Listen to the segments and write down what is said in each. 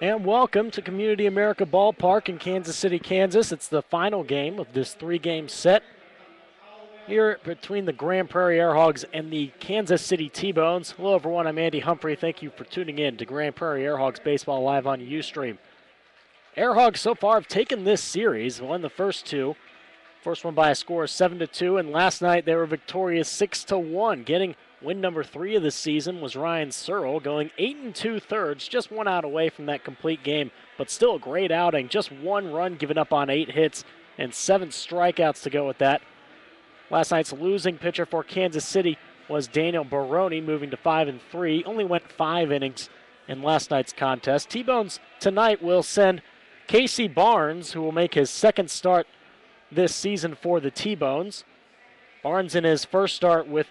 And welcome to Community America Ballpark in Kansas City, Kansas. It's the final game of this three-game set here between the Grand Prairie Airhogs and the Kansas City T-Bones. Hello, everyone. I'm Andy Humphrey. Thank you for tuning in to Grand Prairie Airhogs Baseball live on Ustream. Airhogs so far have taken this series, won the first two. First one by a score of 7-2, and last night they were victorious 6-1. Getting win number 3 of the season was Ryan Searle, going 8 2/3, just one out away from that complete game, but still a great outing. Just one run given up on 8 hits and 7 strikeouts to go with that. Last night's losing pitcher for Kansas City was Daniel Baroni, moving to 5-3. Only went 5 innings in last night's contest. T-Bones tonight will send Casey Barnes, who will make his second start this season for the T-Bones. Barnes in his first start with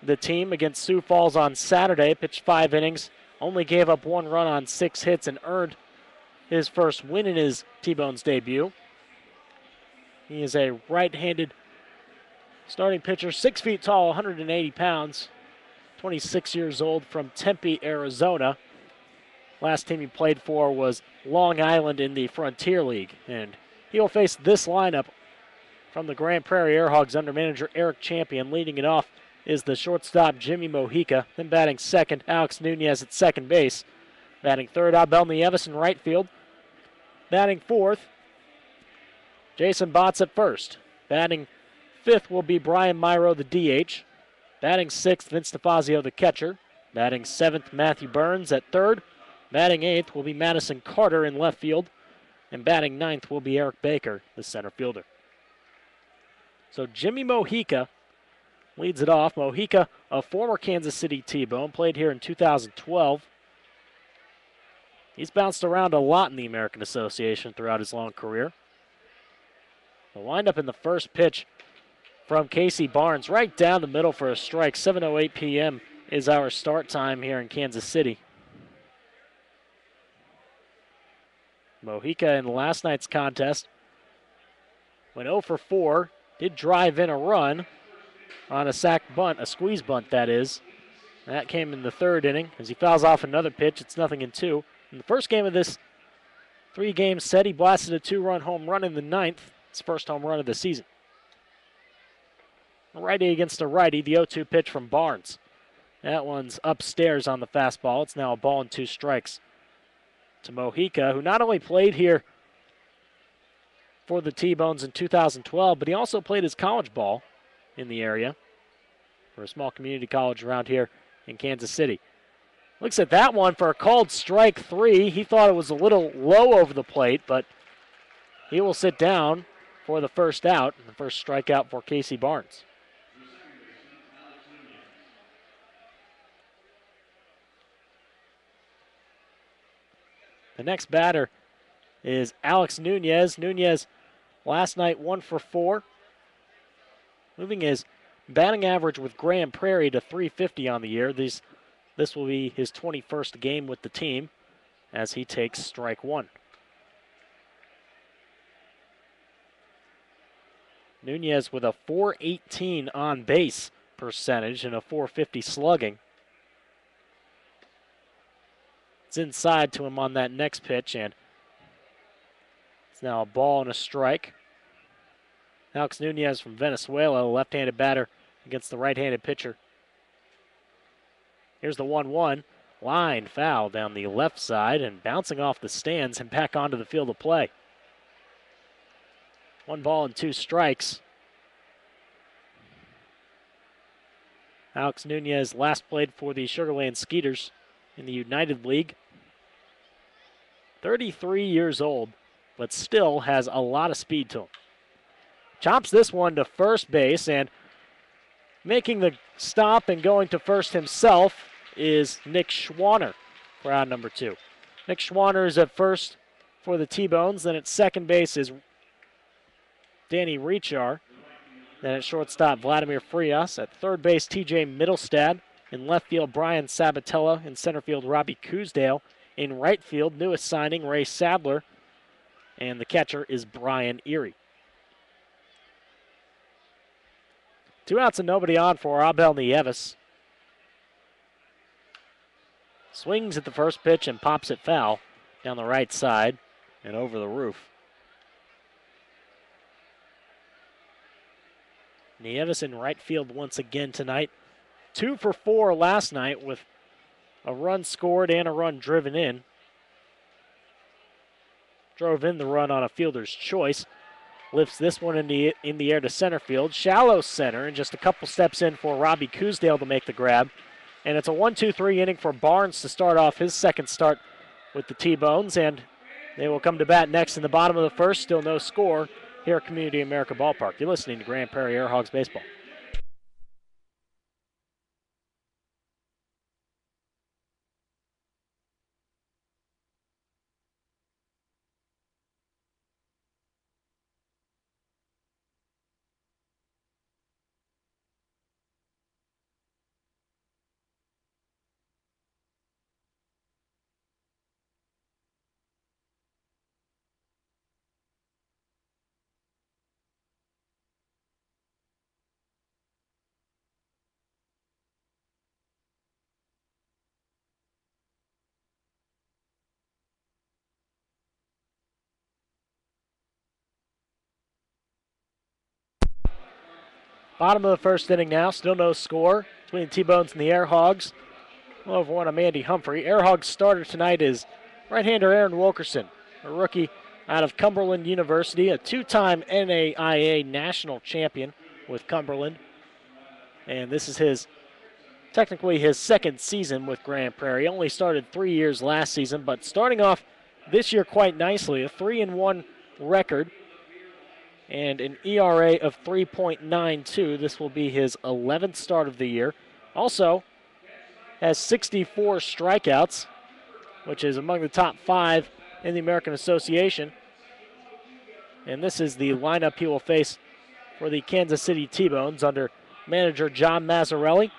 the team against Sioux Falls on Saturday pitched 5 innings, only gave up 1 run on 6 hits and earned his first win in his T-Bones debut. He is a right-handed starting pitcher, 6 feet tall, 180 pounds, 26 years old, from Tempe, Arizona. Last team he played for was Long Island in the Frontier League, and he will face this lineup from the Grand Prairie Airhogs under manager Eric Champion. Leading it off is the shortstop Jimmy Mojica. Then batting second, Alex Nunez at second base. Batting third, Abel Nieves in right field. Batting fourth, Jason Botts at first. Batting fifth will be Brian Myro, the DH. Batting sixth, Vince DeFazio, the catcher. Batting seventh, Matthew Burns at third. Batting eighth will be Madison Carter in left field. And batting ninth will be Eric Baker, the center fielder. So Jimmy Mojica leads it off. Mojica, a former Kansas City T-Bone, played here in 2012. He's bounced around a lot in the American Association throughout his long career. The windup in the first pitch from Casey Barnes, right down the middle for a strike. 7:08 p.m. is our start time here in Kansas City. Mojica in last night's contest went 0 for 4. Did drive in a run on a sac bunt, a squeeze bunt that is. That came in the third inning as he fouls off another pitch. It's 0-2. In the first game of this 3-game set, he blasted a 2-run home run in the ninth. His first home run of the season. A righty against a righty, the 0-2 pitch from Barnes. That one's upstairs on the fastball. It's now a ball and 2 strikes to Mojica, who not only played here for the T-Bones in 2012, but he also played his college ball in the area for a small community college around here in Kansas City. Looks at that one for a called strike 3. He thought it was a little low over the plate, but he will sit down for the first out, the first strikeout for Casey Barnes. The next batter is Alex Nunez. Nunez last night 1 for 4. Moving his batting average with Grand Prairie to .350 on the year. This will be his 21st game with the team as he takes strike 1. Nunez with a .418 on base percentage and a .450 slugging. It's inside to him on that next pitch, and it's now a ball and a strike. Alex Nunez from Venezuela, a left-handed batter against the right-handed pitcher. Here's the 1-1. Line foul down the left side and bouncing off the stands and back onto the field of play. 1 ball and 2 strikes. Alex Nunez last played for the Sugar Land Skeeters in the United League. 33 years old, but still has a lot of speed to him. Chops this one to first base, and making the stop and going to first himself is Nick Schwanner for out number 2. Nick Schwanner is at first for the T-Bones. Then at second base is Danny Rechar. Then at shortstop, Vladimir Frias. At third base, TJ Middlestad. In left field, Brian Sabatella. In center field, Robbie Coosdale. In right field, newest signing, Ray Sadler. And the catcher is Brian Erie. 2 outs and nobody on for Abel Nieves. Swings at the first pitch and pops it foul. down the right side and over the roof. Nieves in right field once again tonight. 2 for 4 last night with a run scored and a run driven in. Drove in the run on a fielder's choice. Lifts this one in the air to center field. Shallow center, and just a couple steps in for Robbie Coosdale to make the grab. And it's a 1-2-3 inning for Barnes to start off his second start with the T-Bones, and they will come to bat next in the bottom of the first. Still no score here at Community America Ballpark. You're listening to Grand Prairie Airhogs Baseball. Bottom of the first inning now, still no score between the T-Bones and the Airhogs. Over one of Andy Humphrey. Airhogs starter tonight is right-hander Aaron Wilkerson, a rookie out of Cumberland University, a two-time NAIA national champion with Cumberland. And this is technically his second season with Grand Prairie. Only started 3 years last season, but starting off this year quite nicely, a 3-1 record and an ERA of 3.92. This will be his 11th start of the year. Also has 64 strikeouts, which is among the top 5 in the American Association. And this is the lineup he will face for the Kansas City T-Bones under manager John Mazzarelli.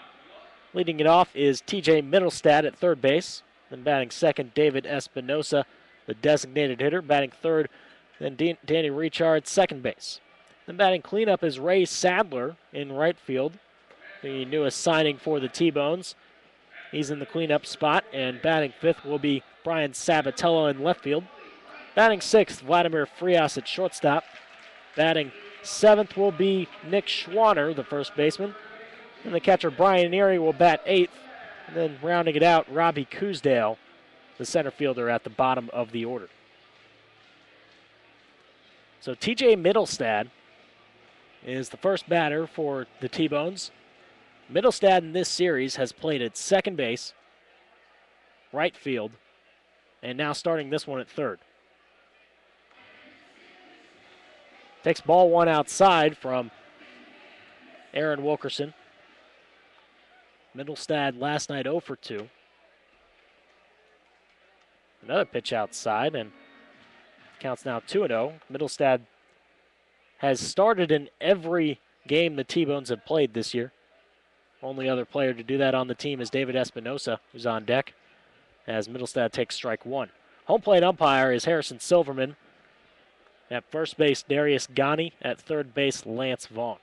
Leading it off is TJ Mittelstadt at third base. Then batting second, David Espinosa, the designated hitter. Batting third, then Danny Richard, second base. Then batting cleanup is Ray Sadler in right field, the newest signing for the T-Bones. He's in the cleanup spot, and batting fifth will be Brian Sabatello in left field. Batting sixth, Vladimir Frias at shortstop. Batting seventh will be Nick Schwanner, the first baseman. And the catcher, Brian Neary, will bat eighth. And then rounding it out, Robbie Coosdale, the center fielder, at the bottom of the order. So TJ Mittelstadt is the first batter for the T-Bones. Mittelstadt in this series has played at second base, right field, and now starting this one at third. Takes ball one outside from Aaron Wilkerson. Mittelstadt last night 0 for 2. Another pitch outside, and counts now 2-0. Mittelstadt has started in every game the T-Bones have played this year. Only other player to do that on the team is David Espinosa, who's on deck, as Mittelstadt takes strike one. Home plate umpire is Harrison Silverman. At first base, Darius Ghani. At third base, Lance Vaughn.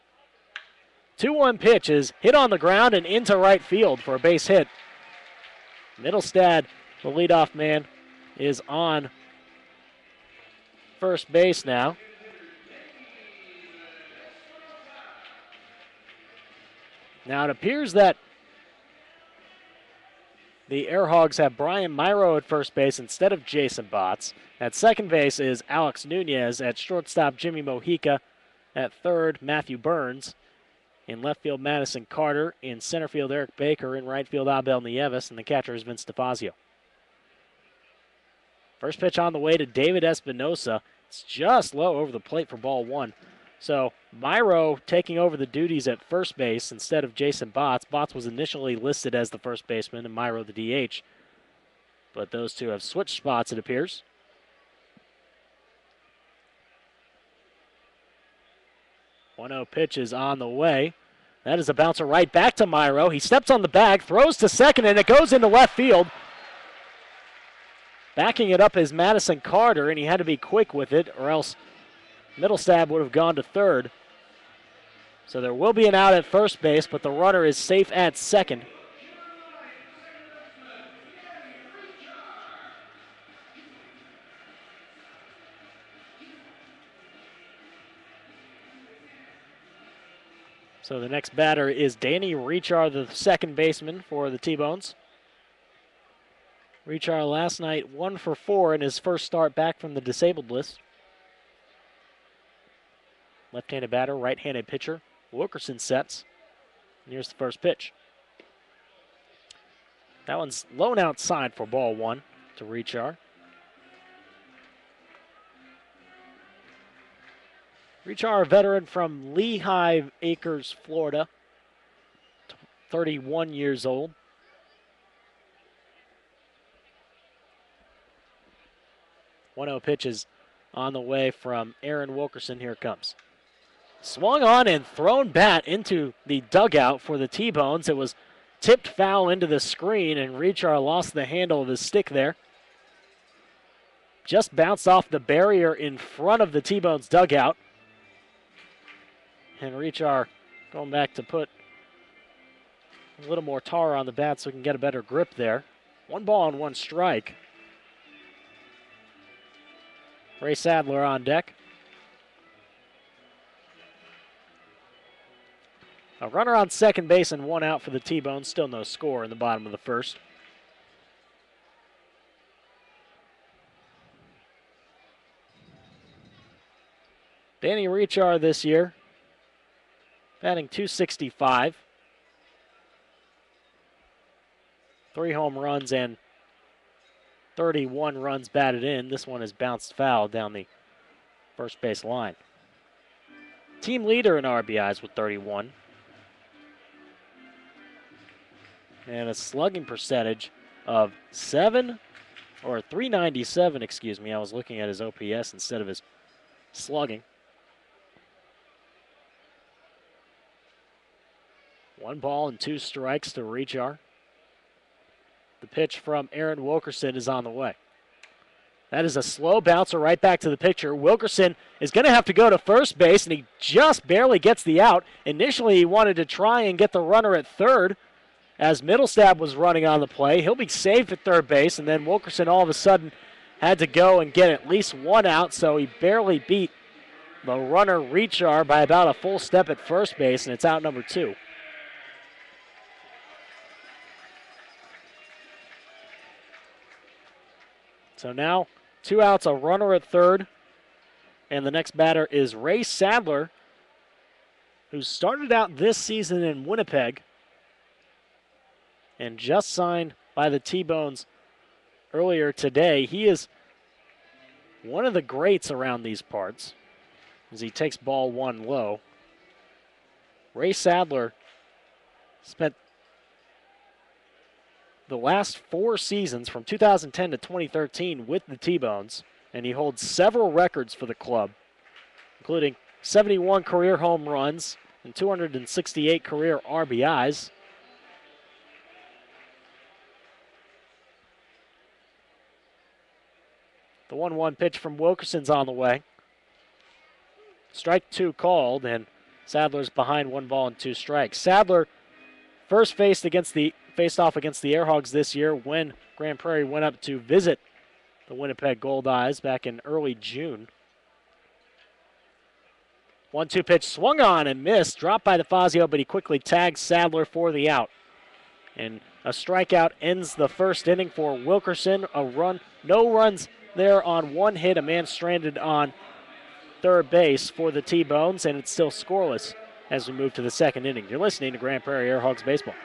2-1 pitch is hit on the ground and into right field for a base hit. Mittelstadt, the leadoff man, is on first base now. Now it appears that the Airhogs have Brian Myro at first base instead of Jason Botts. At second base is Alex Nunez. At shortstop, Jimmy Mojica. At third, Matthew Burns. In left field, Madison Carter. In center field, Eric Baker. In right field, Abel Nieves. And the catcher is Vince DeFazio. First pitch on the way to David Espinosa. It's just low over the plate for ball one. So Myro taking over the duties at first base instead of Jason Botts. Botts was initially listed as the first baseman and Myro the DH. But those two have switched spots, it appears. One-0 pitch is on the way. That is a bouncer right back to Myro. He steps on the bag, throws to second, and it goes into left field. Backing it up is Madison Carter, and he had to be quick with it, or else Mittelstadt would have gone to third. So there will be an out at first base, but the runner is safe at second. So the next batter is Danny Rechar, the second baseman for the T-Bones. Rechar last night 1 for 4 in his first start back from the disabled list. Left-handed batter, right-handed pitcher. Wilkerson sets. And here's the first pitch. That one's low and outside for ball 1 to Rechar. Rechar, a veteran from Lehigh Acres, Florida. 31 years old. One-0 pitch is on the way from Aaron Wilkerson. Here it comes. Swung on and thrown bat into the dugout for the T-Bones. It was tipped foul into the screen, and Rechar lost the handle of his stick there. Just bounced off the barrier in front of the T-Bones dugout. And Rechar going back to put a little more tar on the bat so he can get a better grip there. 1 ball and 1 strike. Ray Sadler on deck. A runner on second base and 1 out for the T-Bones. Still no score in the bottom of the first. Danny Rechar this year, batting .265. 3 home runs and 31 runs batted in. This one is bounced foul down the first base line. Team leader in RBIs with 31. And a slugging percentage of 397, excuse me. I was looking at his OPS instead of his slugging. 1 ball and 2 strikes to Rechar. The pitch from Aaron Wilkerson is on the way. That is a slow bouncer right back to the pitcher. Wilkerson is going to have to go to first base, and he just barely gets the out. Initially, he wanted to try and get the runner at third as Middlestab was running on the play. He'll be safe at third base, and then Wilkerson all of a sudden had to go and get at least 1 out, so he barely beat the runner Rechar by about a full step at first base, and it's out number 2. So now 2 outs, a runner at third, and the next batter is Ray Sadler, who started out this season in Winnipeg and just signed by the T-Bones earlier today. He is one of the greats around these parts as he takes ball 1 low. Ray Sadler spent the last 4 seasons from 2010 to 2013 with the T-Bones, and he holds several records for the club, including 71 career home runs and 268 career RBIs. The 1-1 pitch from Wilkerson's on the way. Strike 2 called, and Sadler's behind 1 ball and 2 strikes. Sadler first faced off against the Airhogs this year when Grand Prairie went up to visit the Winnipeg Goldeyes back in early June. 1-2 pitch swung on and missed, dropped by DeFazio, but he quickly tagged Sadler for the out. And a strikeout ends the first inning for Wilkerson. No runs there on 1 hit, a man stranded on third base for the T-Bones, and it's still scoreless as we move to the second inning. You're listening to Grand Prairie Airhogs Baseball.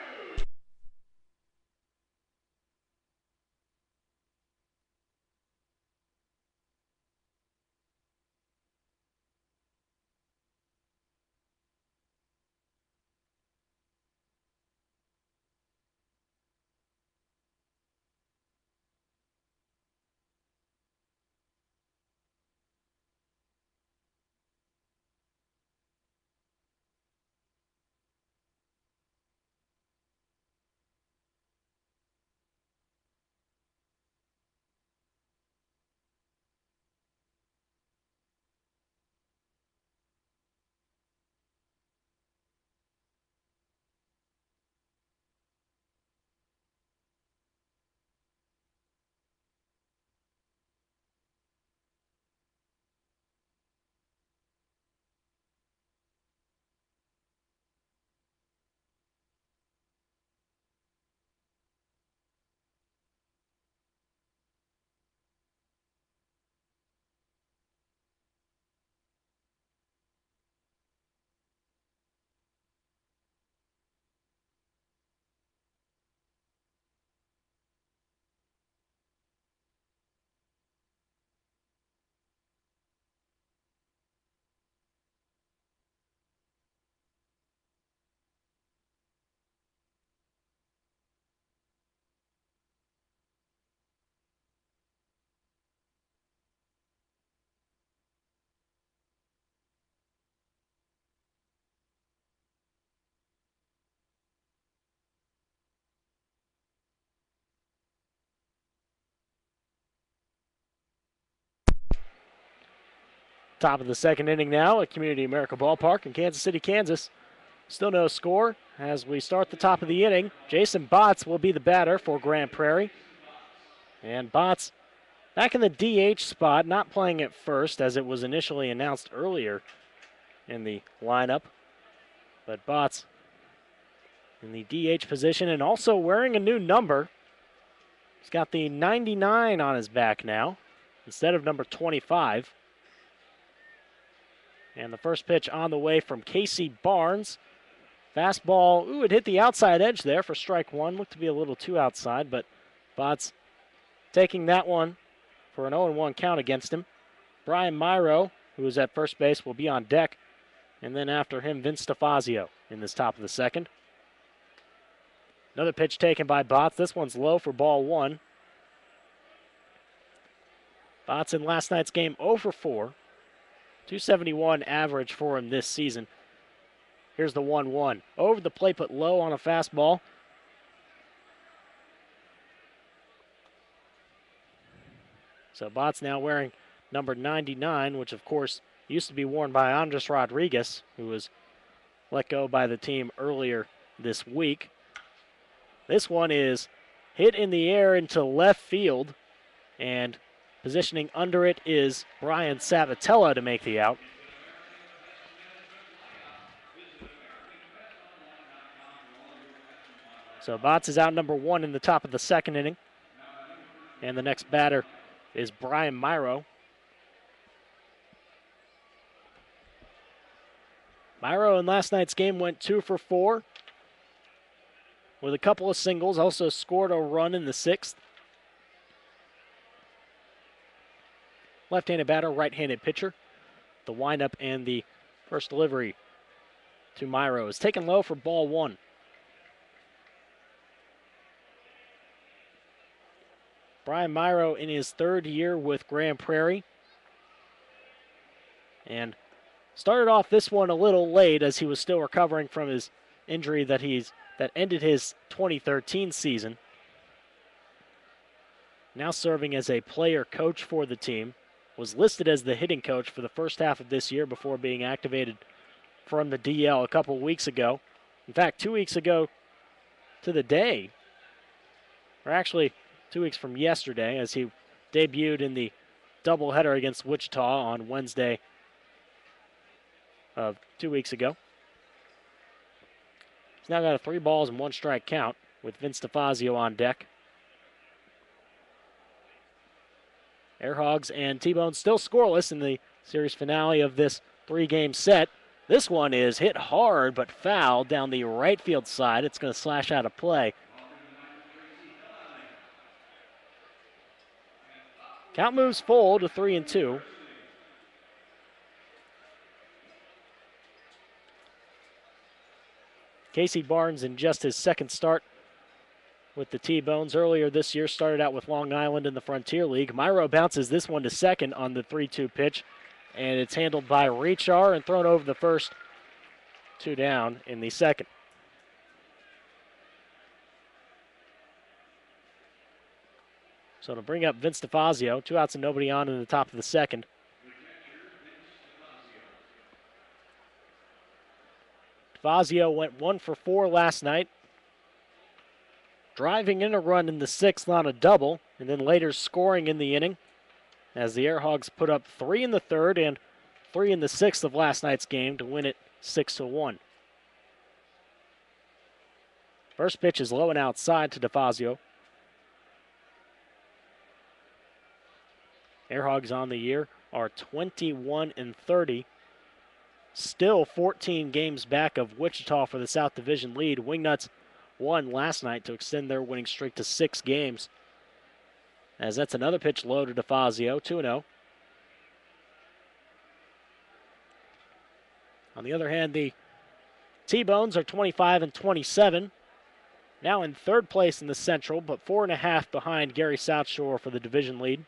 Top of the second inning now at Community America Ballpark in Kansas City, Kansas. Still no score as we start the top of the inning. Jason Botts will be the batter for Grand Prairie. And Botts back in the DH spot, not playing at first as it was initially announced earlier in the lineup. But Botts in the DH position and also wearing a new number. He's got the 99 on his back now instead of number 25. And the first pitch on the way from Casey Barnes. Fastball, it hit the outside edge there for strike one. Looked to be a little too outside, but Botts taking that one for an 0-1 count against him. Brian Myro, who is at first base, will be on deck. And then after him, Vince Stefazio in this top of the second. Another pitch taken by Botts. This one's low for ball one. Botts in last night's game 0 for 4. 271 average for him this season. Here's the 1-1. Over the plate, put low on a fastball. So Botts now wearing number 99, which of course used to be worn by Andres Rodriguez, who was let go by the team earlier this week. This one is hit in the air into left field, and positioning under it is Brian Sabatella to make the out. So Botts is out number one in the top of the second inning. And the next batter is Brian Myro. Myro in last night's game went 2 for 4 with a couple of singles, also scored a run in the sixth. Left-handed batter, right-handed pitcher. The windup and the first delivery to Myro is taken low for ball one. Brian Myro in his third year with Grand Prairie. And started off this one a little late as he was still recovering from his injury that ended his 2013 season. Now serving as a player coach for the team. Was listed as the hitting coach for the first half of this year before being activated from the DL a couple weeks ago. In fact, 2 weeks ago to the day, or actually 2 weeks from yesterday, as he debuted in the doubleheader against Wichita on Wednesday of 2 weeks ago. He's now got a 3 balls and 1 strike count with Vince Stefazio on deck. Airhogs and T-Bones still scoreless in the series finale of this 3-game set. This one is hit hard but foul down the right field side. It's going to slash out of play. Count moves full to 3-2. Casey Barnes in just his second start with the T-Bones. Earlier this year started out with Long Island in the Frontier League. Myro bounces this one to second on the 3-2 pitch, and it's handled by Rechar and thrown over the first. 2 down in the second. So to bring up Vince Stefazio, 2 outs and nobody on in the top of the second. Stefazio went 1 for 4 last night, driving in a run in the sixth on a double, and then later scoring in the inning as the Airhogs put up 3 in the third and 3 in the sixth of last night's game to win it 6-1. First pitch is low and outside to Stefazio. Airhogs on the year are 21-30. Still 14 games back of Wichita for the South Division lead. Wingnuts won last night to extend their winning streak to 6 games. As that's another pitch low to Stefazio, 2-0. On the other hand, the T-Bones are 25-27. Now in third place in the Central, but 4.5 behind Gary South Shore for the division lead.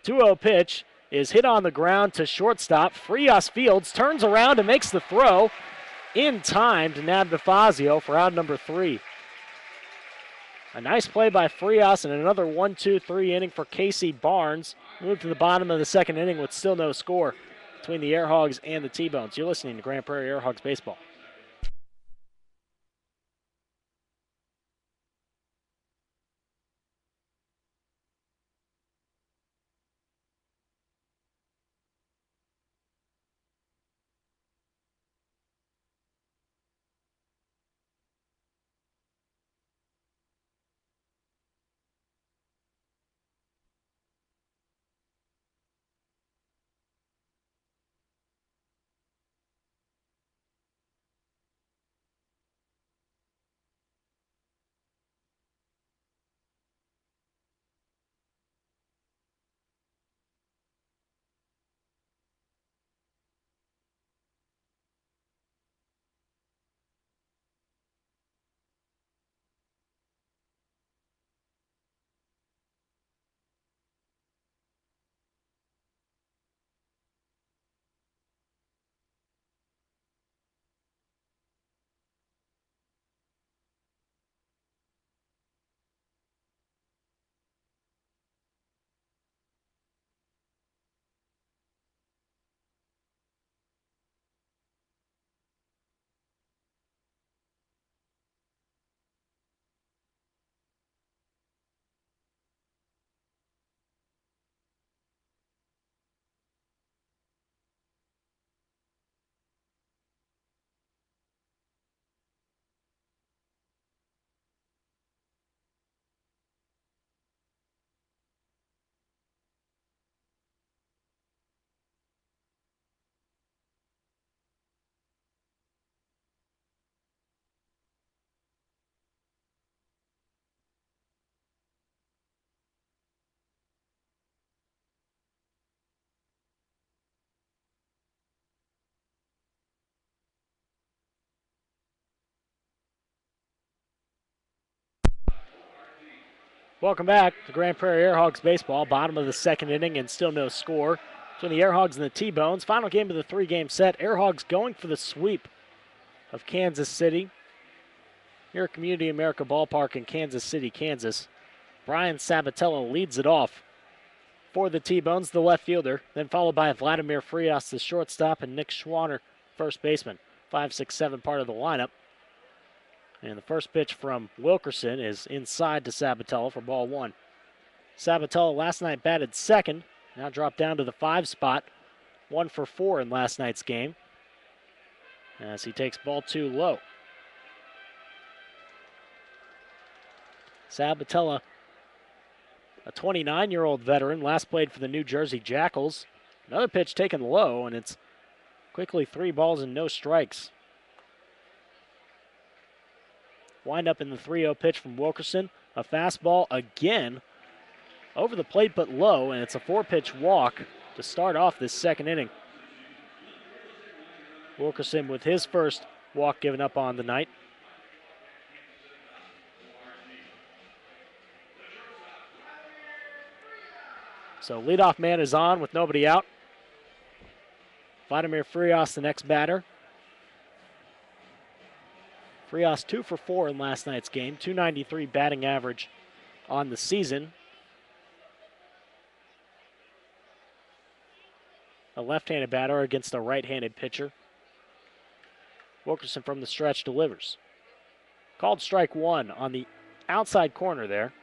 2-0 pitch is hit on the ground to shortstop. Frias Fields turns around and makes the throw in time to nab Stefazio for out number 3. A nice play by Frias and another 1-2-3 inning for Casey Barnes. Moved to the bottom of the second inning with still no score between the Air Hogs and the T-Bones. You're listening to Grand Prairie Air Hogs Baseball. Welcome back to Grand Prairie Air Hogs Baseball. Bottom of the second inning and still no score between the Air Hogs and the T-Bones. Final game of the three-game set. Air Hogs going for the sweep of Kansas City here at Community America Ballpark in Kansas City, Kansas. Brian Sabatella leads it off for the T-Bones, the left fielder, then followed by Vladimir Frias, the shortstop, and Nick Schwanner, first baseman. 5, 6, 7 part of the lineup. And the first pitch from Wilkerson is inside to Sabatella for ball one. Sabatella last night batted second, now dropped down to the 5 spot. 1 for 4 in last night's game as he takes ball 2 low. Sabatella, a 29-year-old veteran, last played for the New Jersey Jackals. Another pitch taken low, and it's quickly 3 balls and no strikes. Wind up in the 3-0 pitch from Wilkerson. A fastball again over the plate but low, and it's a 4-pitch walk to start off this second inning. Wilkerson with his first walk given up on the night. So leadoff man is on with nobody out. Vladimir Frias, the next batter. Frias 2 for 4 in last night's game, .293 batting average on the season. A left-handed batter against a right-handed pitcher. Wilkerson from the stretch delivers. Called strike 1 on the outside corner there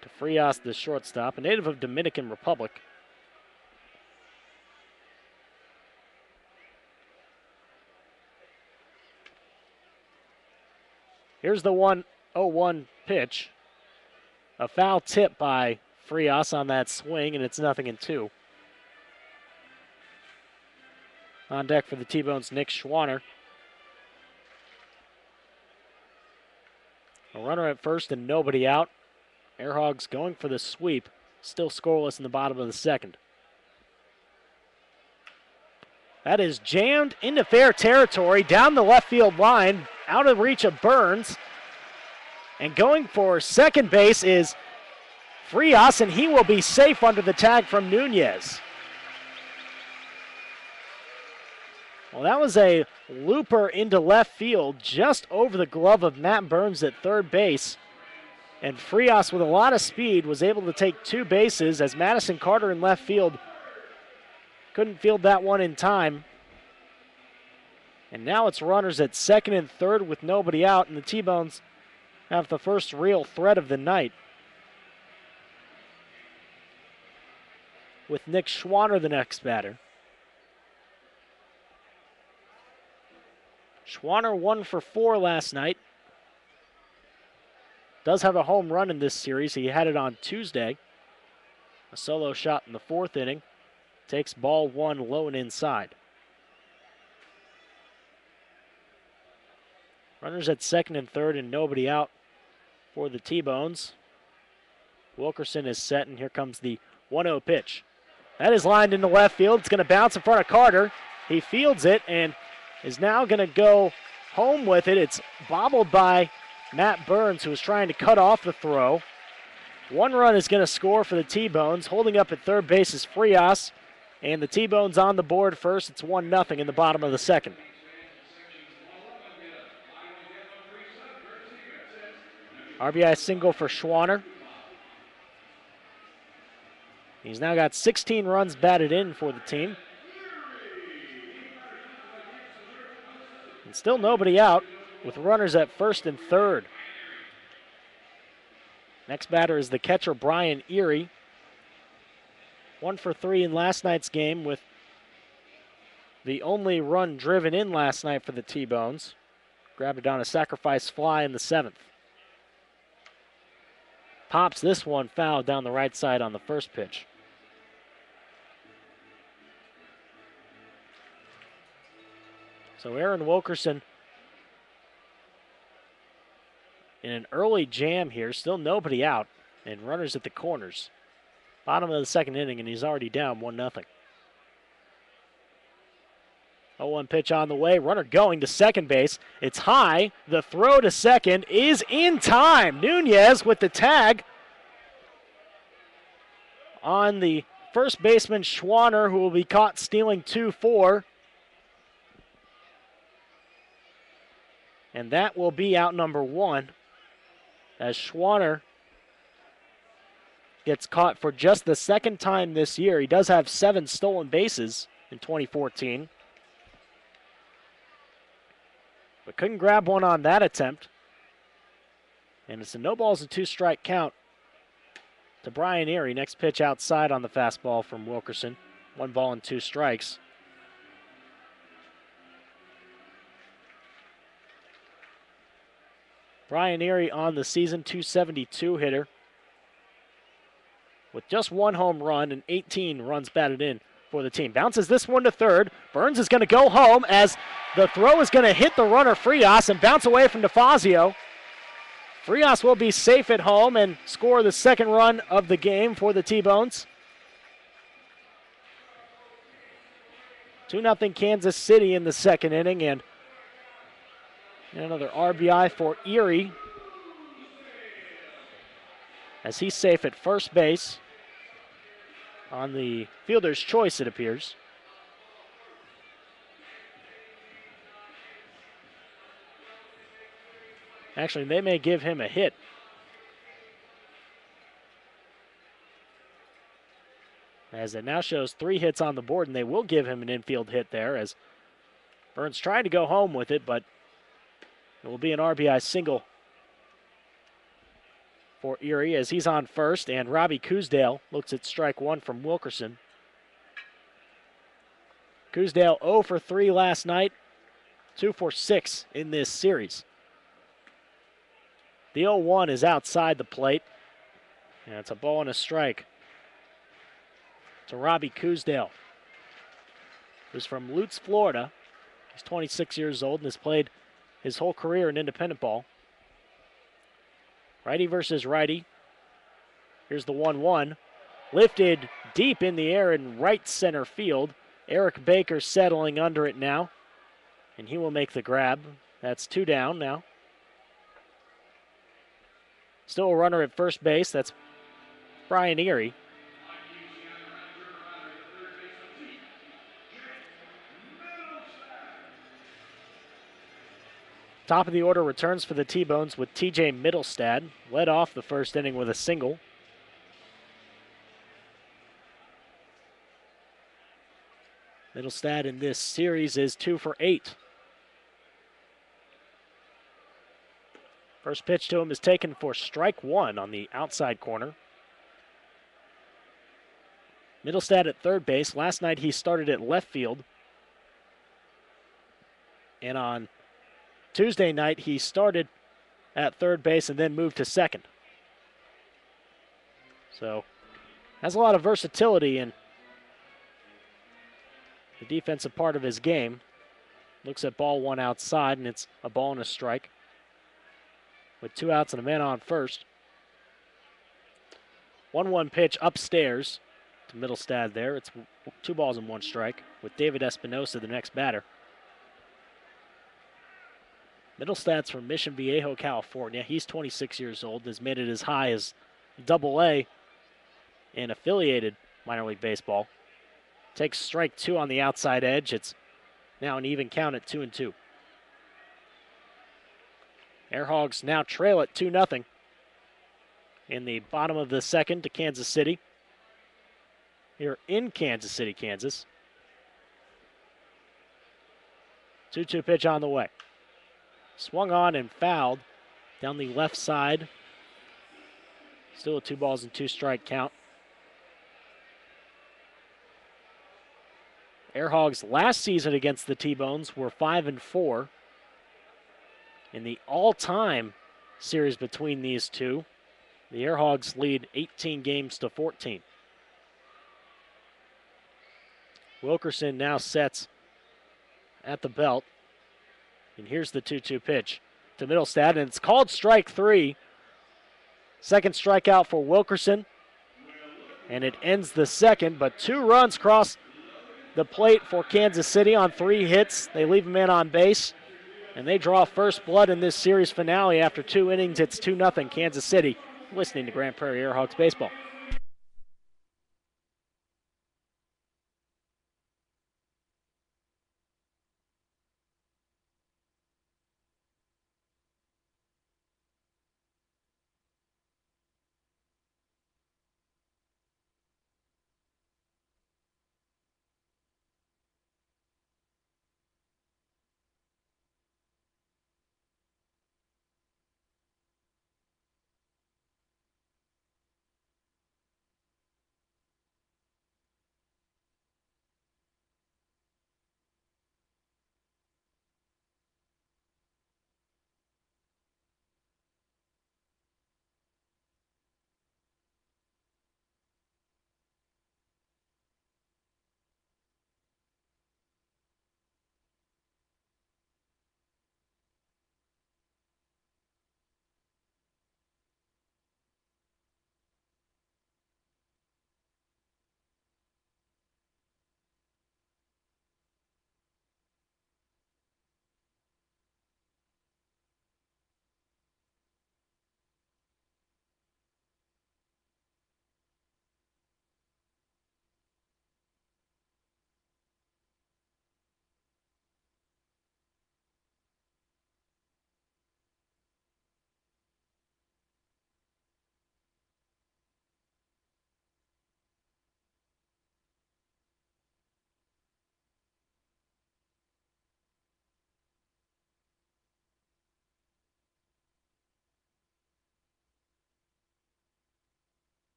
to Frias, the shortstop, a native of Dominican Republic. Here's the 1-0-1 pitch. A foul tip by Frias on that swing, and it's 0-2. On deck for the T-Bones, Nick Schwanner. A runner at first and nobody out. Air Hogs going for the sweep. Still scoreless in the bottom of the second. That is jammed into fair territory down the left field line, out of reach of Burns. And going for second base is Frias, and he will be safe under the tag from Nunez. Well, that was a looper into left field, just over the glove of Matt Burns at third base. And Frias, with a lot of speed, was able to take 2 bases as Madison Carter in left field couldn't field that one in time. And now it's runners at second and third with nobody out, and the T-Bones have the first real threat of the night, with Nick Schwanner the next batter. Schwanner 1 for 4 last night. Does have a home run in this series. He had it on Tuesday. A solo shot in the 4th inning. Takes ball 1 low and inside. Runners at second and third and nobody out for the T-Bones. Wilkerson is set, and here comes the 1-0 pitch. That is lined into left field. It's going to bounce in front of Carter. He fields it and is now going to go home with it. It's bobbled by Matt Burns, who was trying to cut off the throw. 1 run is going to score for the T-Bones. Holding up at third base is Frias, and the T-Bones on the board first. It's 1-0 in the bottom of the second. RBI single for Schwanner. He's now got 16 runs batted in for the team. And still nobody out, with runners at first and third. Next batter is the catcher, Brian Erie. 1 for 3 in last night's game, with the only run driven in last night for the T-Bones. Grabbed it on a sacrifice fly in the 7th. Pops this one foul down the right side on the first pitch. So Aaron Wilkerson in an early jam here. Still nobody out, and runners at the corners. Bottom of the second inning, and he's already down 1-0. 0-1 pitch on the way. Runner going to second base. It's high. The throw to second is in time. Nunez with the tag on the first baseman, Schwanner, who will be caught stealing 2-4. And that will be out number 1, as Schwanner gets caught for just the second time this year. He does have 7 stolen bases in 2014, but couldn't grab one on that attempt. And it's a no balls and 2 strike count to Brian Erie. Next pitch outside on the fastball from Wilkerson. 1 ball and 2 strikes. Brian Erie on the season, .272 hitter, with just 1 home run and 18 runs batted in for the team. Bounces this one to third. Burns is going to go home as the throw is going to hit the runner Frias and bounce away from DeFazio. Frias will be safe at home and score the second run of the game for the T-Bones. 2-0 Kansas City in the second inning, and another RBI for Erie, as he's safe at first base on the fielder's choice, it appears. Actually, they may give him a hit. As it now shows 3 hits on the board, and they will give him an infield hit there, as Burns tried to go home with it, but it will be an RBI single for Erie as he's on first, and Robbie Coosdale looks at strike 1 from Wilkerson. Coosdale 0 for 3 last night, 2 for 6 in this series. The 0-1 is outside the plate, and it's a ball and a strike to Robbie Coosdale, who's from Lutz, Florida. He's 26 years old and has played his whole career in independent ball. Righty versus righty. Here's the 1-1. Lifted deep in the air in right center field. Eric Baker settling under it now, and he will make the grab. That's 2 down now. Still a runner at first base. That's Brian Erie. Top of the order returns for the T-Bones with TJ Middlestad. Led off the first inning with a single. Middlestad in this series is 2 for 8. First pitch to him is taken for strike one on the outside corner. Middlestad at third base. Last night he started at left field. And on Tuesday night he started at third base and then moved to second. So has a lot of versatility in the defensive part of his game. Looks at ball one outside, and it's a ball and a strike with 2 outs and a man on first. 1-1 pitch upstairs to Middlestad there. It's 2 balls and 1 strike with David Espinosa, the next batter. Middlestad's from Mission Viejo, California. He's 26 years old, has made it as high as Double-A in affiliated minor league baseball. Takes strike 2 on the outside edge. It's now an even count at 2-2. Airhogs now trail at 2-0 in the bottom of the second to Kansas City. Here in Kansas City, Kansas. 2-2 pitch on the way. Swung on and fouled down the left side. Still a 2 balls and 2 strike count. Airhogs last season against the T-Bones were 5-4. In the all-time series between these two, the Airhogs lead 18 games to 14. Wilkerson now sets at the belt. And here's the 2-2 pitch to Middlestad, and it's called strike 3. Second strikeout for Wilkerson. And it ends the second, but 2 runs cross the plate for Kansas City on 3 hits. They leave a man on base, and they draw first blood in this series finale. After 2 innings, it's 2-0 Kansas City. Listening to Grand Prairie Airhogs baseball.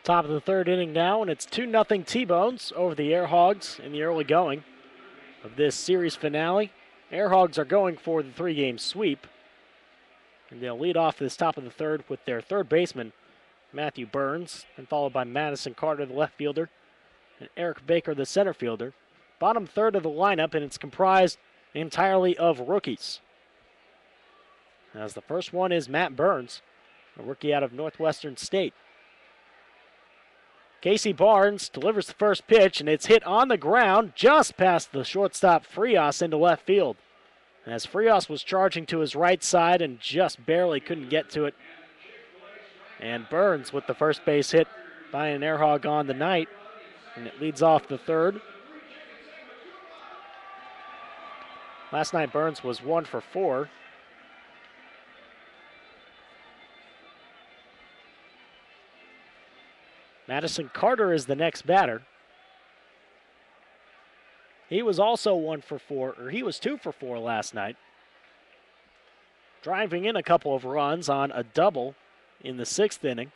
Top of the third inning now, and it's 2-0 T-Bones over the Airhogs in the early going of this series finale. Airhogs are going for the 3-game sweep, and they'll lead off this top of the third with their third baseman, Matthew Burns, and followed by Madison Carter, the left fielder, and Eric Baker, the center fielder. Bottom third of the lineup, and it's comprised entirely of rookies. As the first one is Matt Burns, a rookie out of Northwestern State. Casey Barnes delivers the first pitch, and it's hit on the ground just past the shortstop Frias into left field. As Frias was charging to his right side and just barely couldn't get to it. And Burns with the first base hit by an air hog on the night, and it leads off the third. Last night Burns was 1 for 4. Madison Carter is the next batter. He was also 1 for 4, or he was 2 for 4 last night. Driving in a couple of runs on a double in the 6th inning.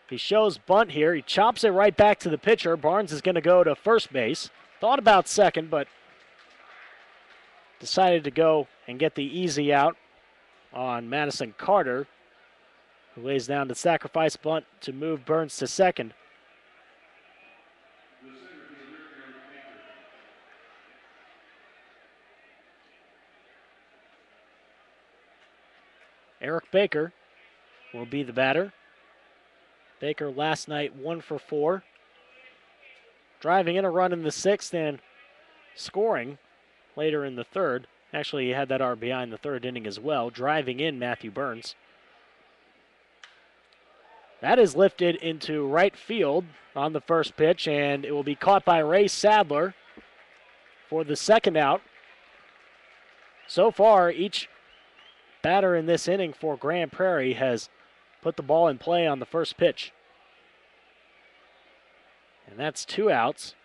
He shows bunt here. He chops it right back to the pitcher. Barnes is going to go to first base. Thought about second, but decided to go and get the easy out on Madison Carter, who lays down the sacrifice bunt to move Burns to second. Eric Baker will be the batter. Baker last night 1 for 4. Driving in a run in the 6th and scoring later in the 3rd. Actually, he had that RBI in the 3rd inning as well, driving in Matthew Burns. That is lifted into right field on the first pitch, and it will be caught by Ray Sadler for the second out. So far, each batter in this inning for Grand Prairie has put the ball in play on the first pitch. And that's 2 outs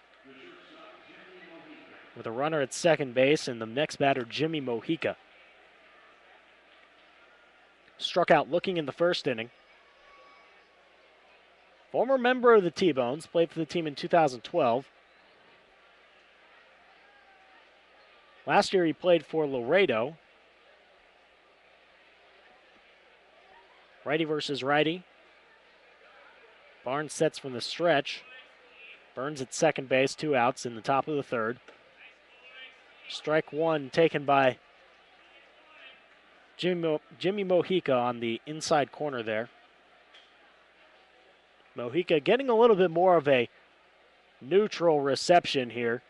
with a runner at second base and the next batter, Jimmy Mojica. Struck out looking in the first inning. Former member of the T-Bones, played for the team in 2012. Last year he played for Laredo. Righty versus righty. Barnes sets from the stretch. Burns at second base, 2 outs in the top of the 3rd. Strike 1 taken by Jimmy Mojica on the inside corner there. Mojica getting a little bit more of a neutral reception here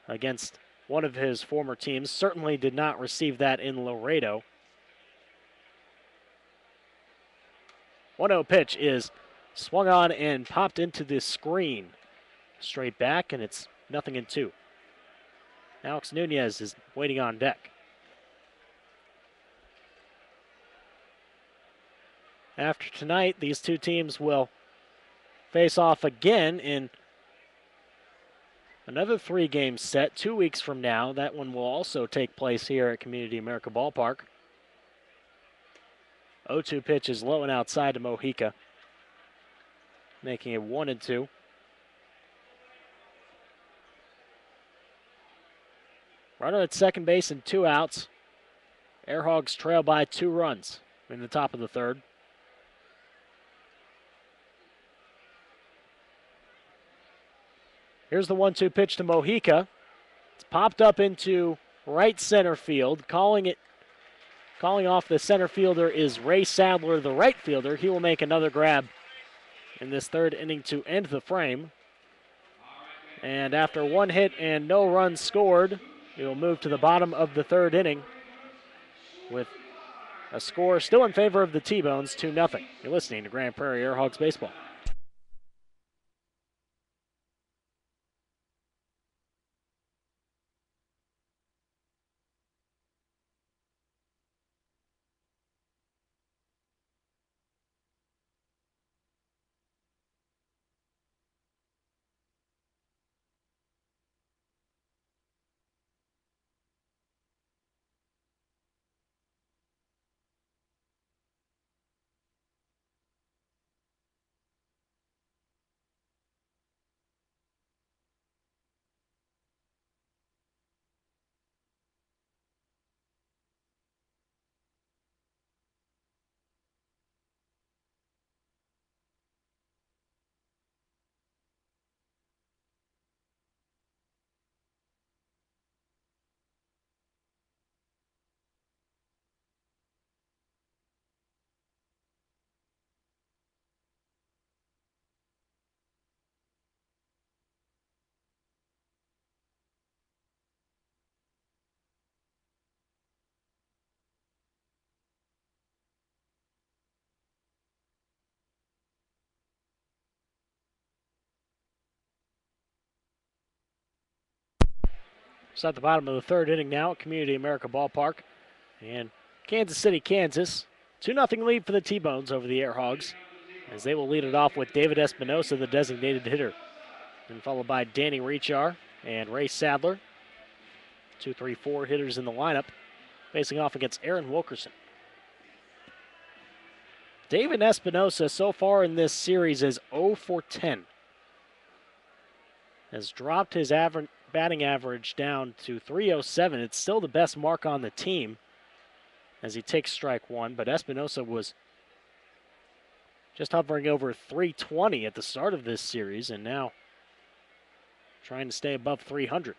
against one of his former teams. Certainly did not receive that in Laredo. 1-0 pitch is swung on and popped into the screen. Straight back, and it's 0-2. Alex Nunez is waiting on deck. After tonight, these two teams will face off again in another 3-game set 2 weeks from now. That one will also take place here at Community America Ballpark. 0-2 pitch is low and outside to Mojica, making it 1-2. Runner at second base and 2 outs. Air Hogs trail by 2 runs in the top of the 3rd. Here's the 1-2 pitch to Mojica. It's popped up into right center field. Calling off the center fielder is Ray Sadler, the right fielder. He will make another grab in this 3rd inning to end the frame. And after 1 hit and no runs scored, we will move to the bottom of the 3rd inning with a score still in favor of the T-Bones, 2-0. You're listening to Grand Prairie Air Hogs Baseball. It's at the bottom of the third inning now at Community America Ballpark. And Kansas City, Kansas, 2-0 lead for the T-Bones over the Air Hogs, as they will lead it off with David Espinosa, the designated hitter, and followed by Danny Rechar and Ray Sadler. 2, 3, 4 hitters in the lineup, facing off against Aaron Wilkerson. David Espinosa so far in this series is 0 for 10. Has dropped his batting average down to 307. It's still the best mark on the team as he takes strike one, but Espinosa was just hovering over 320 at the start of this series, and now trying to stay above 300.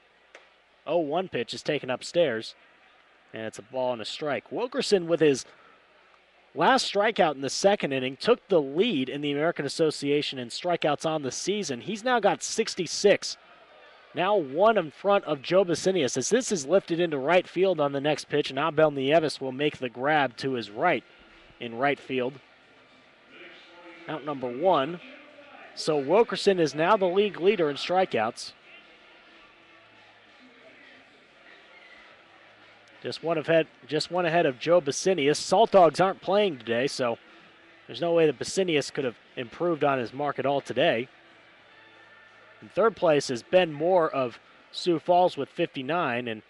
0-1 pitch is taken upstairs, and it's a ball and a strike. Wilkerson, with his last strikeout in the second inning, took the lead in the American Association in strikeouts on the season. He's now got 66. Now one in front of Joe Basinius, as this is lifted into right field on the next pitch, and Abel Nieves will make the grab to his right in right field. Out number one. So Wilkerson is now the league leader in strikeouts. Just one ahead of Joe Basinius. Salt Dogs aren't playing today, so there's no way that Basinius could have improved on his mark at all today. In third place is Ben Moore of Sioux Falls with 59, and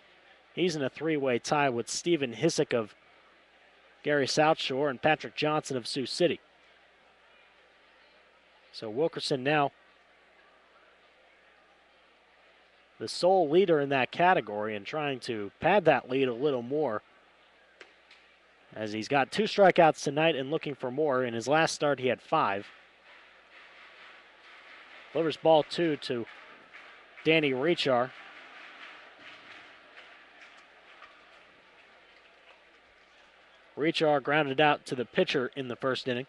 he's in a three-way tie with Stephen Hissick of Gary South Shore and Patrick Johnson of Sioux City. So Wilkerson now the sole leader in that category and trying to pad that lead a little more, as he's got 2 strikeouts tonight and looking for more. In his last start, he had 5. Delivers ball 2 to Danny Rechar. Rechar grounded out to the pitcher in the first inning.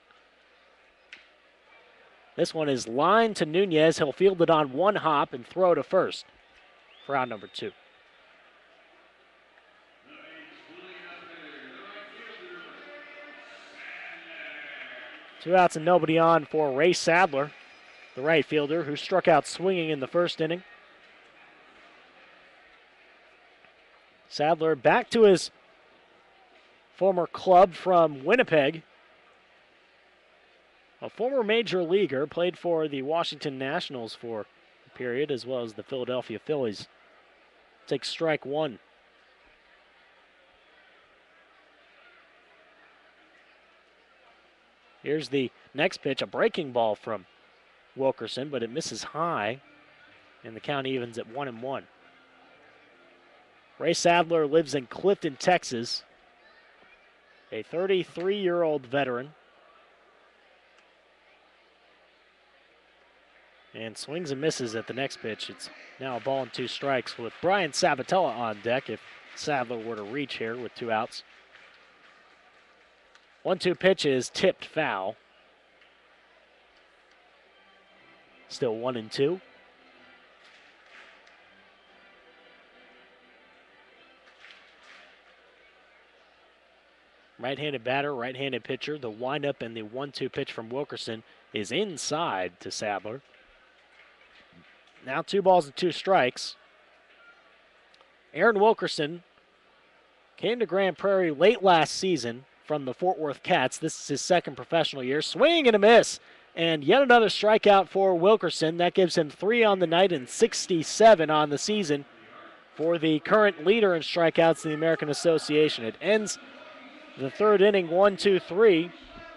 This one is lined to Nunez. He'll field it on one hop and throw to first for out number 2. Two outs and nobody on for Ray Sadler, the right fielder, who struck out swinging in the first inning. Sadler back to his former club from Winnipeg. A former major leaguer, played for the Washington Nationals for a period, as well as the Philadelphia Phillies. Takes strike one. Here's the next pitch, a breaking ball from Wilkerson, but it misses high, and the count evens at 1-1. Ray Sadler lives in Clifton, Texas, a 33-year-old veteran, and swings and misses at the next pitch. It's now a ball and 2 strikes with Brian Sabatella on deck if Sadler were to reach here with 2 outs. 1-2 pitch is tipped foul. Still 1-2. Right-handed batter, right-handed pitcher. The windup and the 1-2 pitch from Wilkerson is inside to Sadler. Now 2 balls and 2 strikes. Aaron Wilkerson came to Grand Prairie late last season from the Fort Worth Cats. This is his second professional year. Swing and a miss. And yet another strikeout for Wilkerson. That gives him 3 on the night and 67 on the season for the current leader in strikeouts in the American Association. It ends the third inning 1-2-3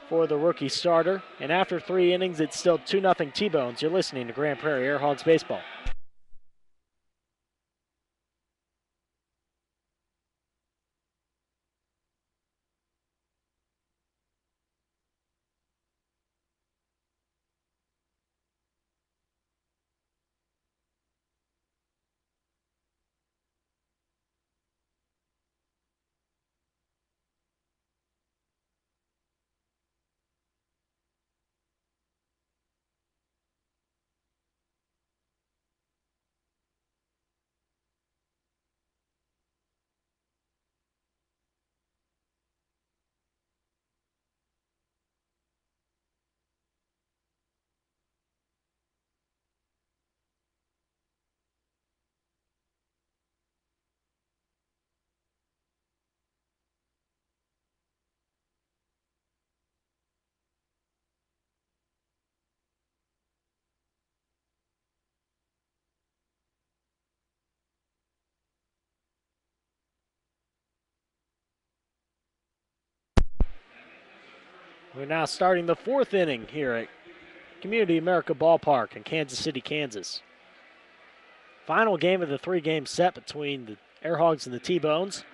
for the rookie starter. And after 3 innings, it's still 2-0 T-Bones. You're listening to Grand Prairie Air Hogs Baseball. We're now starting the fourth inning here at Community America Ballpark in Kansas City, Kansas. Final game of the three-game set between the Air Hogs and the T-Bones.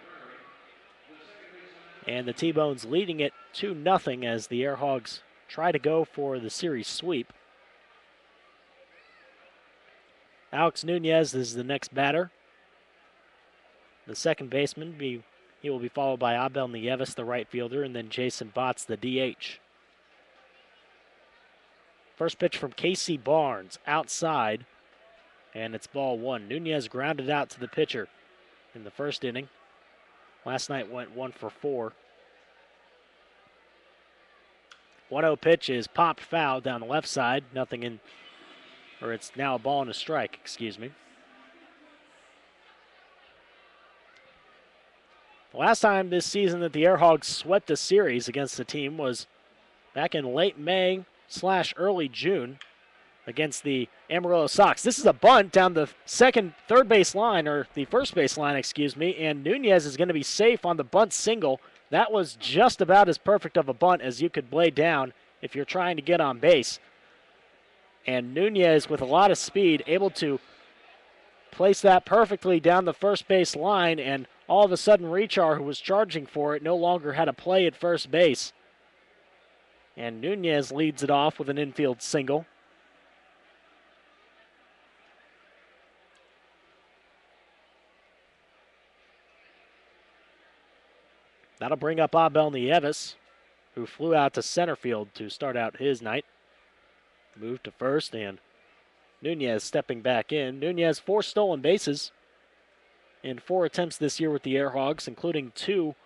And the T-Bones leading it 2-0 as the Air Hogs try to go for the series sweep. Alex Nunez is the next batter. The second baseman, he will be followed by Abel Nieves, the right fielder, and then Jason Botts, the DH. First pitch from Casey Barnes, outside, and it's ball one. Nunez grounded out to the pitcher in the first inning. Last night went 1 for 4. 1-0 pitch is popped foul down the left side. Nothing in, or it's now a ball and a strike, excuse me. The last time this season that the Air Hogs swept a series against the team was back in late May/early June against the Amarillo Sox. This is a bunt down the third base line, or the first base line, excuse me, and Nunez is going to be safe on the bunt single. That was just about as perfect of a bunt as you could lay down if you're trying to get on base. And Nunez, with a lot of speed, able to place that perfectly down the first base line, and all of a sudden Rechar, who was charging for it, no longer had a play at first base. And Nunez leads it off with an infield single. That'll bring up Abel Nieves, who flew out to center field to start out his night. Moved to first, and Nunez stepping back in. Nunez 4 stolen bases in 4 attempts this year with the Air Hogs, including 2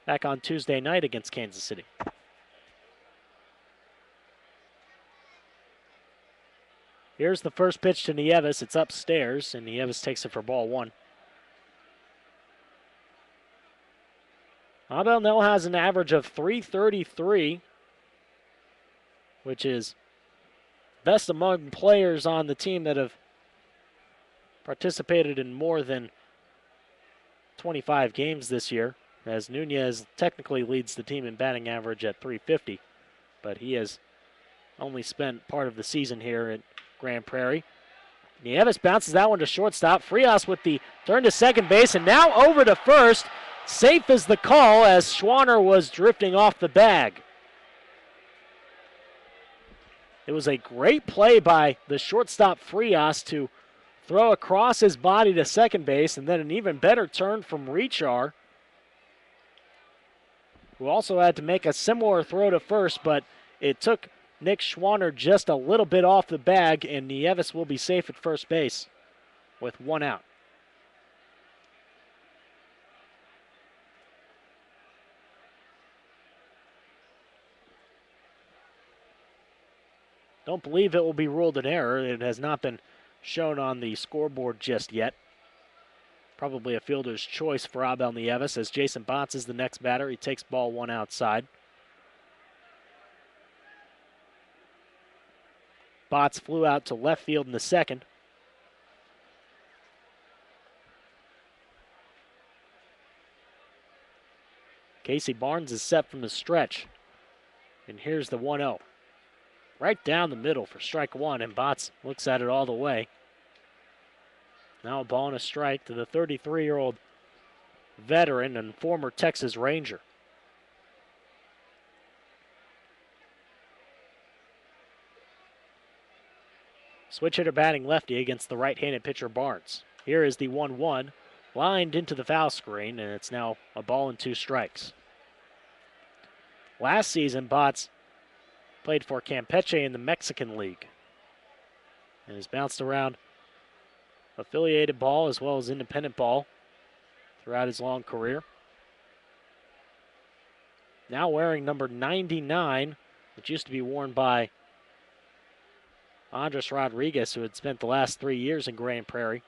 back on Tuesday night against Kansas City. Here's the first pitch to Nieves. It's upstairs, and Nieves takes it for ball 1. Abel now has an average of .333, which is best among players on the team that have participated in more than 25 games this year, as Nunez technically leads the team in batting average at .350, but he has only spent part of the season here at Grand Prairie. Nieves bounces that one to shortstop. Frias with the turn to second base, and now over to first. Safe is the call as Schwanner was drifting off the bag. It was a great play by the shortstop Frias to throw across his body to second base, and then an even better turn from Rechar, who also had to make a similar throw to first, but it took Nick Schwanner just a little bit off the bag, and Nieves will be safe at first base with 1 out. Don't believe it will be ruled an error. It has not been shown on the scoreboard just yet. Probably a fielder's choice for Abel Nieves, as Jason Botts is the next batter. He takes ball 1 outside. Botts flew out to left field in the second. Casey Barnes is set from the stretch. And here's the 1-0. Right down the middle for strike 1, and Botts looks at it all the way. Now a ball and a strike to the 33-year-old veteran and former Texas Ranger. Switch hitter batting lefty against the right-handed pitcher Barnes. Here is the 1-1, lined into the foul screen, and it's now a ball and 2 strikes. Last season, Botts played for Campeche in the Mexican League and has bounced around affiliated ball as well as independent ball throughout his long career. Now wearing number 99, which used to be worn by Andres Rodriguez, who had spent the last 3 years in Grand Prairie.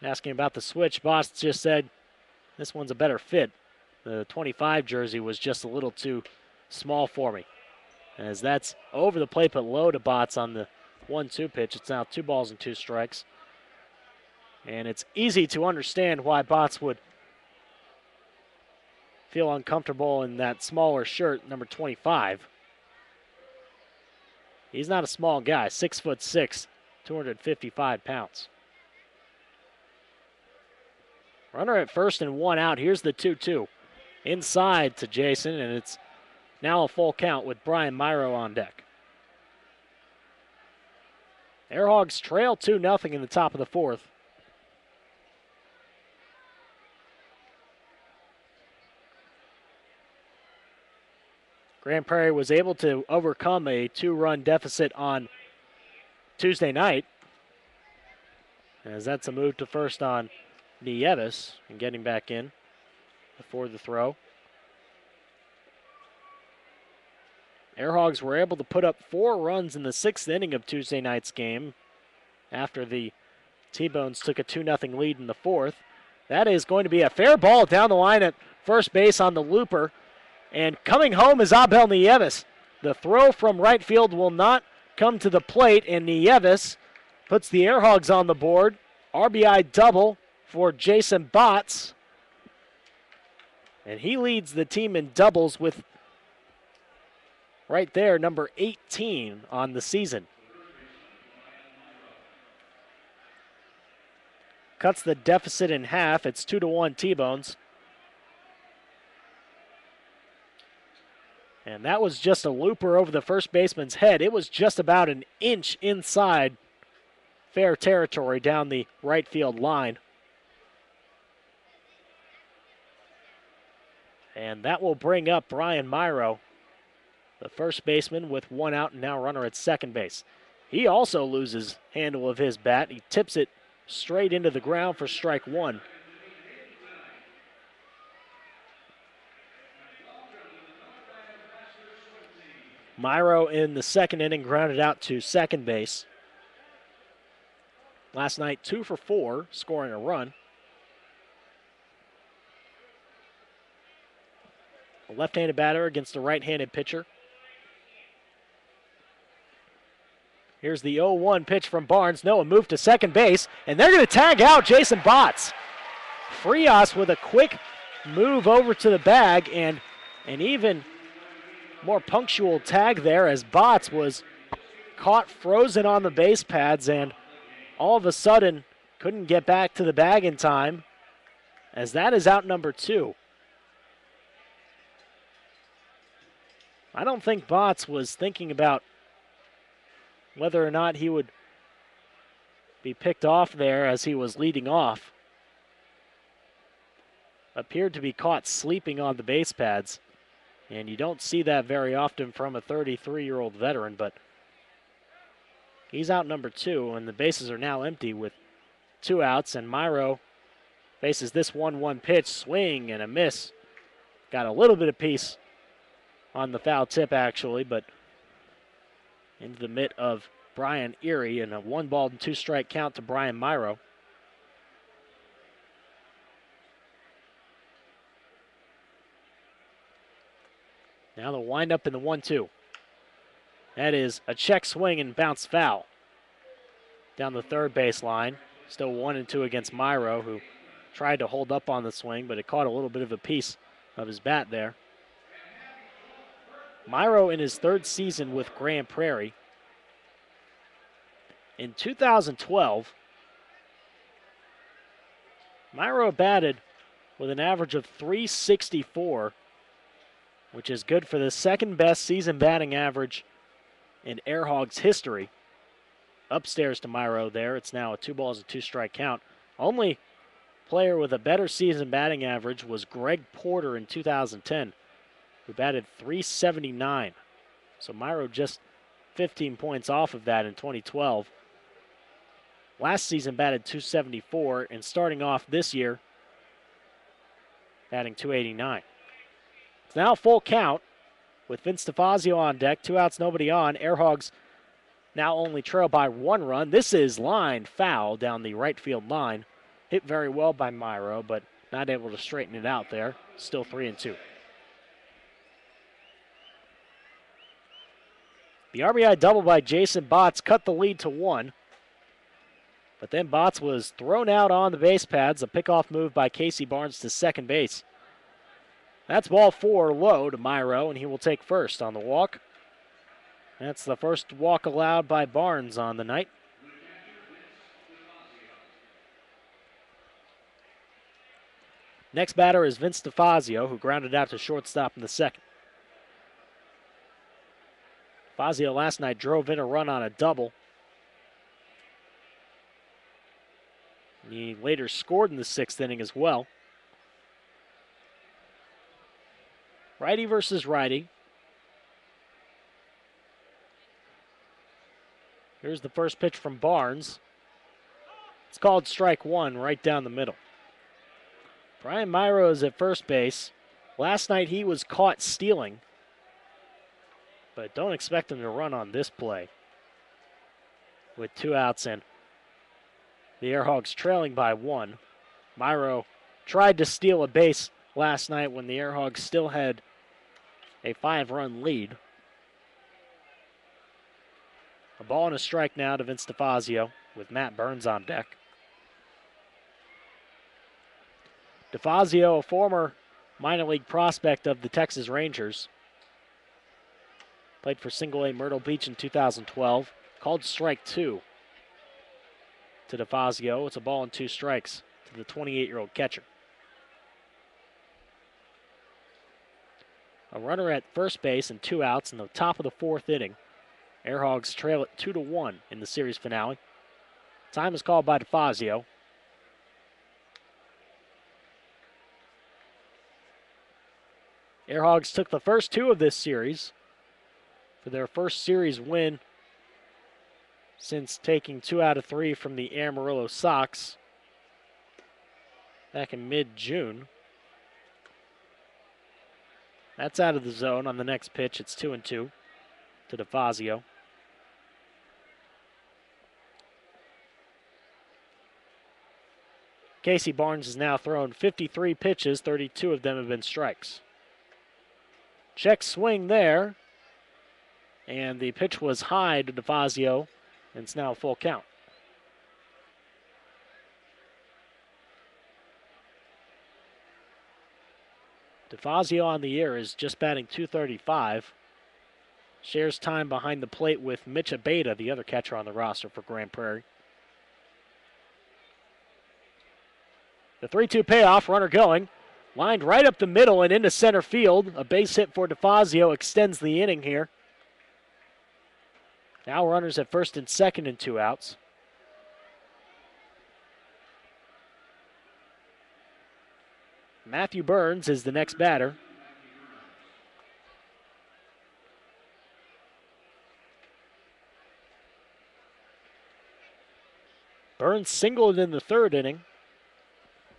Asking about the switch, Botts just said this one's a better fit. The 25 jersey was just a little too small for me. As that's over the plate but low to Botts on the 1-2 pitch. It's now 2 balls and 2 strikes. And it's easy to understand why Botts would feel uncomfortable in that smaller shirt, number 25. He's not a small guy, 6'6", 255 pounds. Runner at first and one out. Here's the 2-2. Inside to Jason, and it's now a full count with Brian Myro on deck. Airhogs trail 2-0 in the top of the fourth. Grand Prairie was able to overcome a 2-run deficit on Tuesday night, as that's a move to first on Nieves and getting back in before the throw. Airhogs were able to put up 4 runs in the 6th inning of Tuesday night's game after the T-Bones took a 2-0 lead in the 4th. That is going to be a fair ball down the line at first base on the looper. And coming home is Abel Nieves. The throw from right field will not come to the plate, and Nieves puts the Airhogs on the board. RBI double for Jason Botts. And he leads the team in doubles with, right there, number 18 on the season. Cuts the deficit in half. It's 2-1 T-Bones. And that was just a looper over the first baseman's head. It was just about an inch inside fair territory down the right field line. And that will bring up Brian Myro, the first baseman, with 1 out and now runner at second base. He also loses handle of his bat. He tips it straight into the ground for strike 1. Myro in the second inning grounded out to second base. Last night, 2 for 4, scoring a run. A left-handed batter against a right-handed pitcher. Here's the 0-1 pitch from Barnes. No, a move to second base, and they're going to tag out Jason Botts. Frias with a quick move over to the bag, and an even more punctual tag there as Botts was caught frozen on the base pads and all of a sudden couldn't get back to the bag in time, as that is out number 2. I don't think Botts was thinking about whether or not he would be picked off there as he was leading off. Appeared to be caught sleeping on the base pads. And you don't see that very often from a 33-year-old veteran, but he's out number 2, and the bases are now empty with 2 outs, and Myro faces this 1-1 pitch, swing and a miss. Got a little bit of piece on the foul tip, actually, but into the mitt of Brian Erie, and a 1-2-strike count to Brian Myro. Now the windup in the 1-2. That is a check swing and bounce foul down the third base line. Still 1-2 against Myro, who tried to hold up on the swing, but it caught a little bit of a piece of his bat there. Myro in his 3rd season with Grand Prairie. In 2012, Myro batted with an average of .364, which is good for the 2nd best season batting average in Airhogs history. Upstairs to Myro there. It's now a 2-2-strike count. Only player with a better season batting average was Greg Porter in 2010, who batted .379. So Myro just 15 points off of that in 2012. Last season batted .274, and starting off this year, batting .289. It's now full count with Vince DeFazio on deck. 2 outs, nobody on. Airhogs now only trail by 1 run. This is line foul down the right field line. Hit very well by Myro, but not able to straighten it out there. Still 3-2. The RBI double by Jason Botts cut the lead to 1. But then Botts was thrown out on the base pads. A pickoff move by Casey Barnes to second base. That's ball 4 low to Myro, and he will take first on the walk. That's the first walk allowed by Barnes on the night. Next batter is Vince DeFazio, who grounded out to shortstop in the second. Fazio last night drove in a run on a double. He later scored in the 6th inning as well. Righty versus righty. Here's the first pitch from Barnes. It's called strike 1 right down the middle. Brian Myro is at first base. Last night he was caught stealing, but don't expect him to run on this play with 2 outs in. The Airhogs trailing by 1. Myro tried to steal a base last night when the Airhogs still had a 5-run lead. A ball and a strike now to Vince DeFazio with Matt Burns on deck. DeFazio, a former minor league prospect of the Texas Rangers, played for Single A Myrtle Beach in 2012. Called strike 2 to DeFazio. It's a ball and 2 strikes to the 28-year-old catcher. A runner at first base and 2 outs in the top of the 4th inning. Airhogs trail it 2-1 in the series finale. Time is called by DeFazio. Airhogs took the first 2 of this series for their first series win since taking 2 out of 3 from the Amarillo Sox back in mid-June. That's out of the zone on the next pitch. It's 2-2 to DeFazio. Casey Barnes has now thrown 53 pitches. 32 of them have been strikes. Check swing there. And the pitch was high to DeFazio, and it's now a full count. DeFazio on the year is just batting .235. Shares time behind the plate with Mitch Abeda, the other catcher on the roster for Grand Prairie. The 3-2 payoff, runner going. Lined right up the middle and into center field. A base hit for DeFazio extends the inning here. Now runners at first and second and 2 outs. Matthew Burns is the next batter. Burns singled in the 3rd inning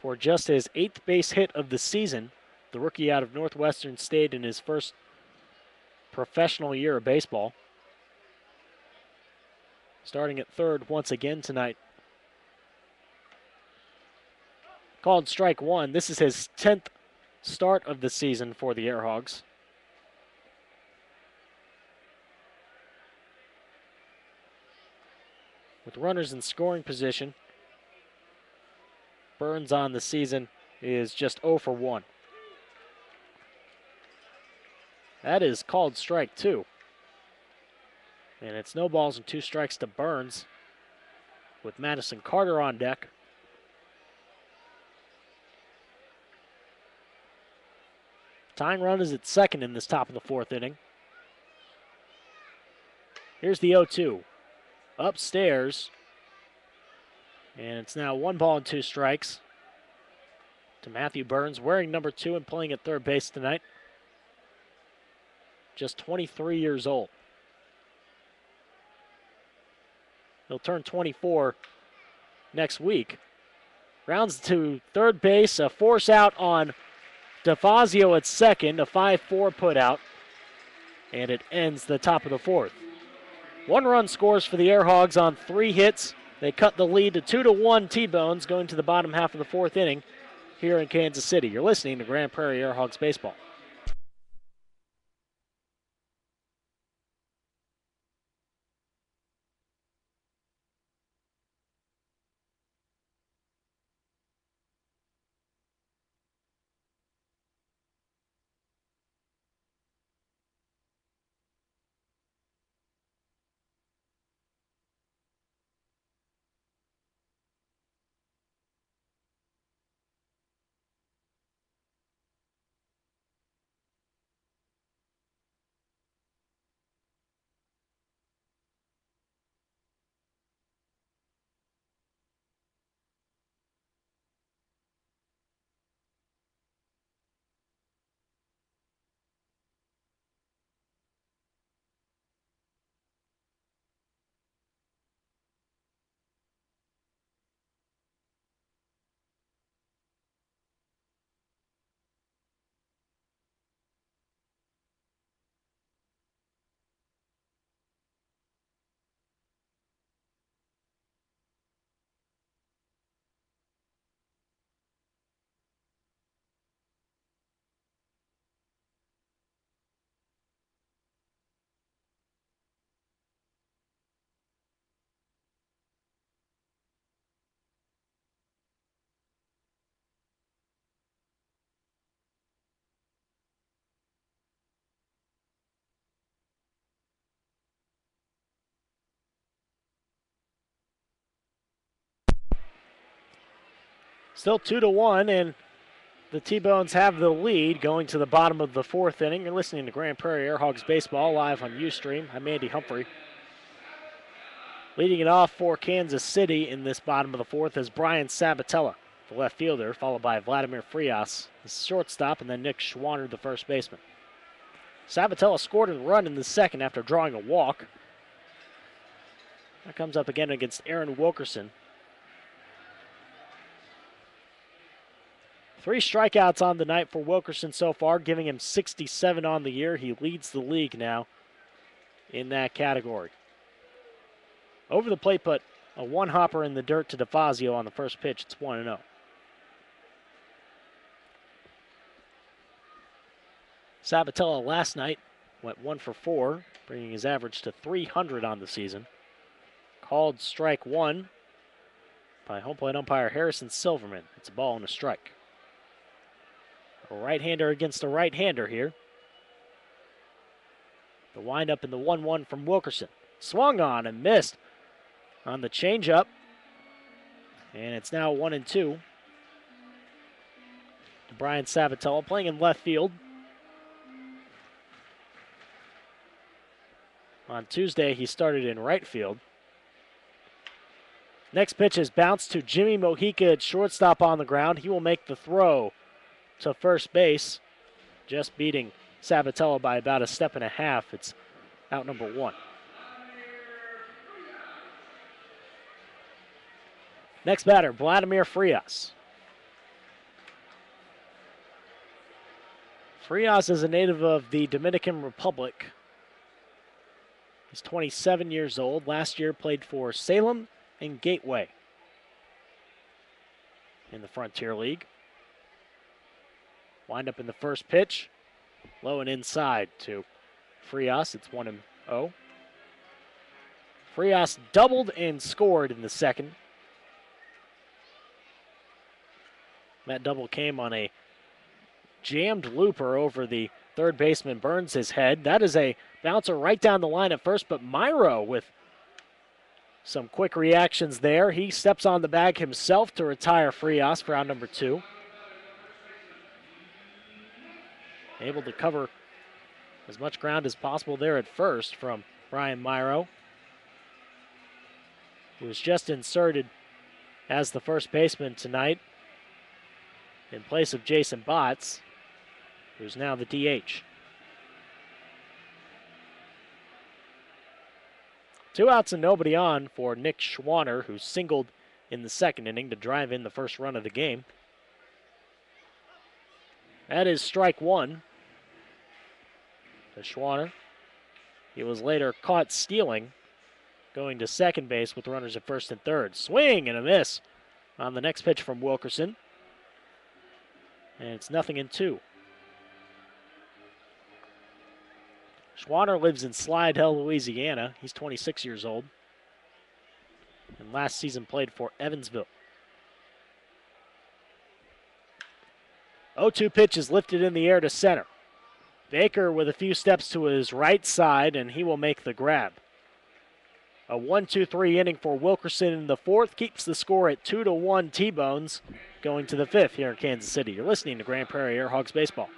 for just his 8th base hit of the season. The rookie out of Northwestern State in his first professional year of baseball. Starting at 3rd once again tonight. Called strike 1. This is his 10th start of the season for the Airhogs. With runners in scoring position, Burns on the season is just 0 for 1. That is called strike 2. And it's no balls and 2 strikes to Burns with Madison Carter on deck. Tying run is at second in this top of the 4th inning. Here's the 0-2. Upstairs. And it's now 1 ball and 2 strikes to Matthew Burns, wearing number 2 and playing at 3rd base tonight. Just 23 years old. He'll turn 24 next week. Rounds to 3rd base, a force out on DeFazio at second, a 5-4 put out, and it ends the top of the 4th. 1 run scores for the Airhogs on 3 hits. They cut the lead to 2-1 T-Bones going to the bottom half of the 4th inning here in Kansas City. You're listening to Grand Prairie Airhogs Baseball. Still 2-1, and the T-Bones have the lead going to the bottom of the fourth inning. You're listening to Grand Prairie Airhogs Baseball live on Ustream. I'm Andy Humphrey. Leading it off for Kansas City in this bottom of the fourth is Brian Sabatella, the left fielder, followed by Vladimir Frias, the shortstop, and then Nick Schwanner, the first baseman. Sabatella scored a run in the second after drawing a walk. That comes up again against Aaron Wilkerson. 3 strikeouts on the night for Wilkerson so far, giving him 67 on the year. He leads the league now in that category. Over the plate, put a one-hopper in the dirt to DeFazio on the first pitch. It's 1-0. Sabatella last night went 1 for 4, bringing his average to 300 on the season. Called strike one by home plate umpire Harrison Silverman. It's a ball and a strike. A right-hander against a right-hander here. The windup in the 1-1 from Wilkerson. Swung on and missed on the changeup. And it's now 1-2. To Brian Sabatella playing in left field. On Tuesday, he started in right field. Next pitch is bounced to Jimmy Mojica at shortstop on the ground. He will make the throw to first base, just beating Sabatella by about a step and a half. It's out number 1. Next batter, Vladimir Frias. Frias is a native of the Dominican Republic. He's 27 years old. Last year played for Salem and Gateway in the Frontier League. Wind up in the first pitch. Low and inside to Frias. It's 1-0. Frias doubled and scored in the second. That double came on a jammed looper over the third baseman Burns' head. That is a bouncer right down the line at first, but Myro with some quick reactions there. He steps on the bag himself to retire Frias for out number 2. Able to cover as much ground as possible there at first from Brian Myro, who was just inserted as the first baseman tonight in place of Jason Botts, who's now the DH. 2 outs and nobody on for Nick Schwanner, who singled in the second inning to drive in the first run of the game. That is strike 1 to Schwanner. He was later caught stealing, going to second base with runners at first and third. Swing and a miss on the next pitch from Wilkerson. And it's 0-2. Schwanner lives in Slidell, Louisiana. He's 26 years old. And last season played for Evansville. 0-2 pitch is lifted in the air to center. Baker with a few steps to his right side, and he will make the grab. A 1-2-3 inning for Wilkerson in the fourth keeps the score at 2-1 T-Bones going to the fifth here in Kansas City. You're listening to Grand Prairie Airhogs Baseball.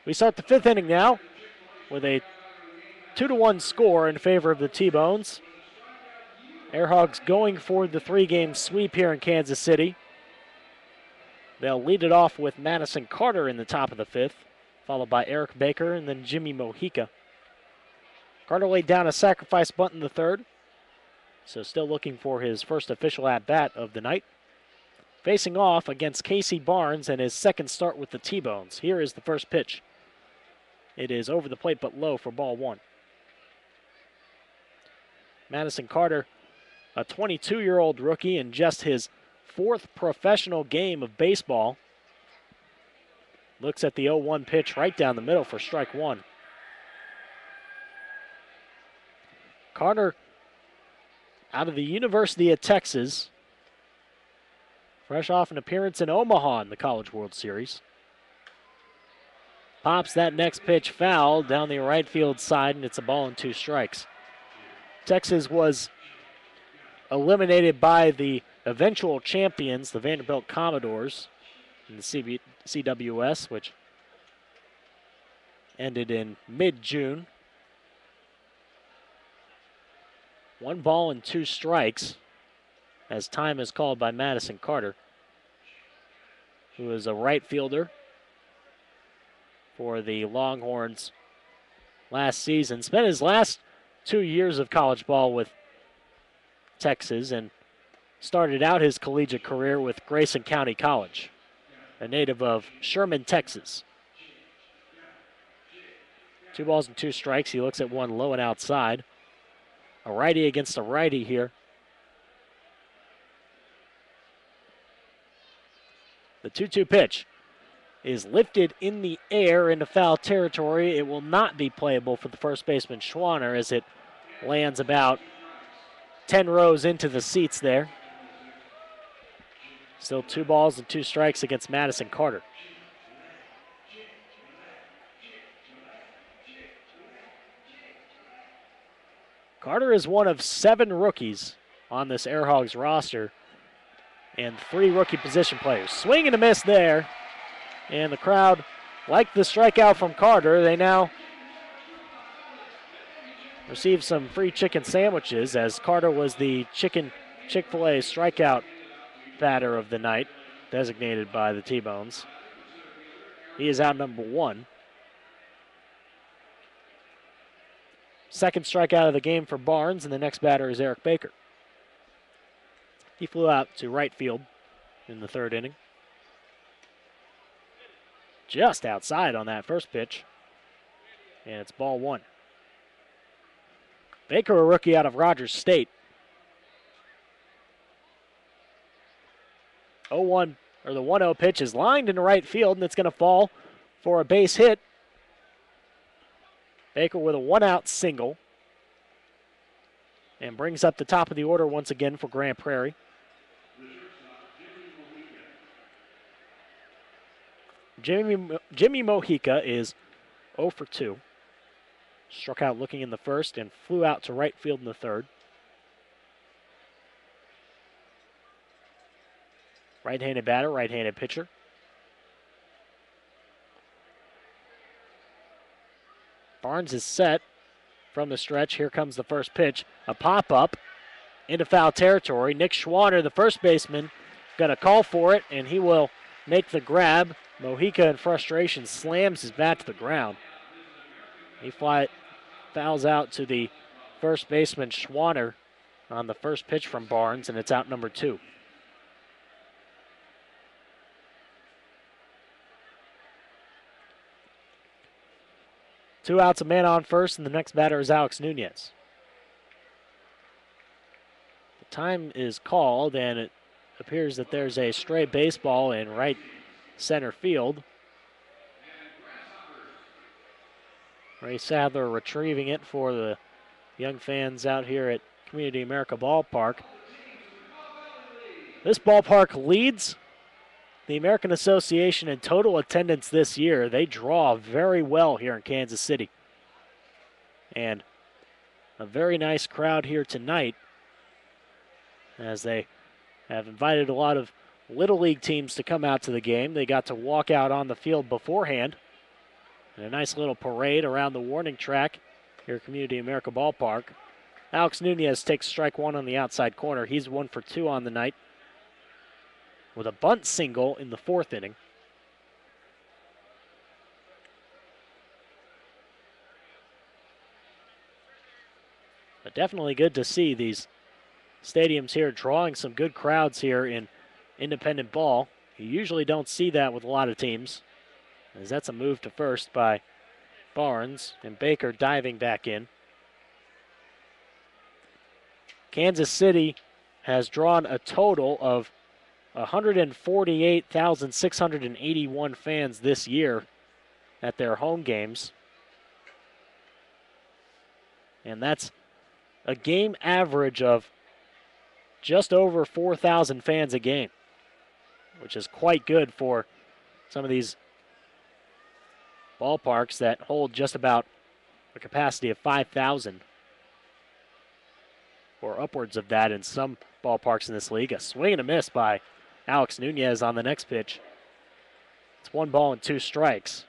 We start the 5th inning now with a 2-1 score in favor of the T-Bones. Airhogs going for the 3-game sweep here in Kansas City. They'll lead it off with Madison Carter in the top of the 5th, followed by Eric Baker and then Jimmy Mojica. Carter laid down a sacrifice bunt in the 3rd, so still looking for his first official at-bat of the night. Facing off against Casey Barnes and his second start with the T-Bones. Here is the first pitch. It is over the plate but low for ball 1. Madison Carter, a 22-year-old rookie in just his 4th professional game of baseball. Looks at the 0-1 pitch right down the middle for strike 1. Carter out of the University of Texas, fresh off an appearance in Omaha in the College World Series. Pops that next pitch foul down the right field side, and it's a ball and 2 strikes. Texas was eliminated by the eventual champions, the Vanderbilt Commodores, in the CWS, which ended in mid-June. 1 ball and 2 strikes as time is called by Madison Carter, who is a right fielder for the Longhorns last season. Spent his last 2 years of college ball with Texas and started out his collegiate career with Grayson County College, a native of Sherman, Texas. 2 balls and 2 strikes. He looks at one low and outside. A righty against a righty here. The 2-2 pitch is lifted in the air into foul territory. It will not be playable for the first baseman Schwanner as it lands about 10 rows into the seats there. Still 2 balls and 2 strikes against Madison Carter. Carter is one of 7 rookies on this Airhogs roster and 3 rookie position players. Swing and a miss there. And the crowd liked the strikeout from Carter. They now receive some free chicken sandwiches as Carter was the Chick-fil-A strikeout batter of the night, designated by the T-Bones. He is out number 1. Second strikeout of the game for Barnes, and the next batter is Eric Baker. He flew out to right field in the 3rd inning. Just outside on that first pitch, and it's ball 1. Baker, a rookie out of Rogers State. 0-1, or the 1-0 pitch is lined into right field, and it's going to fall for a base hit. Baker with a 1-out single and brings up the top of the order once again for Grand Prairie. Jimmy Mojica is 0 for 2. Struck out looking in the 1st and flew out to right field in the 3rd. Right-handed batter, right-handed pitcher. Barnes is set from the stretch. Here comes the first pitch. A pop-up into foul territory. Nick Schwanner, the first baseman, going to call for it, and he will make the grab. Mojica, in frustration, slams his bat to the ground. He fouls out to the first baseman, Schwanner, on the first pitch from Barnes, and it's out number 2. Two outs, a man on first, and the next batter is Alex Nunez. The time is called, and it appears that there's a stray baseball in right center field. Ray Sadler retrieving it for the young fans out here at Community America Ballpark. This ballpark leads the American Association in total attendance this year. They draw very well here in Kansas City. And a very nice crowd here tonight as they have invited a lot of Little League teams to come out to the game. They got to walk out on the field beforehand And a nice little parade around the warning track here at Community America Ballpark. Alex Nunez takes strike one on the outside corner. He's 1 for 2 on the night with a bunt single in the 4th inning. But definitely good to see these stadiums here drawing some good crowds here in independent ball. You usually don't see that with a lot of teams, as that's a move to first by Barnes, and Baker diving back in. Kansas City has drawn a total of 148,681 fans this year at their home games. And that's a game average of just over 4,000 fans a game, which is quite good for some of these ballparks that hold just about a capacity of 5,000 or upwards of that in some ballparks in this league. A swing and a miss by Alex Nunez on the next pitch. It's 1 ball and 2 strikes.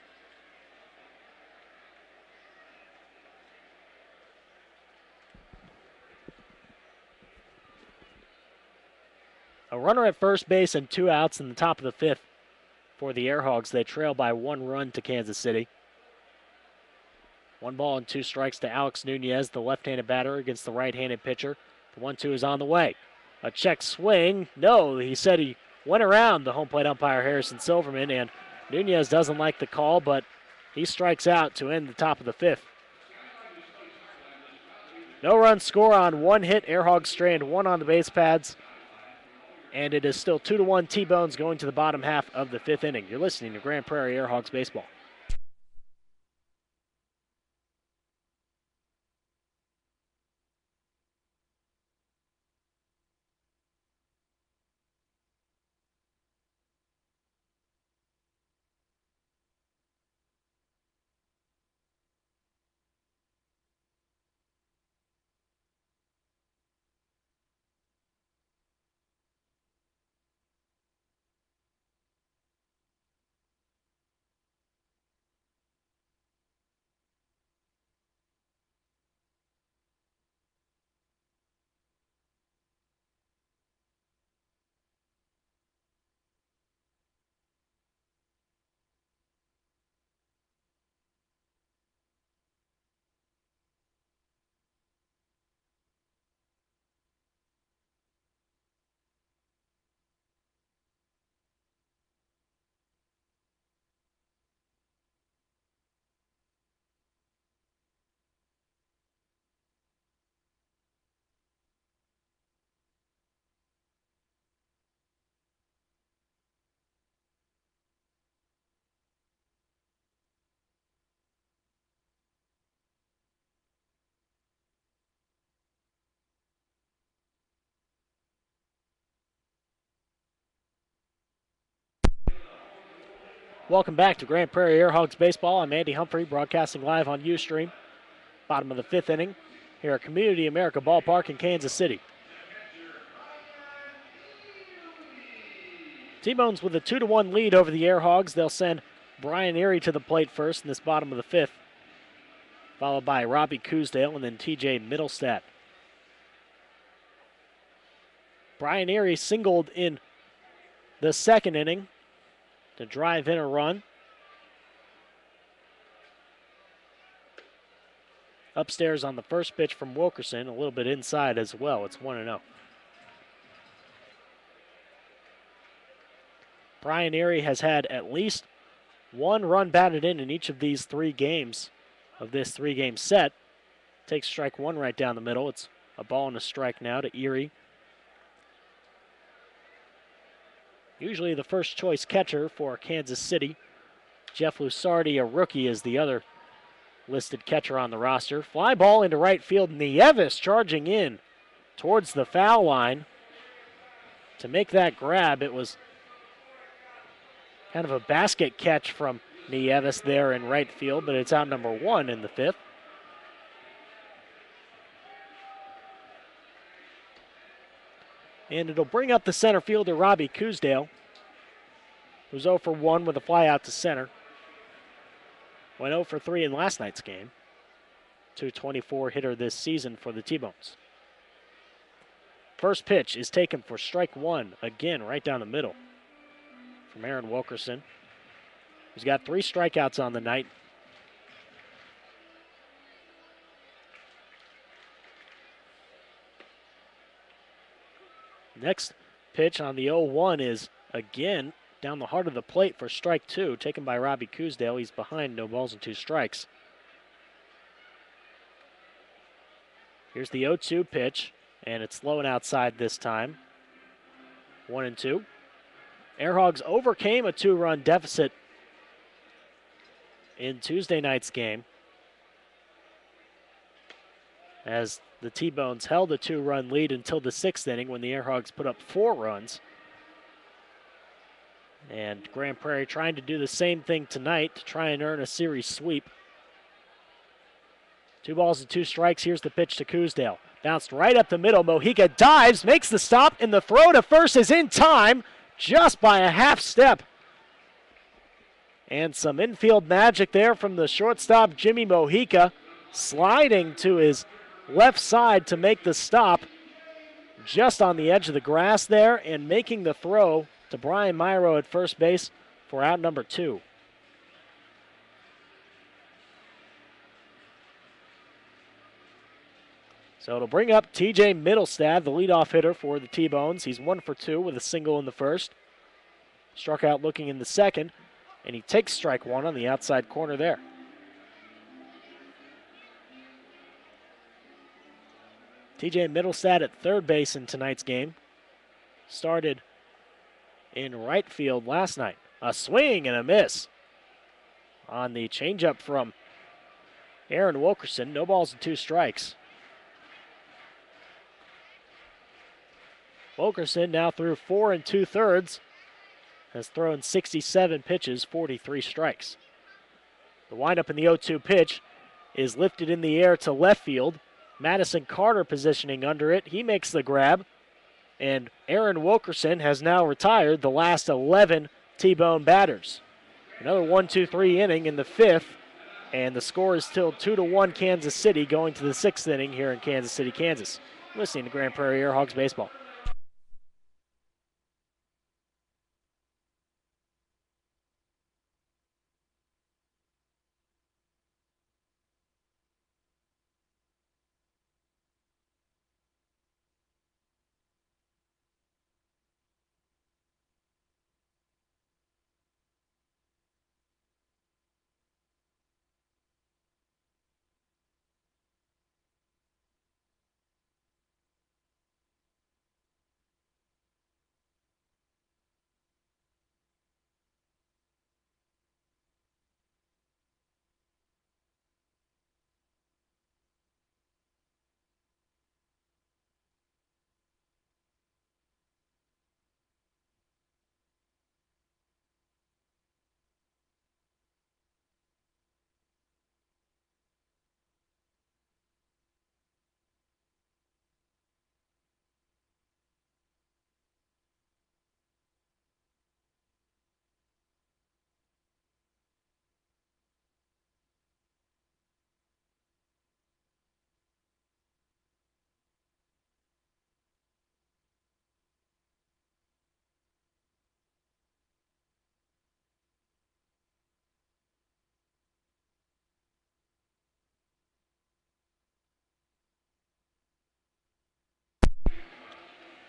A runner at first base and 2 outs in the top of the 5th for the Airhogs. They trail by 1 run to Kansas City. 1 ball and 2 strikes to Alex Nunez, the left-handed batter against the right-handed pitcher. The 1-2 is on the way. A check swing. No, he said he went around the home plate umpire, Harrison Silverman, and Nunez doesn't like the call, but he strikes out to end the top of the 5th. No run score on 1 hit. Airhogs strand 1 on the base pads. And it is still 2-1 T-Bones going to the bottom half of the 5th inning. You're listening to Grand Prairie Airhogs Baseball. Welcome back to Grand Prairie Airhogs Baseball. I'm Andy Humphrey, broadcasting live on Ustream. Bottom of the 5th inning here at Community America Ballpark in Kansas City. T-Bones with a 2-1 lead over the Airhogs. They'll send Brian Erie to the plate first in this bottom of the 5th, followed by Robbie Coosdale and then TJ Middlestat. Brian Erie singled in the 2nd inning to drive in a run. Upstairs on the first pitch from Wilkerson, a little bit inside as well. It's 1-0. Brian Erie has had at least 1 run batted in each of these 3 games of this 3-game set. Takes strike 1 right down the middle. It's a ball and a strike now to Erie. Usually the first choice catcher for Kansas City. Jeff Lusardi, a rookie, is the other listed catcher on the roster. Fly ball into right field. Nieves charging in towards the foul line to make that grab. It was kind of a basket catch from Nieves there in right field, but it's out number 1 in the 5th. And it'll bring up the center fielder, Robbie Coosdale, who's 0 for 1 with a fly out to center. Went 0 for 3 in last night's game. .224 hitter this season for the T-Bones. First pitch is taken for strike one, again right down the middle from Aaron Wilkerson. He's got 3 strikeouts on the night. Next pitch on the 0-1 is again down the heart of the plate for strike 2, taken by Robbie Coosdale. He's behind, no balls and 2 strikes. Here's the 0-2 pitch, and it's low and outside this time. 1-2. Airhogs overcame a 2-run deficit in Tuesday night's game as the T-Bones held a 2-run lead until the 6th inning when the Airhogs put up 4 runs. And Grand Prairie trying to do the same thing tonight to try and earn a series sweep. 2 balls and 2 strikes. Here's the pitch to Coosdale. Bounced right up the middle. Mojica dives, makes the stop, and the throw to first is in time just by a half step. And some infield magic there from the shortstop, Jimmy Mojica, sliding to his left side to make the stop just on the edge of the grass there and making the throw to Brian Myro at first base for out number 2. So it'll bring up TJ Middlestad, the leadoff hitter for the T-Bones. He's 1 for 2 with a single in the first. Struck out looking in the second, and he takes strike 1 on the outside corner there. TJ Middlestad at third base in tonight's game. Started in right field last night. A swing and a miss on the changeup from Aaron Wilkerson. No balls and 2 strikes. Wilkerson now through 4 2/3, has thrown 67 pitches, 43 strikes. The windup in the 0-2 pitch is lifted in the air to left field. Madison Carter positioning under it. He makes the grab, and Aaron Wilkerson has now retired the last 11 T-Bone batters. Another 1-2-3 inning in the 5th, and the score is still 2-1 Kansas City going to the 6th inning here in Kansas City, Kansas. You're listening to Grand Prairie Airhogs Baseball.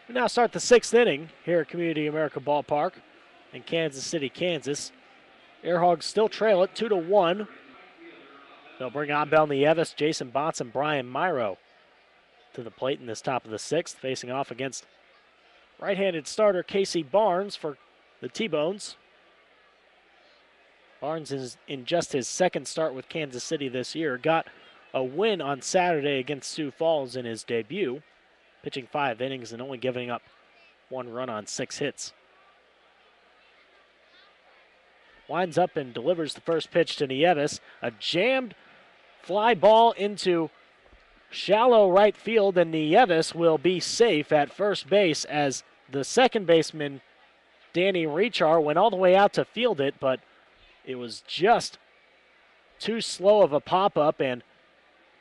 We now start the 6th inning here at Community America Ballpark in Kansas City, Kansas. Airhogs still trail it 2-1. They'll bring on Abel Nieves, Jason Botts, and Brian Myro to the plate in this top of the 6th, facing off against right-handed starter Casey Barnes for the T-Bones. Barnes is in just his 2nd start with Kansas City this year. Got a win on Saturday against Sioux Falls in his debut, pitching 5 innings and only giving up 1 run on 6 hits. Winds up and delivers the first pitch to Nieves. A jammed fly ball into shallow right field, and Nieves will be safe at first base as the second baseman, Danny Rechar, went all the way out to field it, but it was just too slow of a pop-up and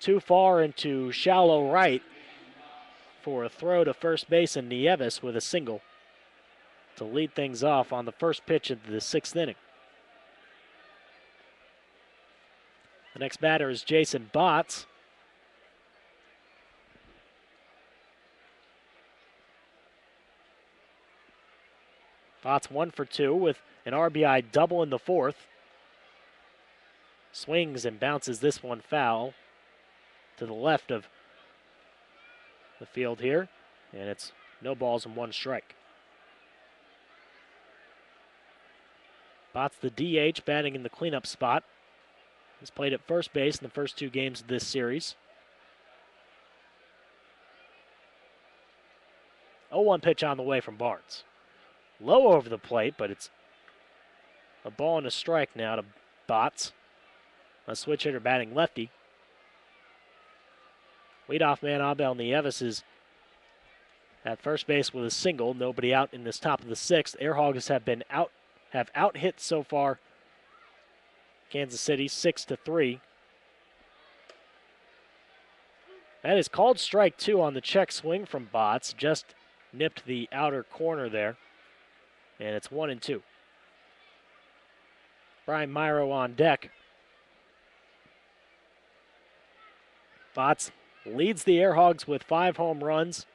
too far into shallow right for a throw to first base, and Nieves with a single to lead things off on the first pitch of the 6th inning. The next batter is Jason Botts. Botts 1 for 2 with an RBI double in the 4th. Swings and bounces this one foul to the left of the field here, and it's no balls and 1 strike. Botts the DH, batting in the cleanup spot. He's played at first base in the first 2 games of this series. 0-1 pitch on the way from Barnes. Low over the plate, but it's a ball and a strike now to Botts. A switch hitter batting lefty. Leadoff man Abel Nieves is at first base with a single. Nobody out in this top of the 6th. Airhogs have out hit so far Kansas City 6-3. That is called strike 2 on the check swing from Botts. Just nipped the outer corner there. And it's 1-2. Brian Myro on deck. Botts leads the Airhogs with 5 home runs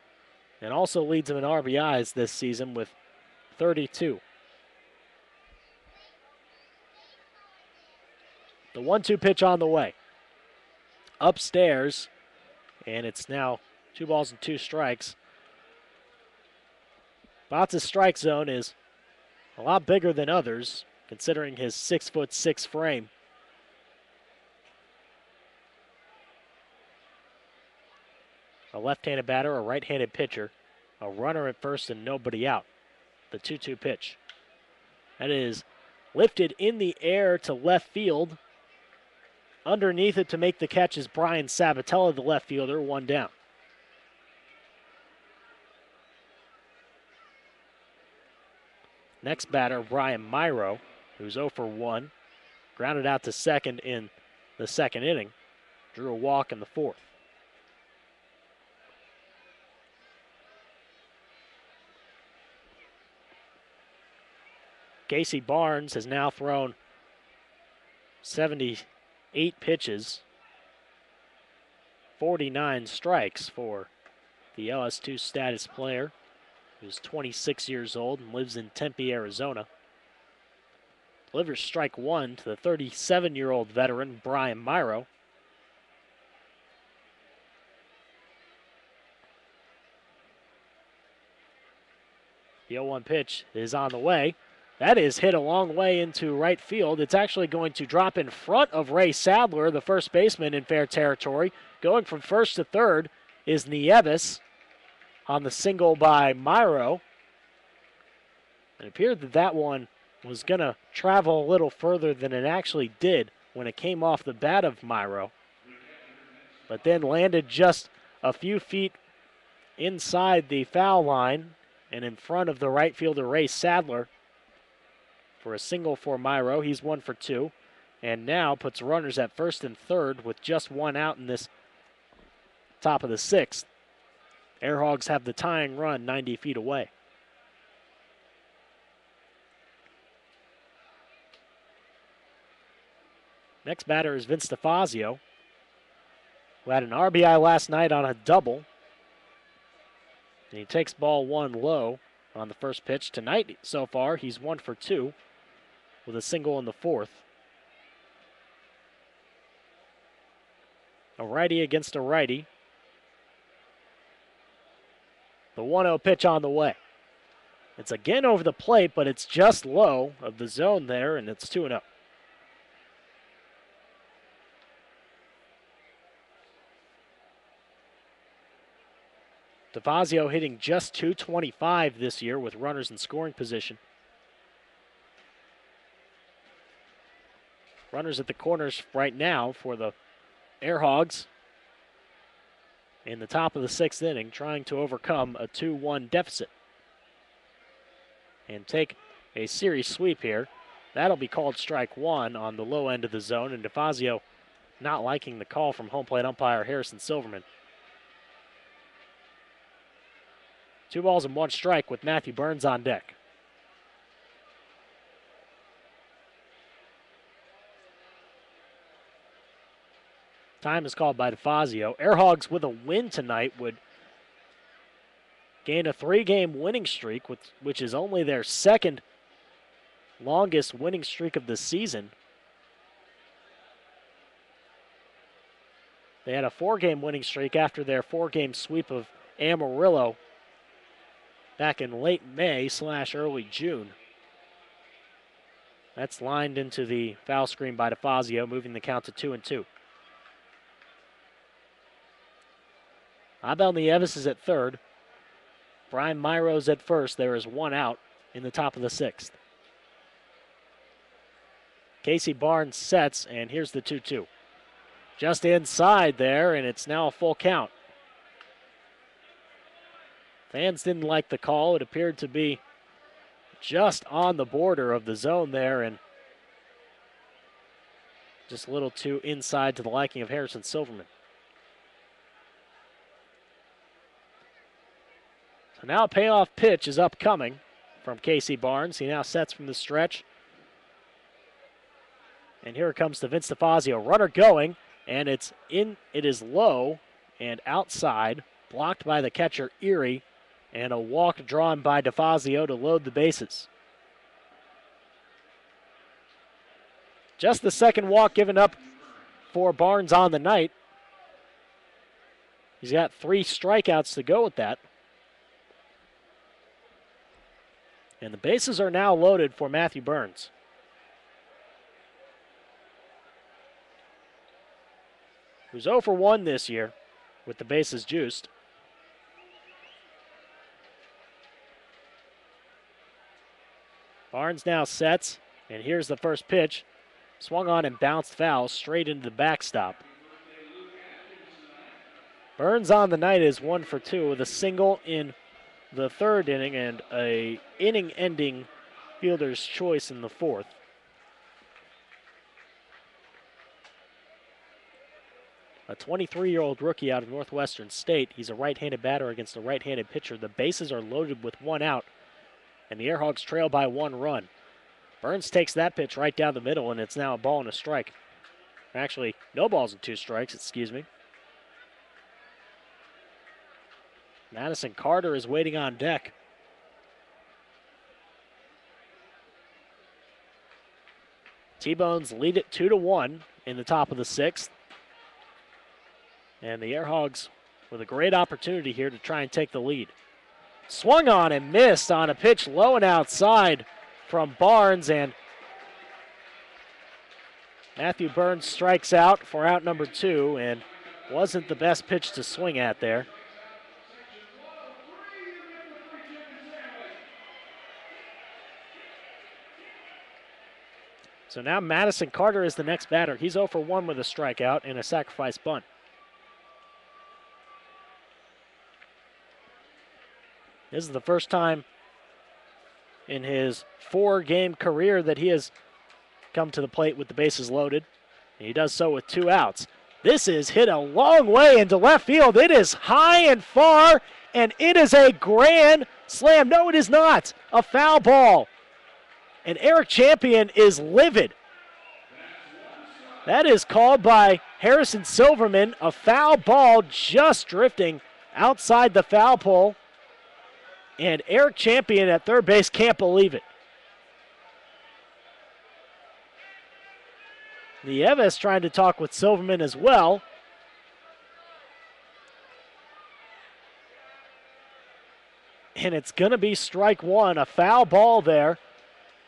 and also leads them in RBIs this season with 32. The 1-2 pitch on the way. Upstairs, and it's now 2 balls and 2 strikes. Botts' strike zone is a lot bigger than others, considering his 6'6" frame. A left-handed batter, a right-handed pitcher, a runner at first and nobody out. The 2-2 pitch. That is lifted in the air to left field. Underneath it to make the catch is Brian Sabatella, the left fielder, 1 down. Next batter, Brian Myro, who's 0 for 1. Grounded out to second in the 2nd inning. Drew a walk in the 4th. Casey Barnes has now thrown 78 pitches, 49 strikes for the LS2 status player, who's 26 years old and lives in Tempe, Arizona. Delivers strike 1 to the 37-year-old veteran, Brian Myro. The 0-1 pitch is on the way. That is hit a long way into right field. It's actually going to drop in front of Ray Sadler, the first baseman in fair territory. Going from first to third is Nieves on the single by Myro. It appeared that that one was going to travel a little further than it actually did when it came off the bat of Myro, but then landed just a few feet inside the foul line and in front of the right fielder Ray Sadler for a single for Myro. He's 1 for 2, and now puts runners at first and third with just 1 out in this top of the 6th. Airhogs have the tying run 90 feet away. Next batter is Vince DeFazio, who had an RBI last night on a double. And he takes ball 1 low on the first pitch. Tonight, so far, he's 1 for 2 with a single in the 4th. A righty against a righty. The 1-0 pitch on the way. It's again over the plate, but it's just low of the zone there, and it's 2-0. DeFazio hitting just .225 this year with runners in scoring position. Runners at the corners right now for the Airhogs in the top of the 6th inning, trying to overcome a 2-1 deficit and take a series sweep here. That'll be called strike one on the low end of the zone, and DeFazio not liking the call from home plate umpire Harrison Silverman. 2 balls and 1 strike with Matthew Burns on deck. Time is called by DeFazio. Airhogs with a win tonight would gain a 3-game winning streak, which is only their second longest winning streak of the season. They had a 4-game winning streak after their 4-game sweep of Amarillo back in late May / early June. That's lined into the foul screen by DeFazio, moving the count to 2-2. Abel Nieves is at third. Brian Myros at first. There is 1 out in the top of the 6th. Casey Barnes sets, and here's the 2-2. Just inside there, and it's now a full count. Fans didn't like the call. It appeared to be just on the border of the zone there, and just a little too inside to the liking of Harrison Silverman. So now a payoff pitch is upcoming from Casey Barnes. He now sets from the stretch. And here it comes to Vince DeFazio. Runner going, and it is low and outside, blocked by the catcher Erie, and a walk drawn by DeFazio to load the bases. Just the second walk given up for Barnes on the night. He's got 3 strikeouts to go with that. And the bases are now loaded for Matthew Burns. Who's 0 for 1 this year with the bases juiced. Barnes now sets, and here's the first pitch. Swung on and bounced foul straight into the backstop. Burns on the night is 1 for 2 with a single in the 3rd inning and a inning-ending fielder's choice in the 4th. A 23-year-old rookie out of Northwestern State. He's a right-handed batter against a right-handed pitcher. The bases are loaded with 1 out, and the Airhogs trail by 1 run. Burns takes that pitch right down the middle, and it's now a ball and a strike. Actually, no balls and 2 strikes, excuse me. Madison Carter is waiting on deck. T-Bones lead it 2-1 in the top of the 6th. And the Airhogs with a great opportunity here to try and take the lead. Swung on and missed on a pitch low and outside from Barnes, and Matthew Burns strikes out for out number 2, and wasn't the best pitch to swing at there. So now Madison Carter is the next batter. He's 0 for 1 with a strikeout and a sacrifice bunt. This is the first time in his 4-game career that he has come to the plate with the bases loaded. And he does so with 2 outs. This is hit a long way into left field. It is high and far, and it is a grand slam. No, it is not. A foul ball. And Eric Champion is livid. That is called by Harrison Silverman. A foul ball just drifting outside the foul pole. And Eric Champion at third base can't believe it. Nieves trying to talk with Silverman as well. And it's going to be strike 1, a foul ball there.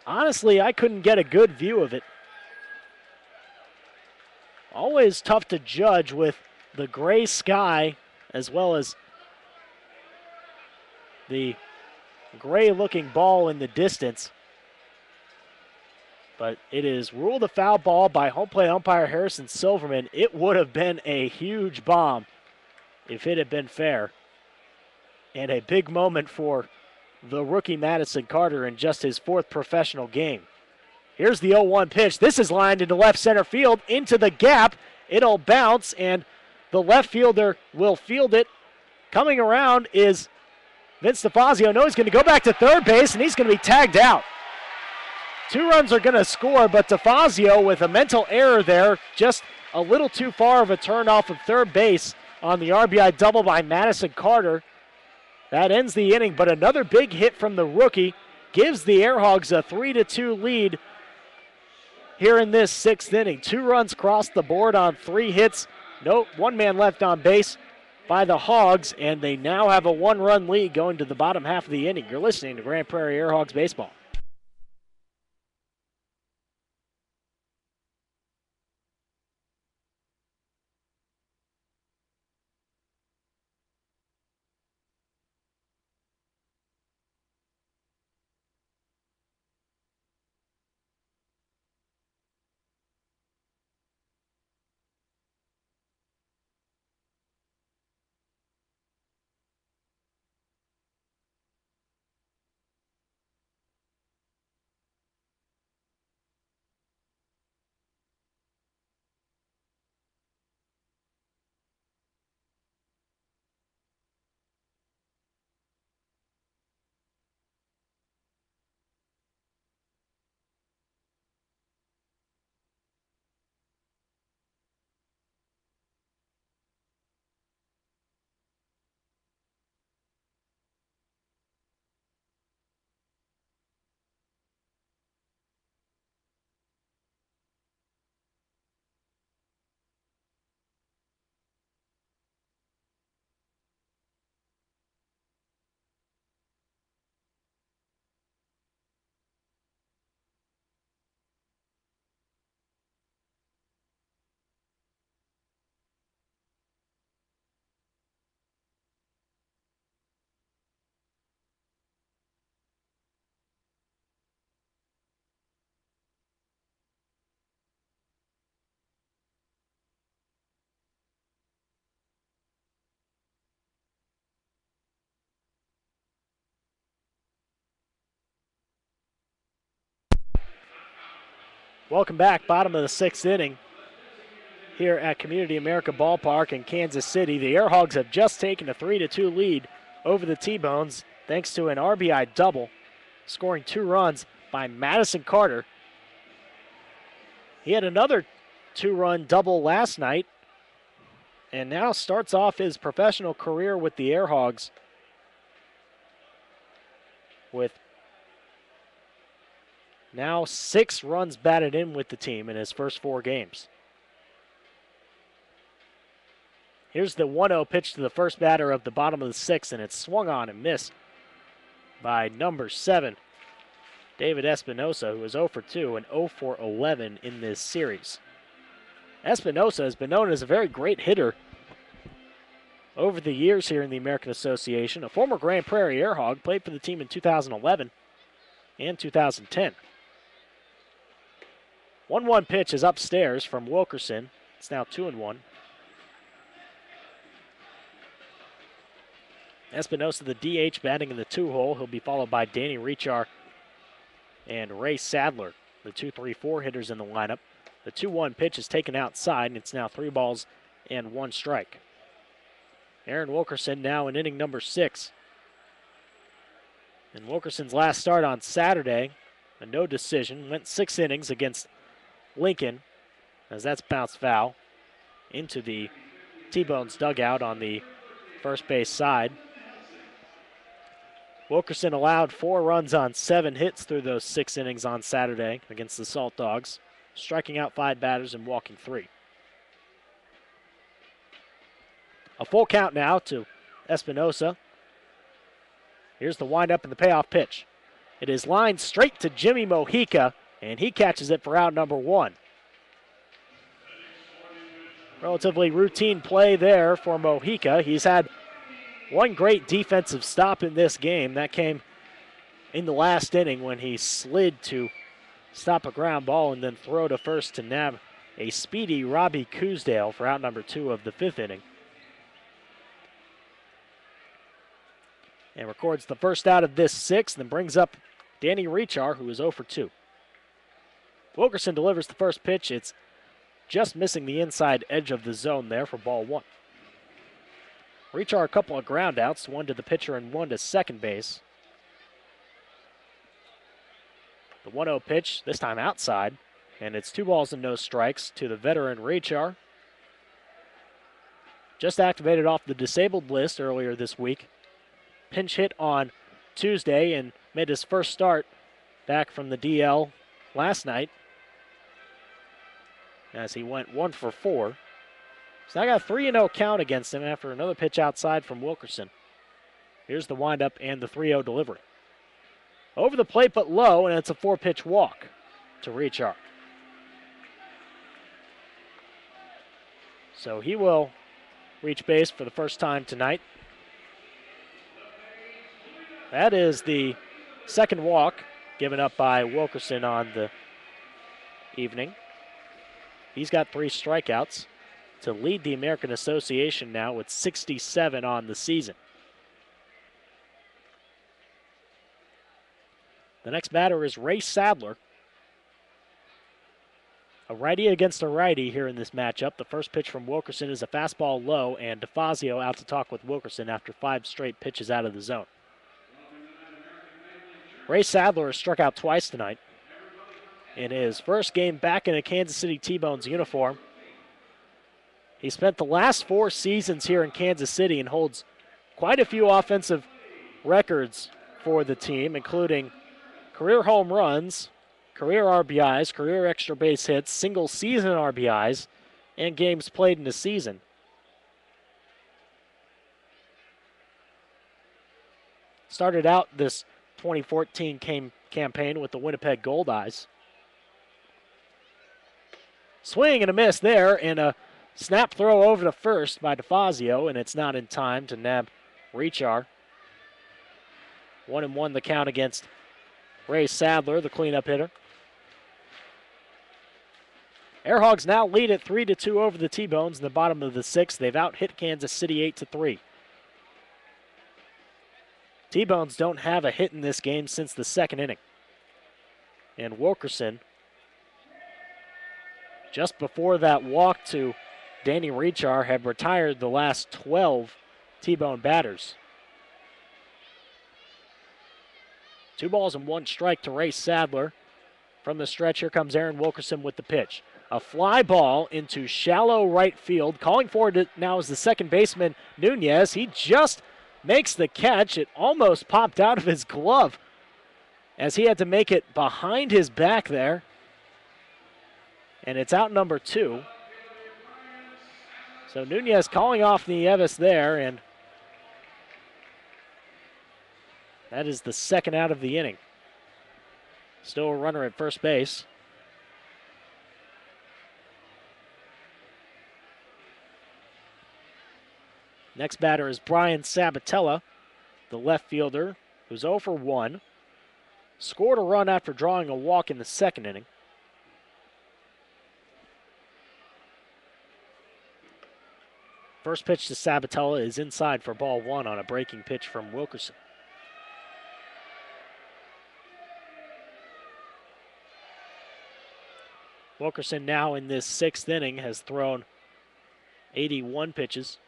Honestly, I couldn't get a good view of it. Always tough to judge with the gray sky as well as the gray-looking ball in the distance. But it is ruled a foul ball by home plate umpire Harrison Silverman. It would have been a huge bomb if it had been fair. And a big moment for the rookie Madison Carter in just his 4th professional game. Here's the 0-1 pitch. This is lined into left center field, into the gap. It'll bounce, and the left fielder will field it. Coming around is Vince DeFazio. No, he's going to go back to third base, and he's going to be tagged out. 2 runs are going to score, but DeFazio with a mental error there, just a little too far of a turn off of third base on the RBI double by Madison Carter. That ends the inning, but another big hit from the rookie gives the Airhogs a 3-2 lead here in this 6th inning. 2 runs crossed the board on 3 hits. No, 1 man left on base by the Hogs, and they now have a 1-run lead going to the bottom half of the inning. You're listening to Grand Prairie Airhogs Baseball. Welcome back, bottom of the 6th inning here at Community America Ballpark in Kansas City. The Airhogs have just taken a 3-2 lead over the T-Bones thanks to an RBI double, scoring 2 runs by Madison Carter. He had another 2-run double last night and now starts off his professional career with the Airhogs with now 6 runs batted in with the team in his first 4 games. Here's the 1-0 pitch to the first batter of the bottom of the 6th, and it's swung on and missed by number 7, David Espinosa, who is 0 for 2 and 0 for 11 in this series. Espinosa has been known as a very great hitter over the years here in the American Association. A former Grand Prairie Airhog, played for the team in 2011 and 2010. 1-1 pitch is upstairs from Wilkerson. It's now 2-1. Espinosa, the DH, batting in the 2-hole. He'll be followed by Danny Rechar and Ray Sadler, the 2-3-4 hitters in the lineup. The 2-1 pitch is taken outside, and it's now 3 balls and 1 strike. Aaron Wilkerson now in inning number 6. In Wilkerson's last start on Saturday, a no decision, went 6 innings against Lincoln, as that's bounced foul into the T-Bones dugout on the first base side. Wilkerson allowed 4 runs on 7 hits through those 6 innings on Saturday against the Salt Dogs, striking out 5 batters and walking 3. A full count now to Espinosa. Here's the windup and the payoff pitch. It is lined straight to Jimmy Mojica, and he catches it for out number 1. Relatively routine play there for Mojica. He's had 1 great defensive stop in this game. That came in the last inning when he slid to stop a ground ball and then throw to first to nab a speedy Robbie Coosdale for out number 2 of the 5th inning. And records the first out of this 6th and brings up Danny Rechar, who is 0 for 2. Wilkerson delivers the first pitch. It's just missing the inside edge of the zone there for ball one. Rechar a couple of ground outs, one to the pitcher and one to second base. The 1-0 pitch, this time outside, and it's 2 balls and no strikes to the veteran Rechar. Just activated off the disabled list earlier this week. Pinch hit on Tuesday and made his first start back from the DL last night as he went 1 for 4. So I got a 3-0 count against him after another pitch outside from Wilkerson. Here's the windup and the 3-0 delivery. Over the plate but low, and it's a 4-pitch walk to Rechar. So he will reach base for the first time tonight. That is the second walk given up by Wilkerson on the evening. He's got 3 strikeouts to lead the American Association now with 67 on the season. The next batter is Ray Sadler. A righty against a righty here in this matchup. The first pitch from Wilkerson is a fastball low, and DeFazio out to talk with Wilkerson after 5 straight pitches out of the zone. Ray Sadler has struck out twice tonight in his first game back in a Kansas City T-Bones uniform. He spent the last 4 seasons here in Kansas City and holds quite a few offensive records for the team, including career home runs, career RBIs, career extra base hits, single season RBIs, and games played in a season. Started out this 2014 campaign with the Winnipeg Goldeyes. Swing and a miss there, and a snap throw over to first by DeFazio, and it's not in time to nab Rechar. 1-1 the count against Ray Sadler, the cleanup hitter. Airhogs now lead at 3-2 over the T-Bones in the bottom of the 6th. They've out-hit Kansas City 8-3. T-Bones don't have a hit in this game since the 2nd inning. And Wilkerson, just before that walk to Danny Rechar, had retired the last 12 T-Bone batters. 2 balls and 1 strike to Ray Sadler. From the stretch, here comes Aaron Wilkerson with the pitch. A fly ball into shallow right field. Calling for it now is the second baseman, Nunez. He just makes the catch. It almost popped out of his glove as he had to make it behind his back there. And it's out number 2. So Nunez calling off Nieves there, and that is the second out of the inning. Still a runner at first base. Next batter is Brian Sabatella, the left fielder, who's 0 for 1. Scored a run after drawing a walk in the 2nd inning. First pitch to Sabatella is inside for ball 1 on a breaking pitch from Wilkerson. Wilkerson now in this 6th inning has thrown 81 pitches.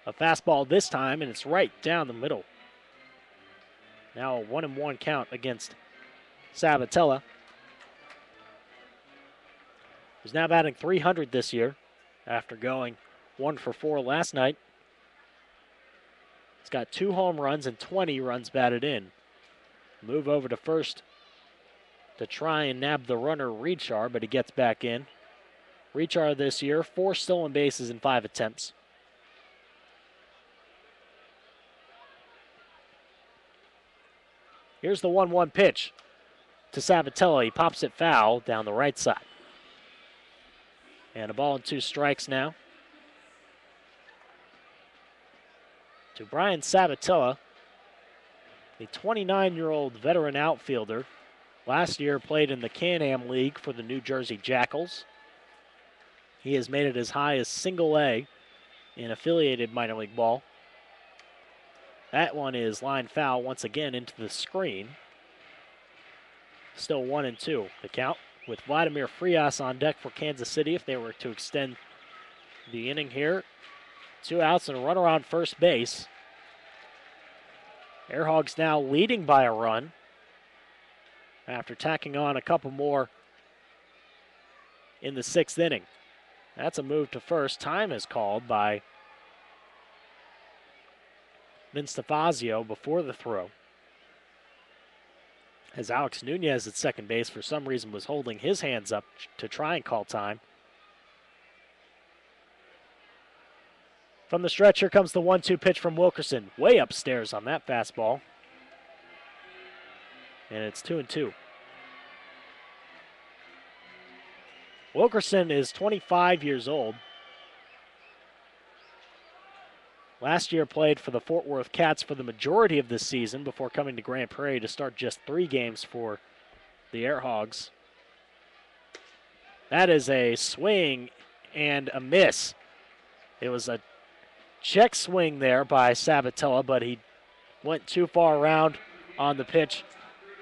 A fastball this time, and it's right down the middle. Now a 1-1 count against Sabatella, who's now batting .300 this year after going 1 for 4 last night. He's got 2 home runs and 20 runs batted in. Move over to first to try and nab the runner Rechar, but he gets back in. Rechar this year, 4 stolen bases in 5 attempts. Here's the 1-1 pitch to Sabatella. He pops it foul down the right side. And a ball and 2 strikes now to Brian Sabatella, a 29-year-old veteran outfielder. Last year played in the Can-Am League for the New Jersey Jackals. He has made it as high as single A in affiliated minor league ball. That one is line foul once again into the screen. Still 1-2 the count, with Vladimir Frias on deck for Kansas City if they were to extend the inning here. 2 outs and a runner on first base. Airhogs now leading by a run after tacking on a couple more in the 6th inning. That's a move to first. Time is called by Vince Stefazio before the throw, as Alex Nunez at second base for some reason was holding his hands up to try and call time. From the stretch, here comes the 1-2 pitch from Wilkerson. Way upstairs on that fastball. And it's 2-2. Wilkerson is 25 years old. Last year played for the Fort Worth Cats for the majority of this season before coming to Grand Prairie to start just 3 games for the Airhogs. That is a swing and a miss. It was a check swing there by Sabatella, but he went too far around on the pitch,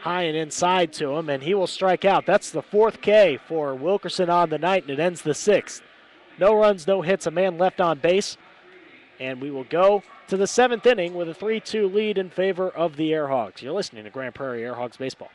high and inside to him, and he will strike out. That's the 4th K for Wilkerson on the night, and it ends the 6th. No runs, no hits, a man left on base. And we will go to the 7th inning with a 3-2 lead in favor of the Airhogs. You're listening to Grand Prairie Airhogs Baseball.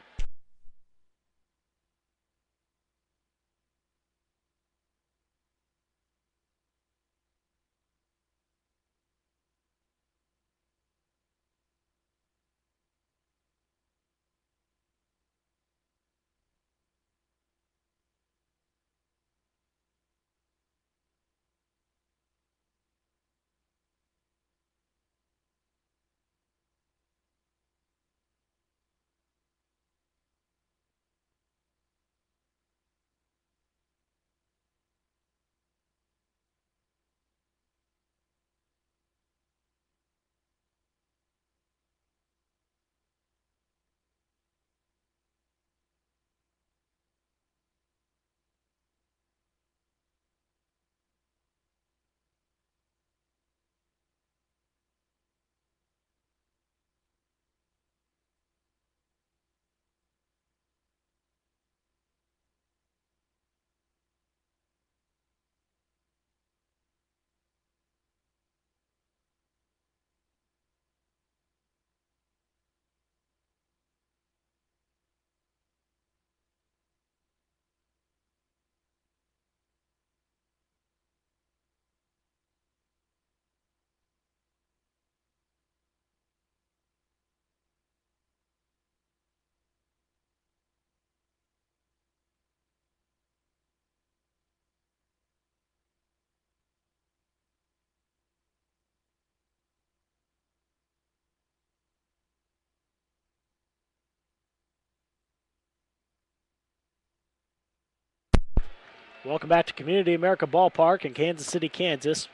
Welcome back to Community America Ballpark in Kansas City, Kansas.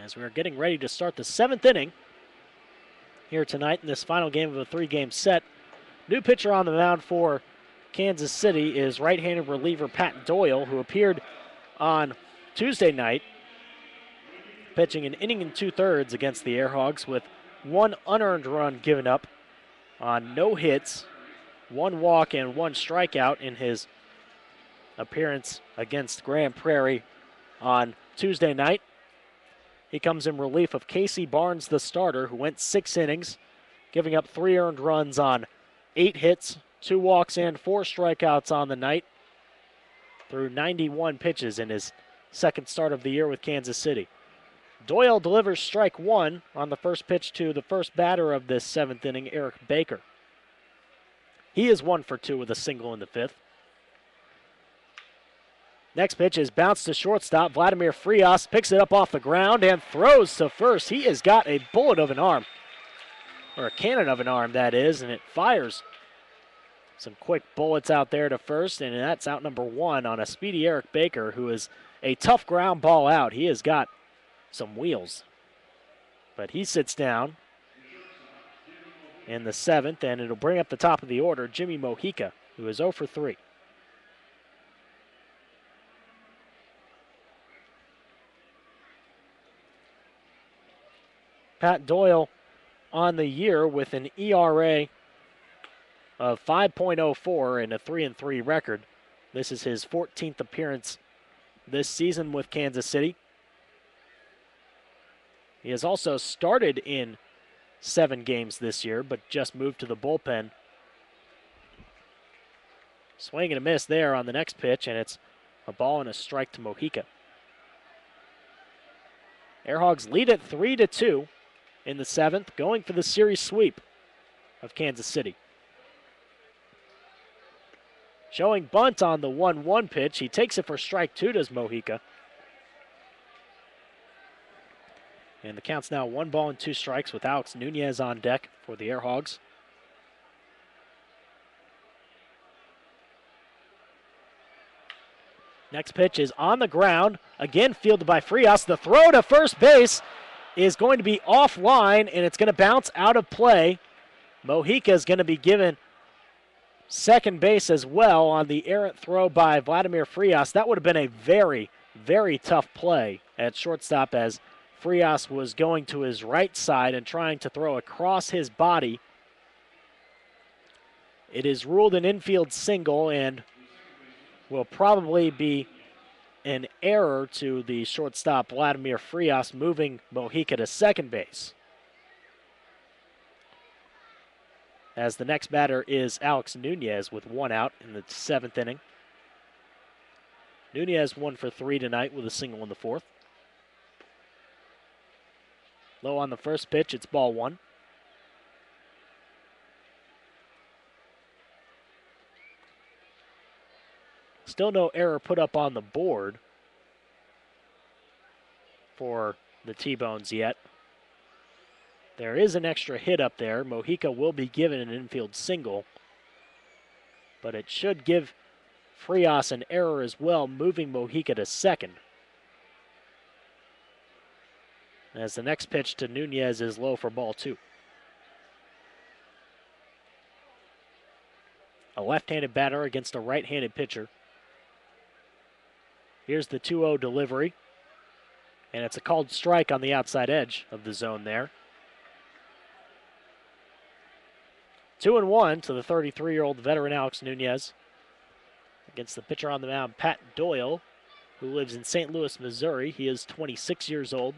As we're getting ready to start the 7th inning here tonight in this final game of a 3-game set. New pitcher on the mound for Kansas City is right-handed reliever Pat Doyle, who appeared on Tuesday night, pitching an inning and 2/3 against the Airhogs with 1 unearned run given up on no hits, 1 walk, and 1 strikeout in his appearance against Grand Prairie on Tuesday night. He comes in relief of Casey Barnes, the starter, who went 6 innings, giving up 3 earned runs on 8 hits, 2 walks, and 4 strikeouts on the night through 91 pitches in his 2nd start of the year with Kansas City. Doyle delivers strike 1 on the first pitch to the first batter of this 7th inning, Eric Baker. He is 1 for 2 with a single in the 5th. Next pitch is bounced to shortstop. Vladimir Frias picks it up off the ground and throws to first. He has got a bullet of an arm, or a cannon of an arm, that is, and it fires some quick bullets out there to first, and that's out number 1 on a speedy Eric Baker, who is a tough ground ball out. He has got some wheels. But he sits down in the 7th, and it'll bring up the top of the order Jimmy Mojica, who is 0 for 3. Pat Doyle on the year with an ERA of 5.04 and a 3-3 record. This is his 14th appearance this season with Kansas City. He has also started in 7 games this year, but just moved to the bullpen. Swing and a miss there on the next pitch, and it's a ball and a strike to Mojica. Airhogs lead it 3-2 in the 7th, going for the series sweep of Kansas City. Showing bunt on the 1-1 pitch. He takes it for strike 2, does Mojica. And the count's now 1 ball and 2 strikes with Alex Nunez on deck for the Airhogs. Next pitch is on the ground, again fielded by Frias. The throw to first base is going to be offline, and it's going to bounce out of play. Mojica is going to be given second base as well on the errant throw by Vladimir Frias. That would have been a very, very tough play at shortstop, as Frias was going to his right side and trying to throw across his body. It is ruled an infield single and will probably be an error to the shortstop Vladimir Frias, moving Mojica to second base. As the next batter is Alex Nunez with 1 out in the 7th inning. Nunez 1 for 3 tonight with a single in the 4th. Low on the first pitch, it's ball 1. Still no error put up on the board for the T-Bones yet. There is an extra hit up there. Mojica will be given an infield single, but it should give Frias an error as well, moving Mojica to second. As the next pitch to Nunez is low for ball 2. A left-handed batter against a right-handed pitcher. Here's the 2-0 delivery, and it's a called strike on the outside edge of the zone there. 2-1 to the 33-year-old veteran Alex Nunez against the pitcher on the mound, Pat Doyle, who lives in St. Louis, Missouri. He is 26 years old.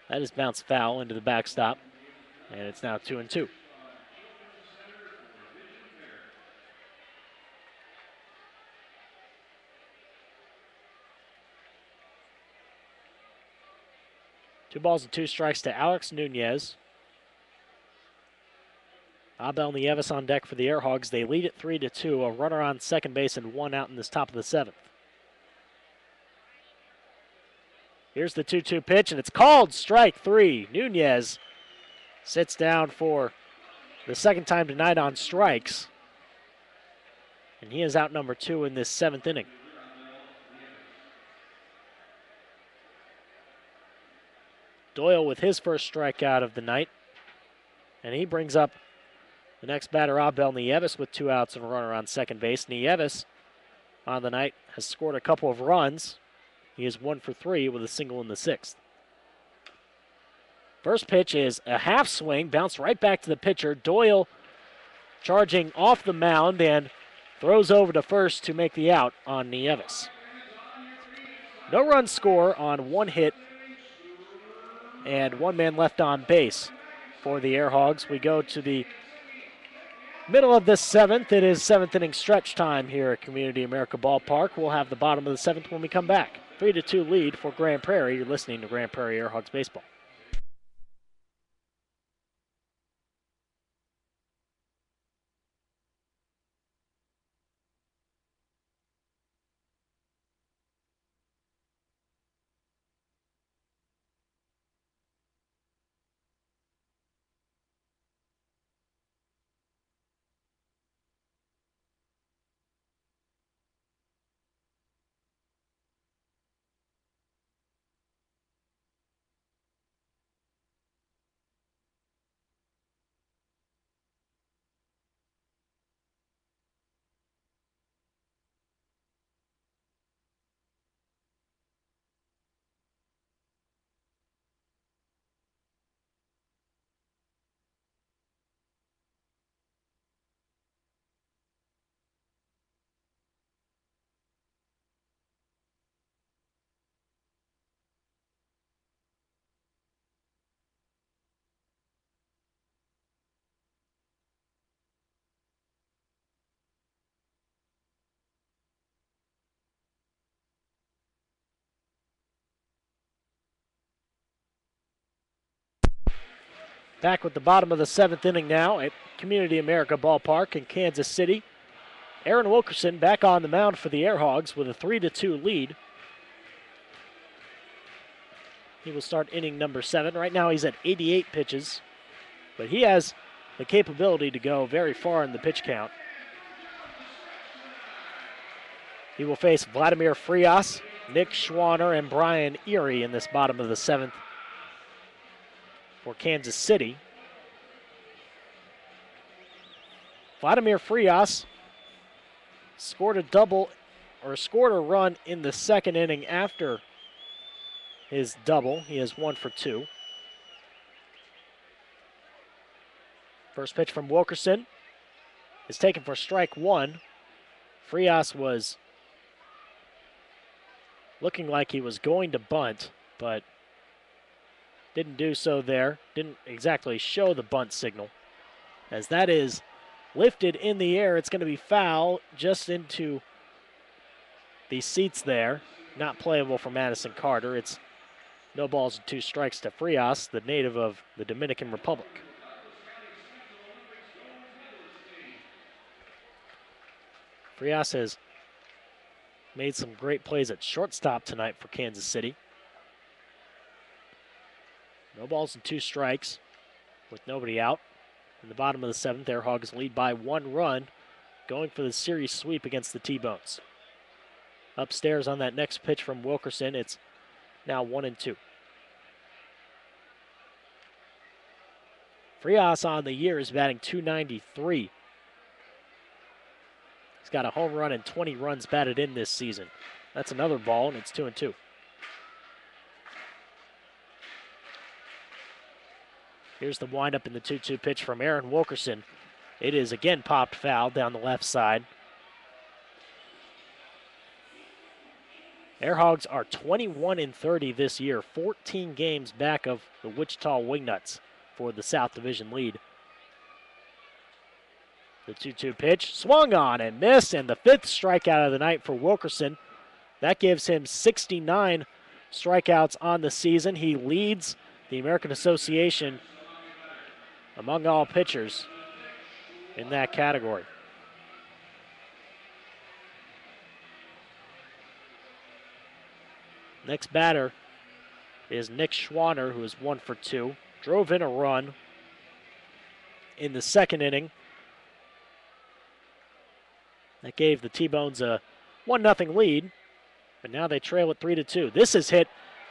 That is bounced foul into the backstop, and it's now 2-2. Two balls and 2 strikes to Alex Nunez. Abel Nieves on deck for the Airhogs. They lead it 3-2. A runner on second base and 1 out in this top of the 7th. Here's the 2-2 pitch, and it's called strike 3. Nunez sits down for the second time tonight on strikes, and he is out number 2 in this 7th inning. Doyle with his first strikeout of the night, and he brings up the next batter, Abel Nieves, with 2 outs and a runner on second base. Nieves on the night has scored a couple of runs. He is 1 for 3 with a single in the 6th. First pitch is a half swing, bounced right back to the pitcher. Doyle charging off the mound and throws over to first to make the out on Nieves. No run score on 1 hit and 1 man left on base for the Airhogs. We go to the middle of this 7th. It is 7th inning stretch time here at Community America Ballpark. We'll have the bottom of the 7th when we come back. 3-2 lead for Grand Prairie. You're listening to Grand Prairie Airhogs Baseball. Back with the bottom of the 7th inning now at Community America Ballpark in Kansas City. Aaron Wilkerson back on the mound for the Airhogs with a 3-2 lead. He will start inning number 7. Right now he's at 88 pitches, but he has the capability to go very far in the pitch count. He will face Vladimir Frias, Nick Schwanner, and Brian Erie in this bottom of the 7th for Kansas City. Vladimir Frias scored a run in the 2nd inning after his double. He is 1 for 2. First pitch from Wilkerson is taken for strike 1. Frias was looking like he was going to bunt, but didn't do so there. Didn't exactly show the bunt signal. As that is lifted in the air, it's going to be foul just into the seats there. Not playable for Madison Carter. It's no balls and 2 strikes to Frias, the native of the Dominican Republic. Frias has made some great plays at shortstop tonight for Kansas City. No balls and 2 strikes with nobody out. In the bottom of the 7th, Airhogs lead by 1 run, going for the series sweep against the T-Bones. Upstairs on that next pitch from Wilkerson, it's now 1-2. Frias on the year is batting .293. He's got a home run and 20 runs batted in this season. That's another ball, and it's 2-2. Here's the windup in the 2-2 pitch from Aaron Wilkerson. It is again popped foul down the left side. Airhogs are 21-30 this year, 14 games back of the Wichita Wingnuts for the South Division lead. The 2-2 pitch swung on and missed, and the 5th strikeout of the night for Wilkerson. That gives him 69 strikeouts on the season. He leads the American Association among all pitchers in that category. Next batter is Nick Schwanner, who is 1 for 2. Drove in a run in the 2nd inning. That gave the T-Bones a 1-0 lead, but now they trail it 3-2. This is hit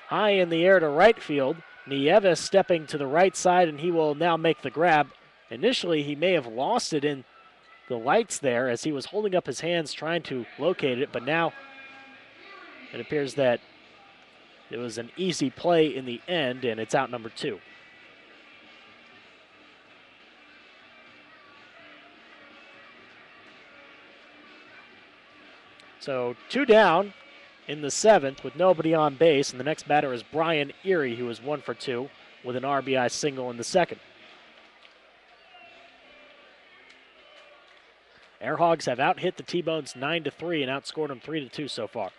high in the air to right field. Nieves stepping to the right side, and he will now make the grab. Initially, he may have lost it in the lights there as he was holding up his hands trying to locate it, but now it appears that it was an easy play in the end, and it's out number 2. So 2 down in the 7th with nobody on base, and the next batter is Brian Erie, who is 1 for 2 with an RBI single in the 2nd. Airhogs have out-hit the T-Bones 9-3 and outscored them 3-2 so far.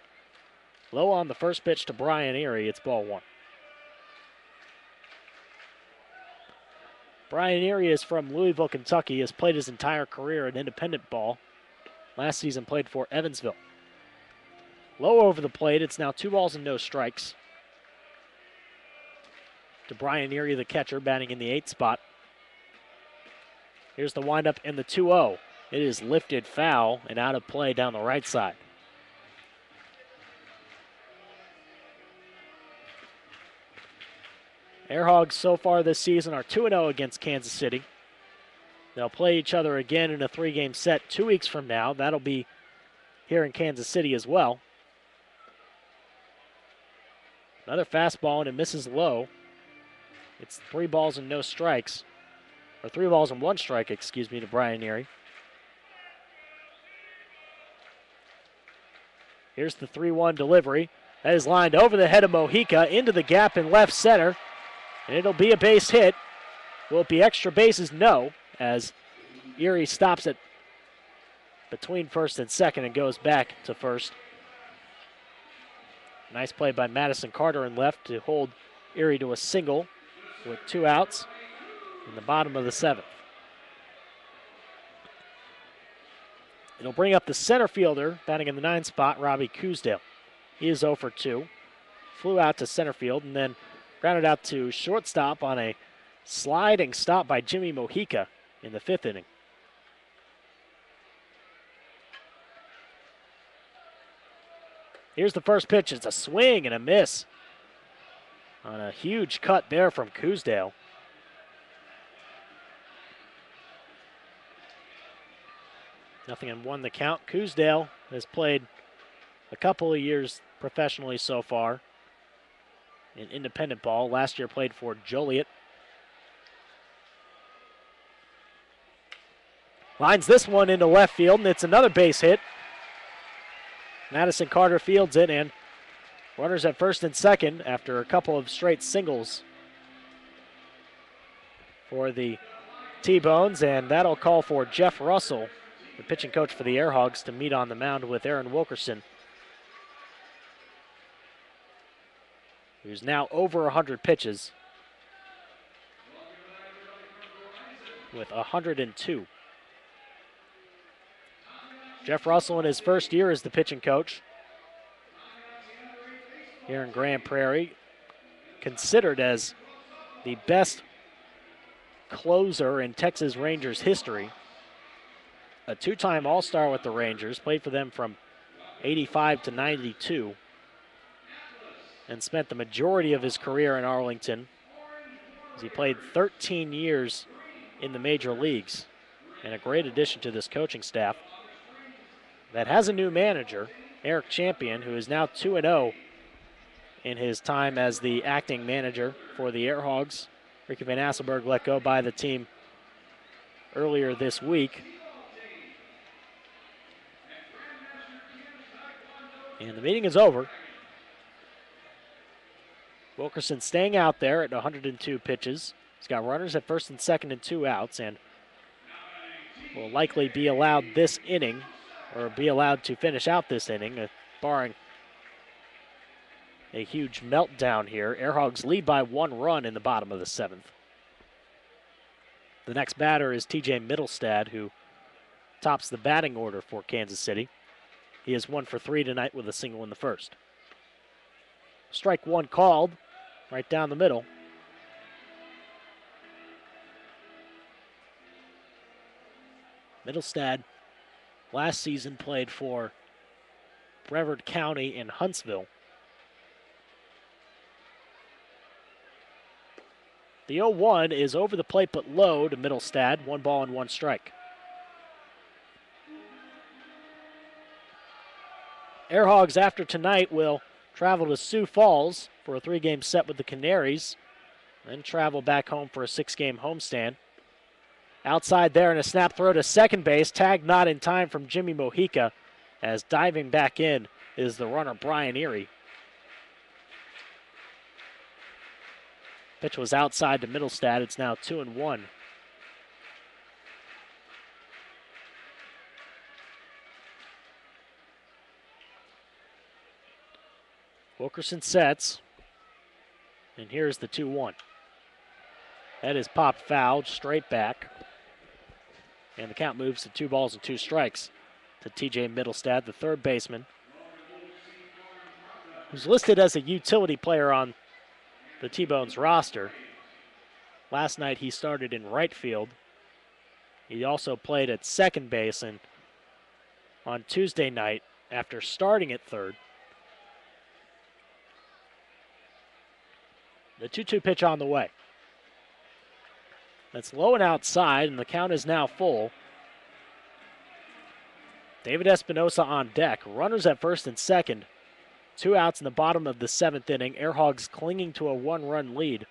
Low on the first pitch to Brian Erie, it's ball 1. Brian Erie is from Louisville, Kentucky, has played his entire career in independent ball. Last season played for Evansville. Low over the plate, it's now 2 balls and no strikes. To Brian Erie, the catcher, batting in the 8th spot. Here's the windup and the 2-0. It is lifted foul and out of play down the right side. Airhogs so far this season are 2-0 against Kansas City. They'll play each other again in a 3-game set 2 weeks from now. That'll be here in Kansas City as well. Another fastball, and it misses low. It's 3 balls and no strikes. Or 3 balls and 1 strike, excuse me, to Brian Erie. Here's the 3-1 delivery. That is lined over the head of Mojica into the gap in left center. And it'll be a base hit. Will it be extra bases? No, as Erie stops it between first and second and goes back to first. Nice play by Madison Carter in left to hold Erie to a single with 2 outs. in the bottom of the 7th. It'll bring up the center fielder, batting in the 9th spot, Robbie Coosdale. He is 0 for 2. Flew out to center field and then grounded out to shortstop on a sliding stop by Jimmy Mojica in the 5th inning. Here's the first pitch. It's a swing and a miss on a huge cut there from Coosdale. Nothing in 1 the count. Coosdale has played a couple of years professionally so far in independent ball. Last year played for Joliet. Lines this one into left field, and it's another base hit. Madison Carter fields it, and runners at first and second after a couple of straight singles for the T-Bones, and that'll call for Jeff Russell, the pitching coach for the Air Hogs, to meet on the mound with Aaron Wilkerson, who's now over 100 pitches with 102. Jeff Russell in his first year as the pitching coach here in Grand Prairie, considered as the best closer in Texas Rangers history. A 2-time All-Star with the Rangers, played for them from 85 to 92, and spent the majority of his career in Arlington, as he played 13 years in the major leagues, and a great addition to this coaching staff that has a new manager, Eric Champion, who is now 2-0 in his time as the acting manager for the Air Hogs. Ricky Van Asselberg let go by the team earlier this week. And the meeting is over. Wilkerson staying out there at 102 pitches. He's got runners at first and second and 2 outs, and will likely be allowed this inning, or be allowed to finish out this inning, barring a huge meltdown here. Air Hogs lead by 1 run in the bottom of the 7th. The next batter is TJ Middlestad, who tops the batting order for Kansas City. He is 1 for 3 tonight with a single in the first. Strike 1 called, right down the middle. Middlestad last season played for Brevard County in Huntsville. The 0-1 is over the plate but low to Middlestad. 1 ball and 1 strike. Air Hogs, after tonight, will travel to Sioux Falls for a 3-game set with the Canaries, then travel back home for a 6-game homestand. Outside there, and a snap throw to second base. Tag not in time from Jimmy Mojica, as diving back in is the runner Brian Erie. Pitch was outside to Middlestad. It's now 2-1. Wilkerson sets, and here's the 2-1. That is popped foul, straight back. And the count moves to 2 balls and 2 strikes to TJ Middlestad, the third baseman, who's listed as a utility player on the T-Bones roster. Last night he started in right field. He also played at second base, and on Tuesday night, after starting at third, the 2-2 pitch on the way. That's low and outside, and the count is now full. David Espinosa on deck. Runners at first and second. 2 outs in the bottom of the 7th inning. Air Hogs clinging to a 1-run lead.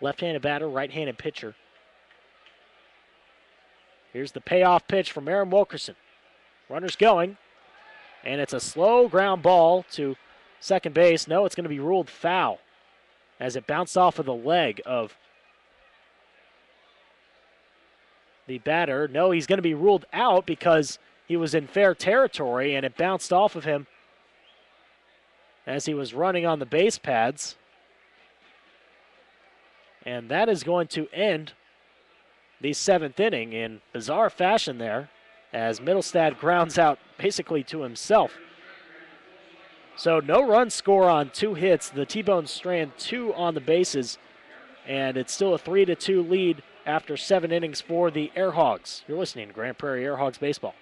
Left-handed batter, right-handed pitcher. Here's the payoff pitch from Aaron Wilkerson. Runners going, and it's a slow ground ball to second base. No, it's going to be ruled foul as it bounced off of the leg of the batter. No, he's going to be ruled out because he was in fair territory and it bounced off of him as he was running on the base pads. And that is going to end the 7th inning in bizarre fashion there, as Middlestad grounds out basically to himself. So no run score on 2 hits. The T-Bones strand 2 on the bases, and it's still a 3-2 lead after 7 innings for the Air Hogs. You're listening to Grand Prairie Air Hogs Baseball.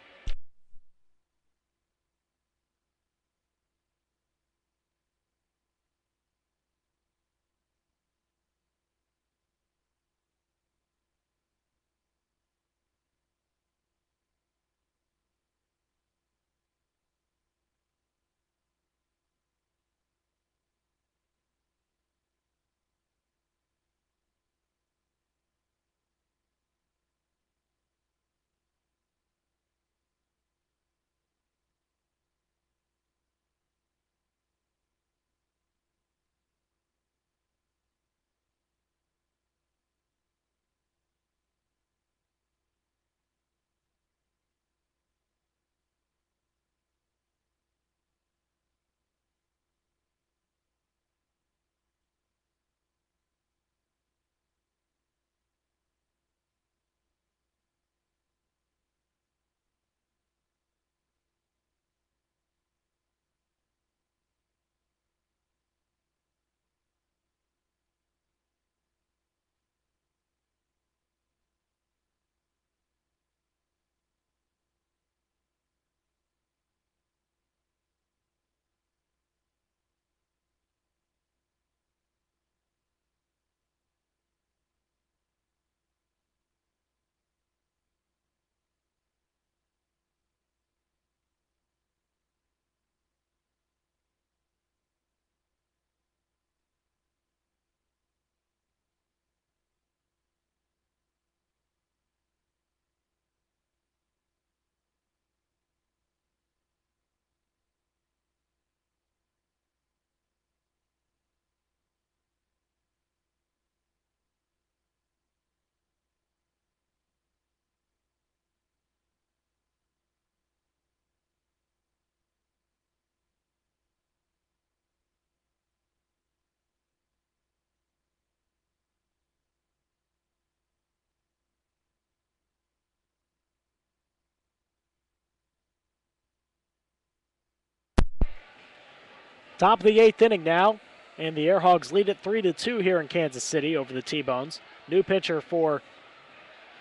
Top of the 8th inning now, and the Air Hogs lead it 3-2 here in Kansas City over the T-Bones. New pitcher for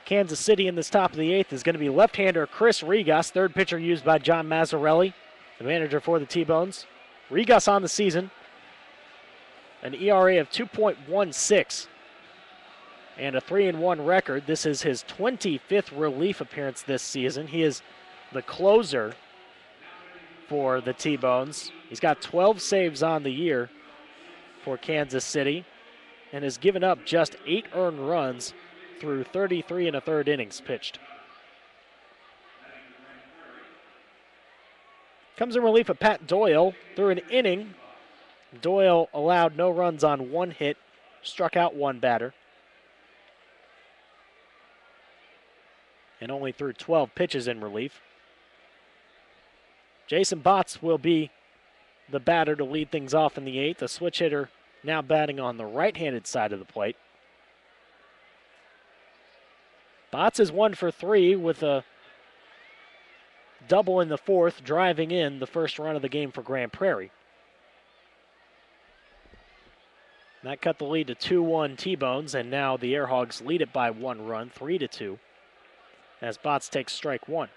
Kansas City in this top of the 8th is going to be left-hander Chris Regas, third pitcher used by John Mazzarelli, the manager for the T-Bones. Regas on the season, an ERA of 2.16 and a 3-1 record. This is his 25th relief appearance this season. He is the closer for the T-Bones. He's got 12 saves on the year for Kansas City and has given up just 8 earned runs through 33 1/3 innings pitched. Comes in relief of Pat Doyle through an inning. Doyle allowed no runs on 1 hit, struck out 1 batter, and only threw 12 pitches in relief. Jason Botts will be the batter to lead things off in the 8th. A switch hitter now batting on the right-handed side of the plate. Botts is 1 for 3 with a double in the 4th, driving in the first run of the game for Grand Prairie. That cut the lead to 2-1 T-Bones, and now the Air Hogs lead it by 1 run, 3-2, as Botts takes strike 1.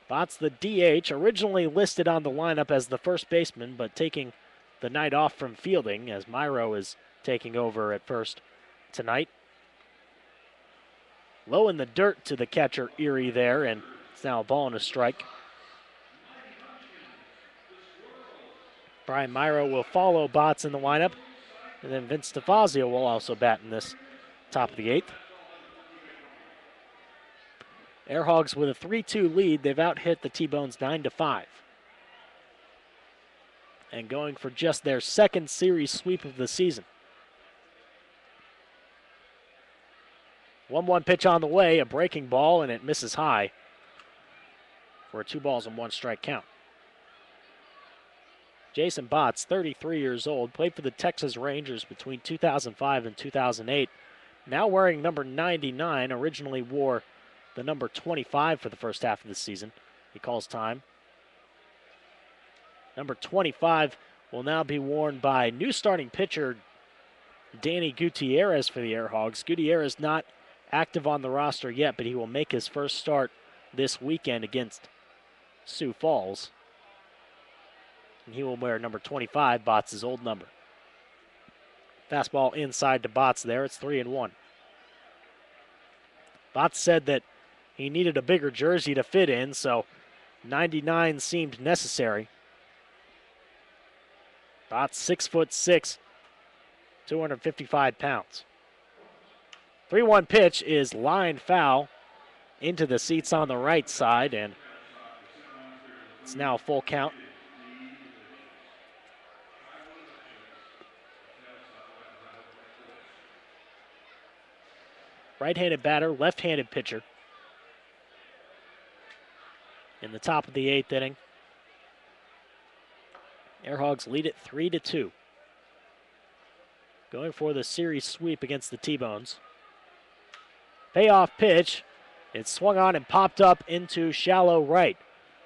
Botts, the DH, originally listed on the lineup as the first baseman, but taking the night off from fielding as Myro is taking over at first tonight. Low in the dirt to the catcher, Erie, there, and it's now a ball and a strike. Brian Myro will follow Botts in the lineup, and then Vince DeFazio will also bat in this top of the 8th. Air Hogs with a 3-2 lead. They've out-hit the T-Bones 9-5. And going for just their second series sweep of the season. 1-1 pitch on the way, a breaking ball, and it misses high for a 2-1 strike count. Jason Botts, 33 years old, played for the Texas Rangers between 2005 and 2008. now wearing number 99, originally wore the number 25 for the first half of the season. He calls time. Number 25 will now be worn by new starting pitcher Danny Gutierrez for the Air Hogs. Gutierrez not active on the roster yet, but he will make his first start this weekend against Sioux Falls. And he will wear number 25, Botts' old number. Fastball inside to Botts there. It's 3-1. Botts said that he needed a bigger jersey to fit in, so 99 seemed necessary. Botts 6'6", 255 pounds. 3-1 pitch is line foul into the seats on the right side, and it's now a full count. Right-handed batter, left-handed pitcher. In the top of the 8th inning. Air Hogs lead it 3-2. Going for the series sweep against the T-Bones. Payoff pitch. It's swung on and popped up into shallow right.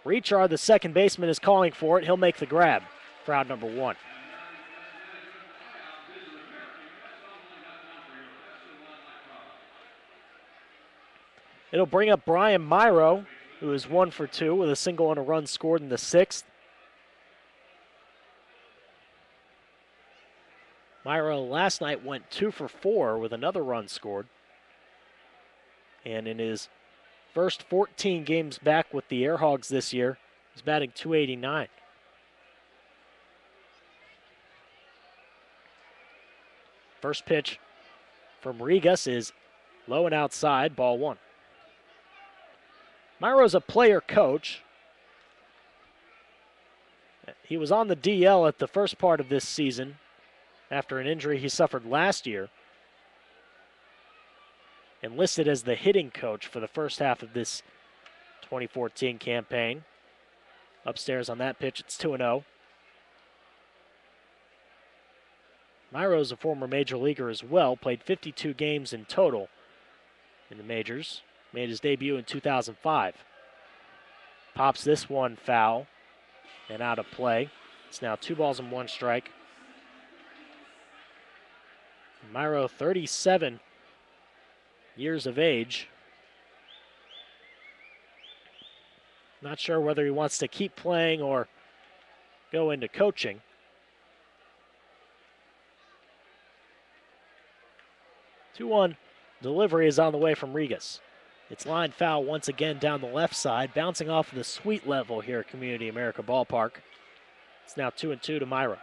Richard, the second baseman, is calling for it. He'll make the grab for out number 1. It'll bring up Brian Myro, who is 1 for 2 with a single and a run scored in the 6th. Myro last night went 2 for 4 with another run scored. And in his first 14 games back with the Air Hogs this year, he's batting .289. First pitch from Rigas is low and outside, ball 1. Myro's a player coach. He was on the DL at the first part of this season after an injury he suffered last year, and listed as the hitting coach for the first half of this 2014 campaign. Upstairs on that pitch, it's 2-0. Myro's a former major leaguer as well, played 52 games in total in the majors. Made his debut in 2005. Pops this one foul and out of play. It's now 2 balls and 1 strike. Myro, 37 years of age. Not sure whether he wants to keep playing or go into coaching. Two-one delivery is on the way from Rigas. It's line foul once again down the left side, bouncing off of the sweet level here at Community America Ballpark. It's now 2-2 to Myro.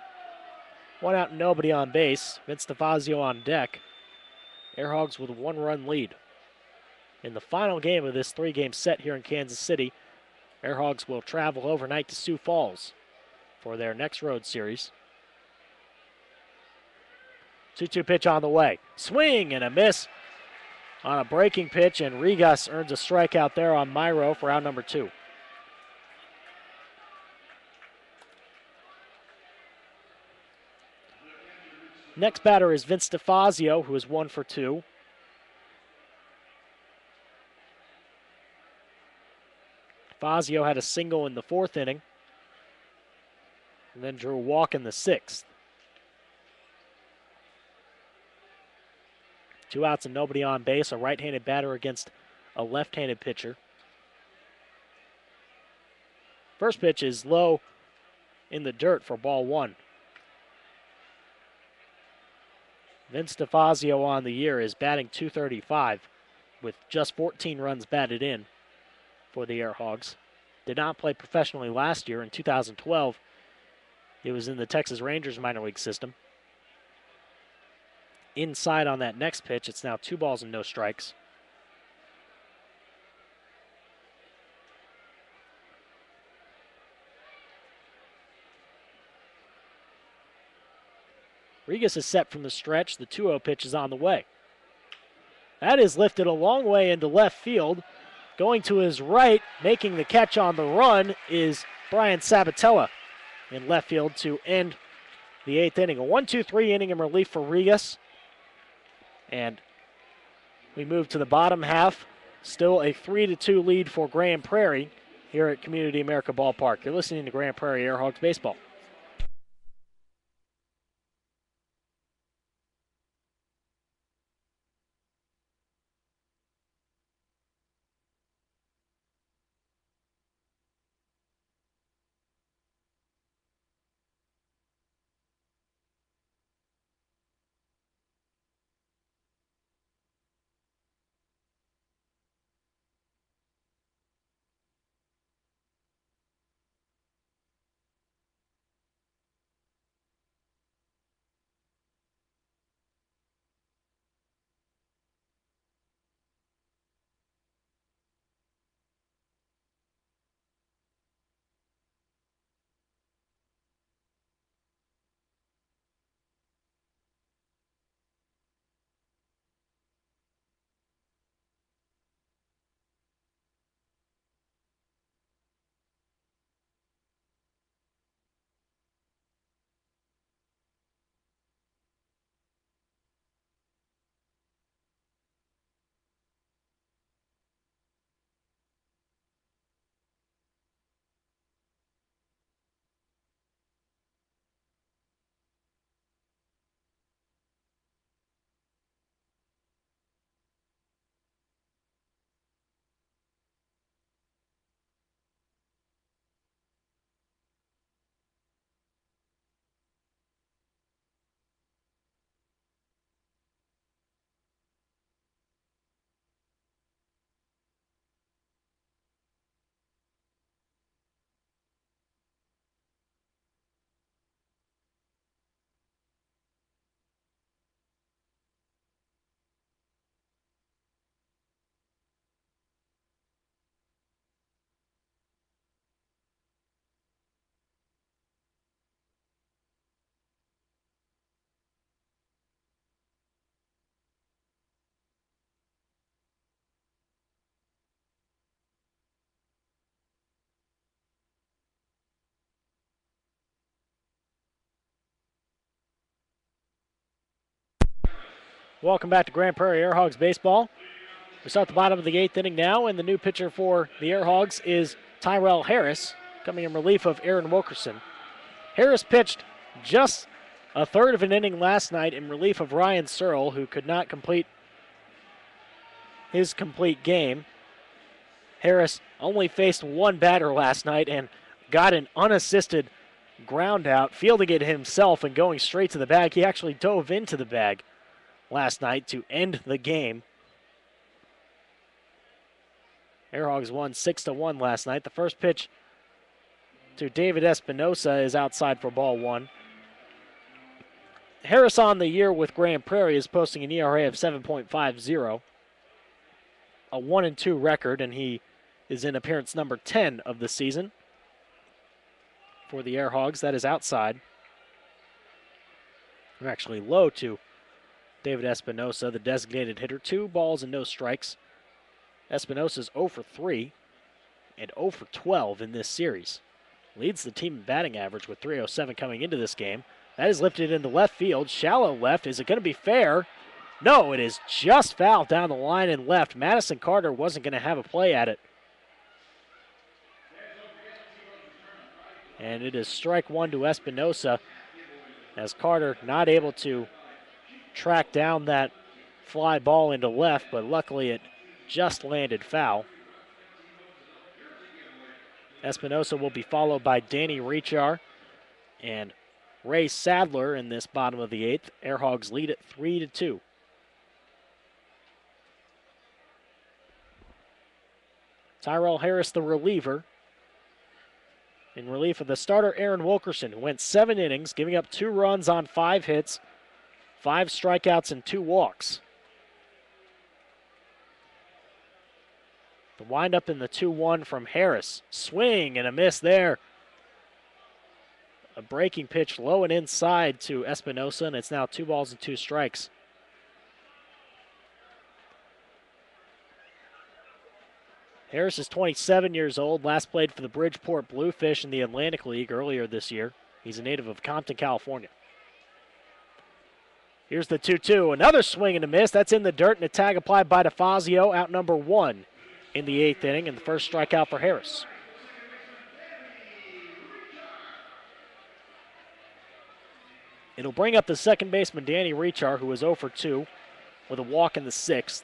1 out and nobody on base. Vince DeFazio on deck. Air Hogs with a 1-run lead. In the final game of this 3-game set here in Kansas City, Air Hogs will travel overnight to Sioux Falls for their next road series. 2-2 pitch on the way. Swing and a miss on a breaking pitch, and Rigas earns a strikeout there on Myro for out number 2. Next batter is Vince DeFazio, who is 1 for 2. DeFazio had a single in the 4th inning and then drew a walk in the 6th. 2 outs and nobody on base, a right-handed batter against a left-handed pitcher. First pitch is low in the dirt for ball 1. Vince DeFazio on the year is batting .235 with just 14 runs batted in for the Air Hogs. Did not play professionally last year. In 2012, he was in the Texas Rangers minor league system. Inside on that next pitch, it's now 2 balls and no strikes. Rigas is set from the stretch. The 2-0 pitch is on the way. That is lifted a long way into left field. Going to his right, making the catch on the run, is Brian Sabatella in left field to end the 8th inning. A 1-2-3 inning in relief for Rigas. And We move to the bottom half. Still a 3-2 lead for Grand Prairie here at Community America Ballpark. You're listening to Grand Prairie Airhawks Baseball. Welcome back to Grand Prairie Airhawks Baseball. We start the bottom of the 8th inning now, and the new pitcher for the Airhogs is Tyrell Harris, coming in relief of Aaron Wilkerson. Harris pitched just a third of an inning last night in relief of Ryan Searle, who could not complete his complete game. Harris only faced one batter last night and got an unassisted ground out, fielding it himself and going straight to the bag. He actually dove into the bag last night to end the game. Airhogs won 6-1 last night. The first pitch to David Espinosa is outside for ball one. Harris on the year with Grand Prairie is posting an ERA of 7.50, a 1-2 record, and he is in appearance number 10 of the season for the Airhogs. That is outside. We're actually low to David Espinosa, the designated hitter. 2 balls and no strikes. Espinosa's 0 for 3 and 0 for 12 in this series. Leads the team in batting average with .307 coming into this game. That is lifted into left field. Shallow left. Is it going to be fair? No, it is just foul down the line and left. Madison Carter wasn't going to have a play at it. And it is strike one to Espinosa, as Carter not able to track down that fly ball into left, but luckily it just landed foul. Espinosa will be followed by Danny Rechar and Ray Sadler in this bottom of the 8th. Airhogs lead at 3-2. Tyrell Harris, the reliever, in relief of the starter Aaron Wilkerson, who went 7 innings, giving up 2 runs on 5 hits, 5 strikeouts, and 2 walks. The windup in the 2-1 from Harris. Swing and a miss there. A breaking pitch low and inside to Espinosa, and it's now 2 balls and 2 strikes. Harris is 27 years old, last played for the Bridgeport Bluefish in the Atlantic League earlier this year. He's a native of Compton, California. Here's the 2-2. Another swing and a miss. That's in the dirt, and a tag applied by DeFazio, out number 1 in the 8th inning, and the first strikeout for Harris. It'll bring up the second baseman, Danny Rechar, who was 0 for 2 with a walk in the 6th.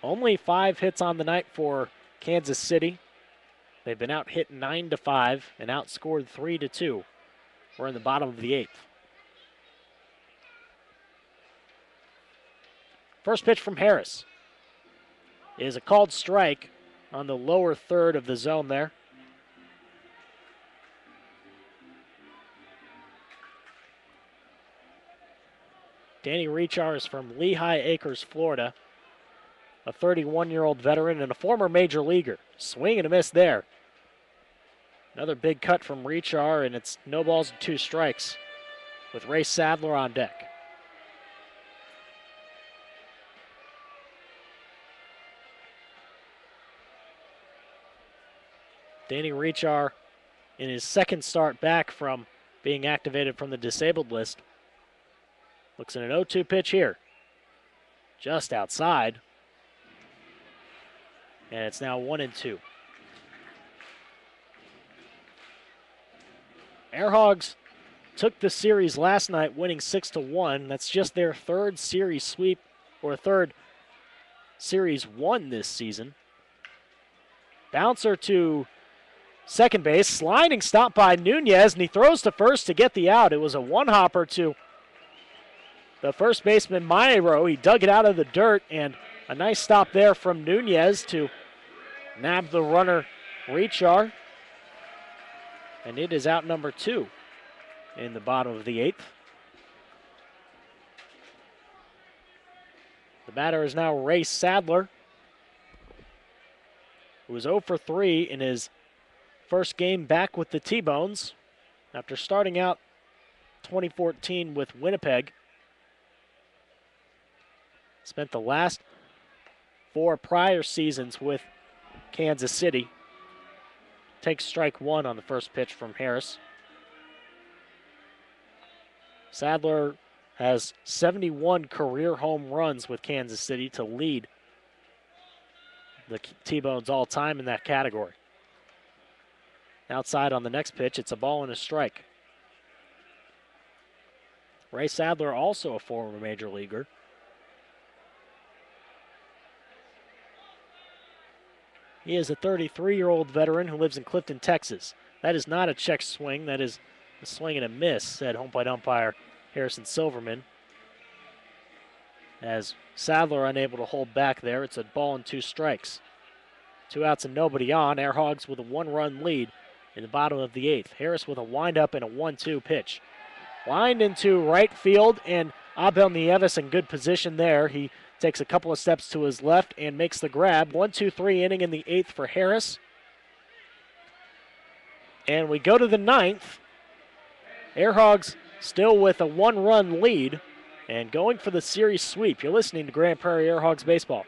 Only 5 hits on the night for Kansas City. They've been out hit 9-5 and outscored 3-2. We're in the bottom of the 8th. First pitch from Harris is a called strike on the lower third of the zone there. Danny Rechar is from Lehigh Acres, Florida. A 31-year-old veteran and a former major leaguer. Swing and a miss there. Another big cut from Rechar, and it's no balls and 2 strikes with Ray Sadler on deck. Danny Rechar in his second start back from being activated from the disabled list. Looks at an 0-2 pitch here. Just outside. And it's now 1-2. Airhogs took the series last night, winning 6-1. That's just their third series sweep, or third series won this season. Bouncer to second base, sliding stop by Nunez, and he throws to first to get the out. It was a one-hopper to the first baseman, Mairo. He dug it out of the dirt, and a nice stop there from Nunez to nab the runner, Rechar. And it is out number 2 in the bottom of the 8th. The batter is now Ray Sadler, who was 0 for 3 in his first game back with the T-Bones after starting out 2014 with Winnipeg. Spent the last 4 prior seasons with Kansas City. Takes strike 1 on the first pitch from Harris. Sadler has 71 career home runs with Kansas City to lead the T-Bones all time in that category. Outside on the next pitch, it's a ball and a strike. Ray Sadler, also a former major leaguer. He is a 33-year-old veteran who lives in Clifton, Texas. That is not a check swing. That is a swing and a miss, said home plate umpire Harrison Silverman. As Sadler unable to hold back there, it's a ball and 2 strikes. 2 outs and nobody on. Airhogs with a 1-run lead in the bottom of the 8th. Harris with a windup and a 1-2 pitch. Lined into right field, and Abel Nieves in good position there. He takes a couple of steps to his left and makes the grab. 1-2-3 inning in the 8th for Harris. And we go to the 9th. Airhogs still with a 1-run lead and going for the series sweep. You're listening to Grand Prairie Airhogs Baseball.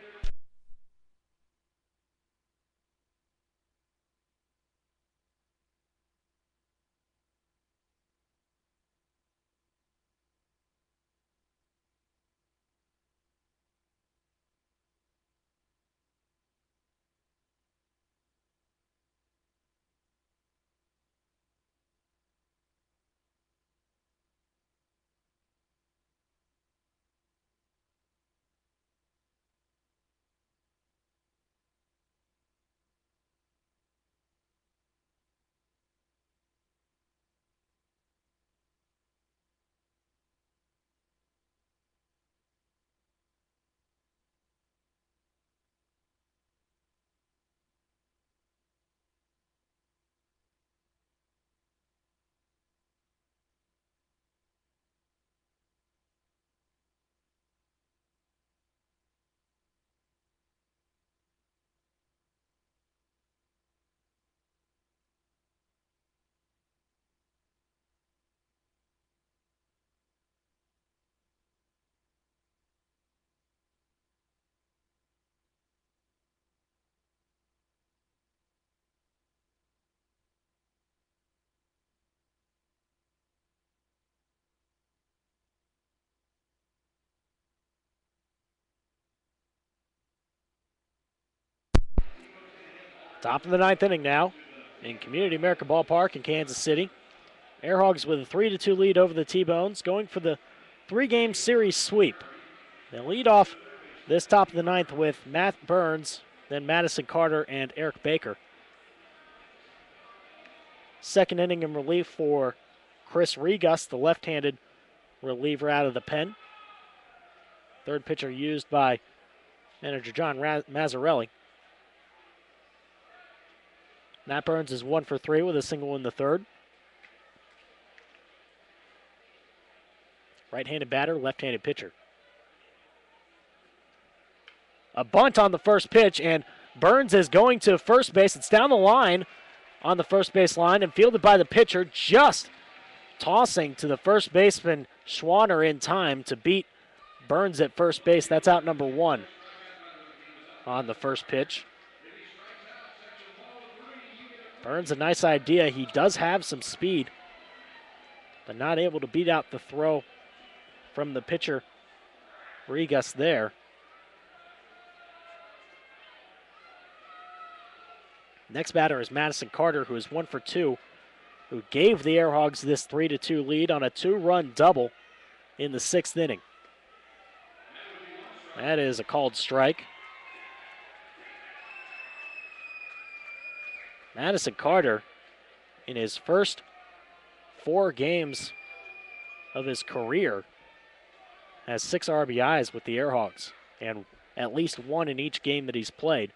Top of the ninth inning now in Community America Ballpark in Kansas City. Airhogs with a 3-2 lead over the T-Bones, going for the 3-game series sweep. They lead off this top of the ninth with Matt Burns, then Madison Carter and Eric Baker. Second inning in relief for Chris Regus, the left-handed reliever out of the pen. Third pitcher used by manager John Mazzarelli. Matt Burns is 1 for 3 with a single in the third. Right-handed batter, left-handed pitcher. A bunt on the first pitch, and Burns is going to first base. It's down the line on the first base line and fielded by the pitcher, just tossing to the first baseman Schwanner in time to beat Burns at first base. That's out number 1 on the first pitch. Burns, a nice idea. He does have some speed, but not able to beat out the throw from the pitcher, Regus, there. Next batter is Madison Carter, who is 1 for 2, who gave the Airhogs this 3-2 lead on a 2-run double in the 6th inning. That is a called strike. Madison Carter, in his first 4 games of his career, has 6 RBIs with the Airhogs, and at least 1 in each game that he's played.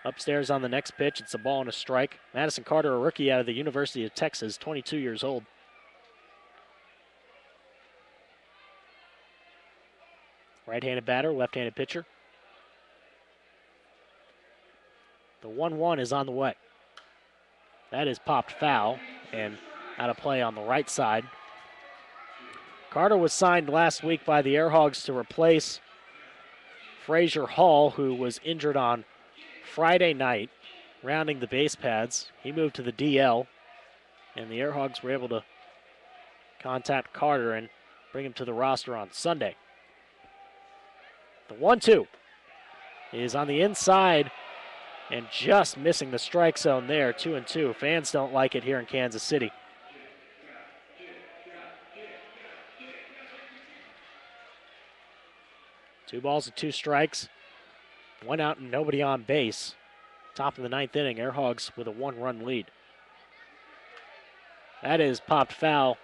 Upstairs on the next pitch, it's a ball and a strike. Madison Carter, a rookie out of the University of Texas, 22 years old. Right-handed batter, left-handed pitcher. The 1-1 is on the way. That is popped foul and out of play on the right side. Carter was signed last week by the Airhogs to replace Frazier Hall, who was injured on Friday night, rounding the base pads. He moved to the DL, and the Airhogs were able to contact Carter and bring him to the roster on Sunday. The 1-2 is on the inside and just missing the strike zone there, 2-2. Fans don't like it here in Kansas City. Two balls and 2 strikes. 1 out and nobody on base. Top of the 9th inning, Airhogs with a 1-run lead. That is popped foul.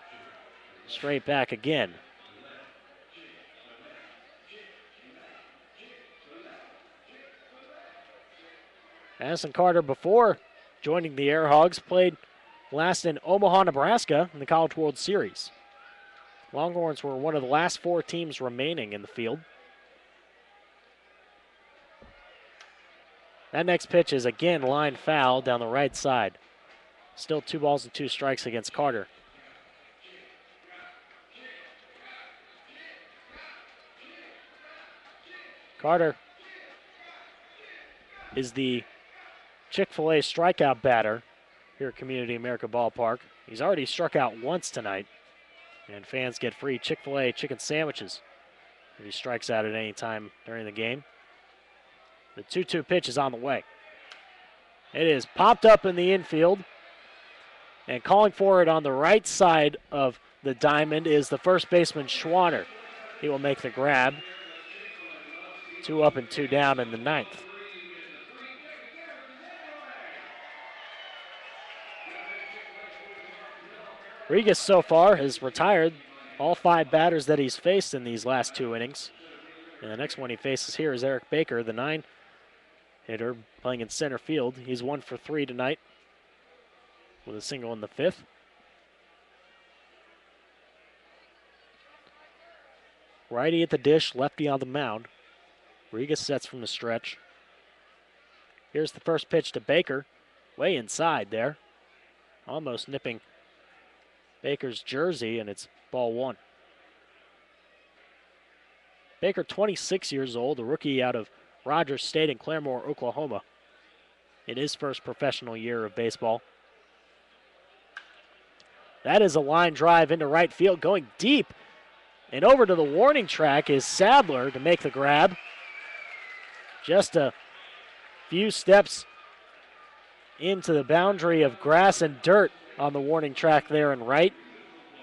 Straight back again. Madison Carter, before joining the Airhogs, played last in Omaha, Nebraska in the College World Series. Longhorns were one of the last 4 teams remaining in the field. That next pitch is again line foul down the right side. Still 2 balls and 2 strikes against Carter. Carter is the Chick-fil-A strikeout batter here at Community America Ballpark. He's already struck out once tonight, and fans get free Chick-fil-A chicken sandwiches if he strikes out at any time during the game. The 2-2 pitch is on the way. It is popped up in the infield, and calling for it on the right side of the diamond is the first baseman, Schwanner. He will make the grab. 2 up and 2 down in the 9th. Regus so far has retired all 5 batters that he's faced in these last 2 innings. And the next one he faces here is Eric Baker, the 9-hitter playing in center field. He's 1 for 3 tonight with a single in the 5th. Righty at the dish, lefty on the mound. Regus sets from the stretch. Here's the first pitch to Baker, way inside there. Almost nipping Baker's jersey, and it's ball 1. Baker, 26 years old, a rookie out of Rogers State in Claremore, Oklahoma, in his first professional year of baseball. That is a line drive into right field, going deep, and over to the warning track is Sadler to make the grab. Just a few steps into the boundary of grass and dirt on the warning track there in right.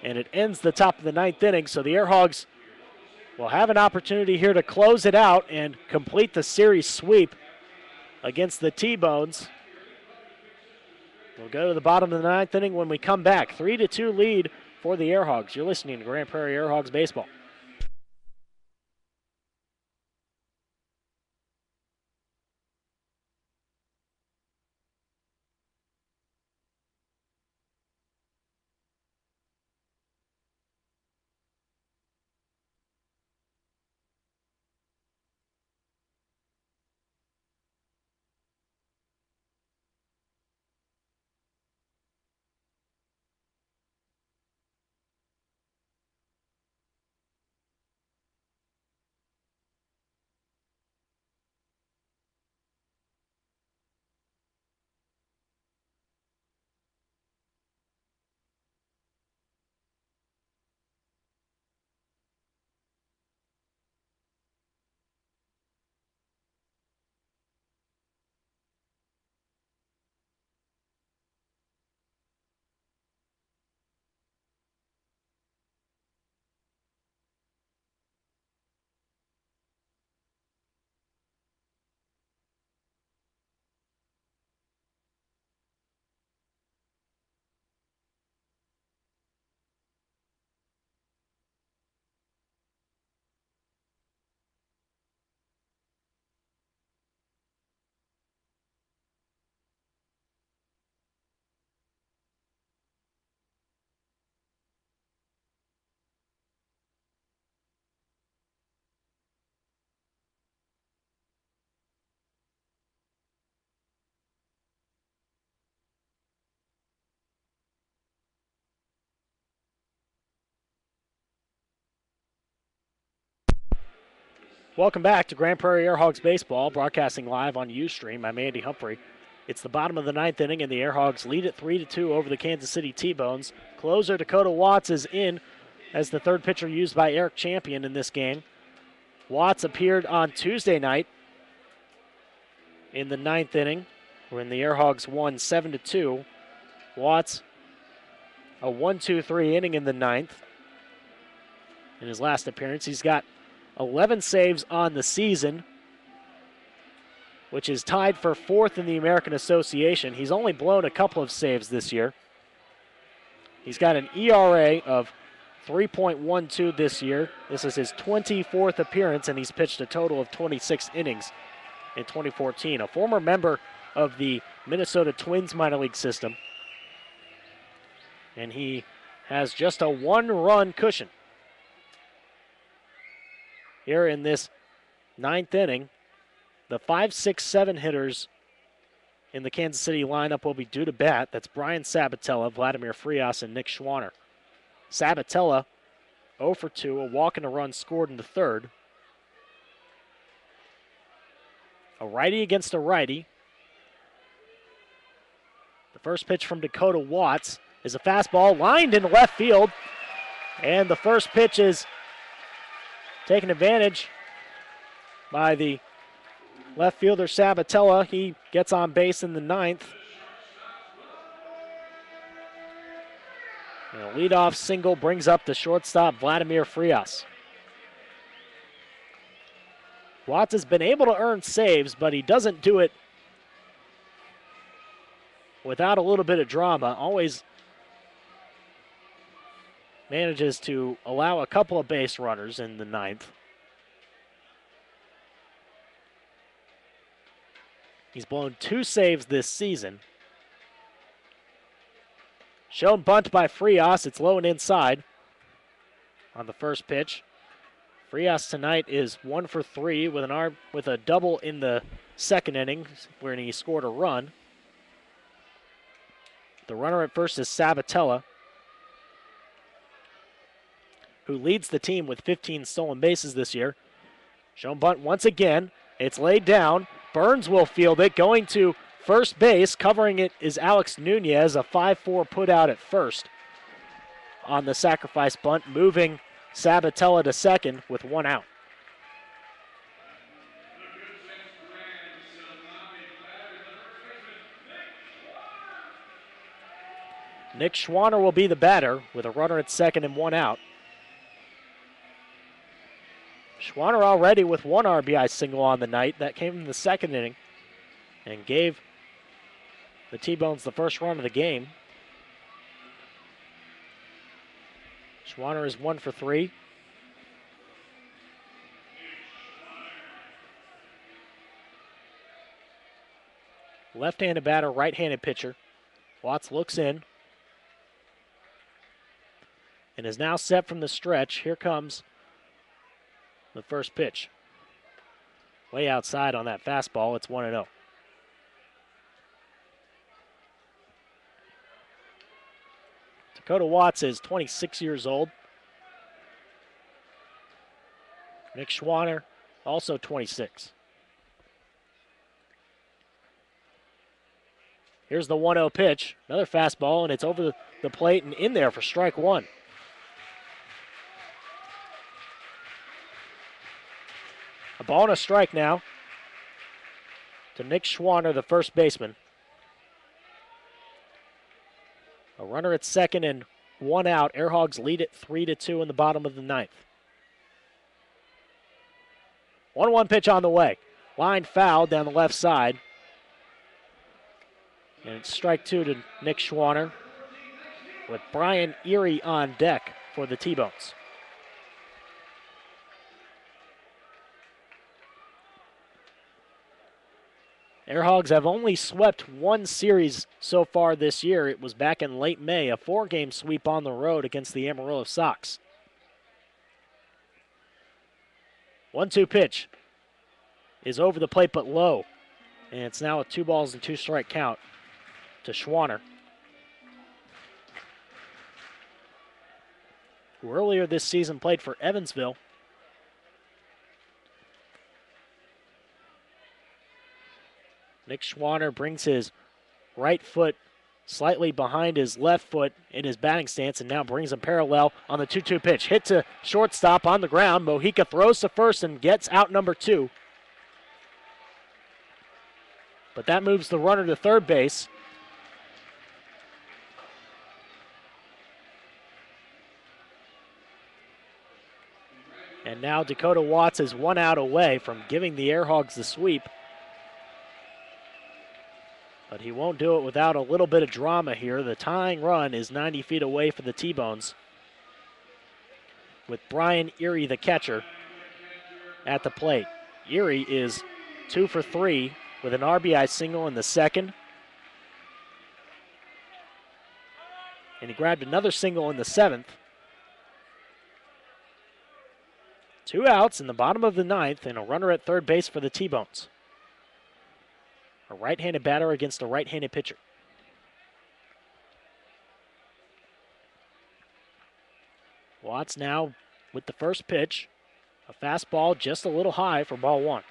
And it ends the top of the 9th inning, so the Air Hogs will have an opportunity here to close it out and complete the series sweep against the T-Bones. We'll go to the bottom of the 9th inning when we come back. 3-2 lead for the Air Hogs. You're listening to Grand Prairie Air Hogs Baseball. Welcome back to Grand Prairie Air Hogs Baseball, broadcasting live on Ustream. I'm Andy Humphrey. It's the bottom of the 9th inning, and the Air Hogs lead it 3-2 over the Kansas City T-Bones. Closer Dakota Watts is in as the third pitcher used by Eric Champion in this game. Watts appeared on Tuesday night in the 9th inning, when the Air Hogs won 7-2. Watts, a 1-2-3 inning in the 9th. In his last appearance, he's got 11 saves on the season, which is tied for 4th in the American Association. He's only blown a couple of saves this year. He's got an ERA of 3.12 this year. This is his 24th appearance, and he's pitched a total of 26 innings in 2014. A former member of the Minnesota Twins minor league system, and he has just a 1-run cushion. Here in this 9th inning, the 5, 6, 7 hitters in the Kansas City lineup will be due to bat. That's Brian Sabatella, Vladimir Frias, and Nick Schwanner. Sabatella, 0 for 2, a walk and a run scored in the 3rd. A righty against a righty. The first pitch from Dakota Watts is a fastball lined in left field, and the first pitch is taken advantage by the left fielder Sabatella. He gets on base in the 9th. And a leadoff single brings up the shortstop Vladimir Frias. Watts has been able to earn saves, but he doesn't do it without a little bit of drama. Always manages to allow a couple of base runners in the 9th. He's blown 2 saves this season. Shown bunt by Frias. It's low and inside on the first pitch. Frias tonight is 1 for 3 with a double in the 2nd inning where he scored a run. The runner at first is Sabatella, who leads the team with 15 stolen bases this year. Shown bunt once again. It's laid down. Burns will field it. Going to first base. Covering it is Alex Nunez, a 5-4 put out at first on the sacrifice bunt, moving Sabatella to second with 1 out. Nick Schwanner will be the batter with a runner at second and one out. Schwanner already with one RBI single on the night. That came in the second inning and gave the T-Bones the first run of the game. Schwanner is 1 for 3. Left-handed batter, right-handed pitcher. Watts looks in and is now set from the stretch. Here comes the first pitch. Way outside on that fastball. It's 1-0. Dakota Watts is 26 years old. Nick Schwanner, also 26. Here's the 1-0 pitch. Another fastball, and it's over the plate and in there for strike one. A ball and a strike now to Nick Schwanner, the first baseman. A runner at second and one out. Air Hogs lead it 3-2 in the bottom of the ninth. 1-1 pitch on the way. Line foul down the left side. And it's strike two to Nick Schwanner with Brian Erie on deck for the T-Bones. Air Hogs have only swept one series so far this year. It was back in late May, a 4-game sweep on the road against the Amarillo Sox. 1-2 pitch is over the plate but low. And it's now a 2-2 strike count to Schwanner, who earlier this season played for Evansville. Nick Schwanner brings his right foot slightly behind his left foot in his batting stance and now brings him parallel on the 2-2 pitch. Hit to shortstop on the ground. Mojica throws to first and gets out number 2. But that moves the runner to third base. And now Dakota Watts is 1 out away from giving the Air Hogs the sweep. But he won't do it without a little bit of drama here. The tying run is 90 feet away for the T-Bones, with Brian Erie, the catcher, at the plate. Erie is 2 for 3 with an RBI single in the second. And he grabbed another single in the seventh. 2 outs in the bottom of the ninth and a runner at third base for the T-Bones. A right-handed batter against a right-handed pitcher. Watts now with the first pitch. A fastball just a little high for ball one.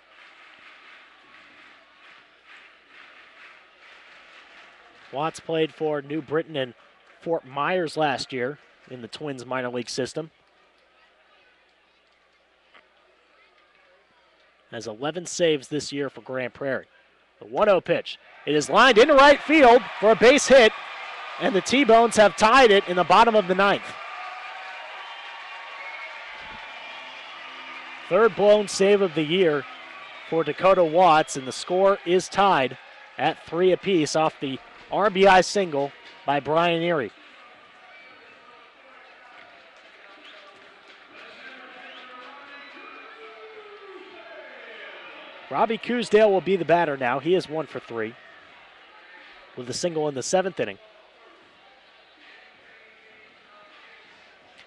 Watts played for New Britain and Fort Myers last year in the Twins minor league system. Has 11 saves this year for Grand Prairie. The 1-0 pitch. It is lined into right field for a base hit, and the T-Bones have tied it in the bottom of the ninth. Third blown save of the year for Dakota Watts, and the score is tied at 3 apiece off the RBI single by Brian Erie. Robbie Coosdale will be the batter now. He is 1 for 3 with a single in the seventh inning.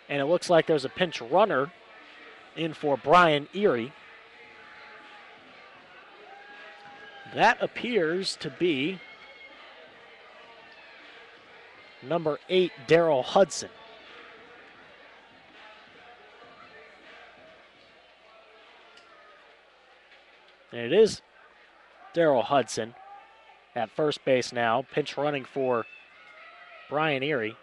And it looks like there's a pinch runner in for Brian Erie. That appears to be number 8, Daryl Hudson. And it is Daryl Hudson at first base now, pinch running for Brian Erie.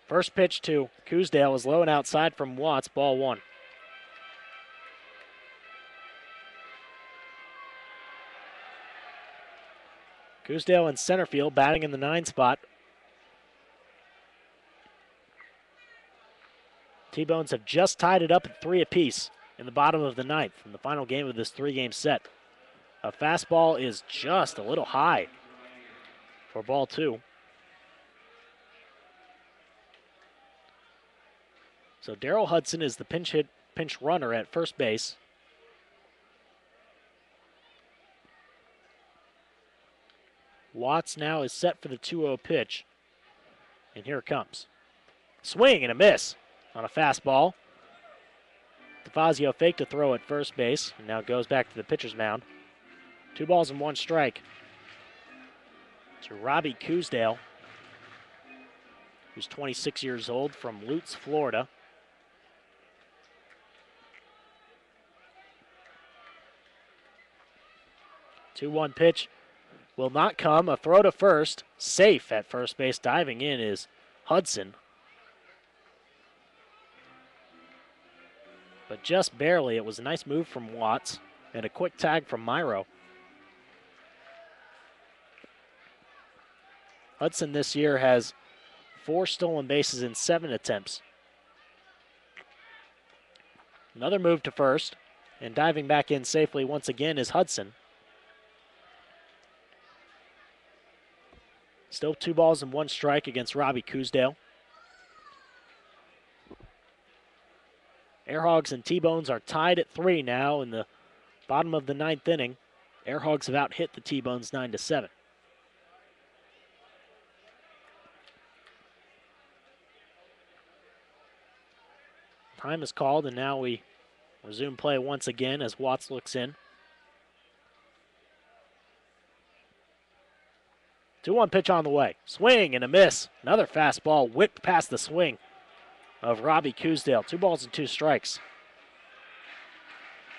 First pitch to Coosdale is low and outside from Watts, ball one. Coosdale in center field, batting in the 9 spot. T-Bones have just tied it up at 3 apiece in the bottom of the 9th in the final game of this 3-game set. A fastball is just a little high for ball 2. So Daryl Hudson is the pinch runner at first base. Watts now is set for the 2-0 pitch. And here it comes. Swing and a miss on a fastball. DeFazio faked a throw at first base and now goes back to the pitcher's mound. 2 balls and 1 strike to Robbie Coosdale, who's 26 years old, from Lutz, Florida. The 2-1 pitch will not come. A throw to first. Safe at first base. Diving in is Hudson. But just barely. It was a nice move from Watts and a quick tag from Myro. Hudson this year has 4 stolen bases in 7 attempts. Another move to first, and diving back in safely once again is Hudson. Still 2 balls and 1 strike against Robbie Coosdale. Airhogs and T-Bones are tied at 3 now in the bottom of the 9th inning. Airhogs have out-hit the T-Bones 9-7. Time is called, and now we resume play once again as Watts looks in. 2-1 pitch on the way. Swing and a miss. Another fastball whipped past the swing of Robbie Coosdale. 2 balls and 2 strikes.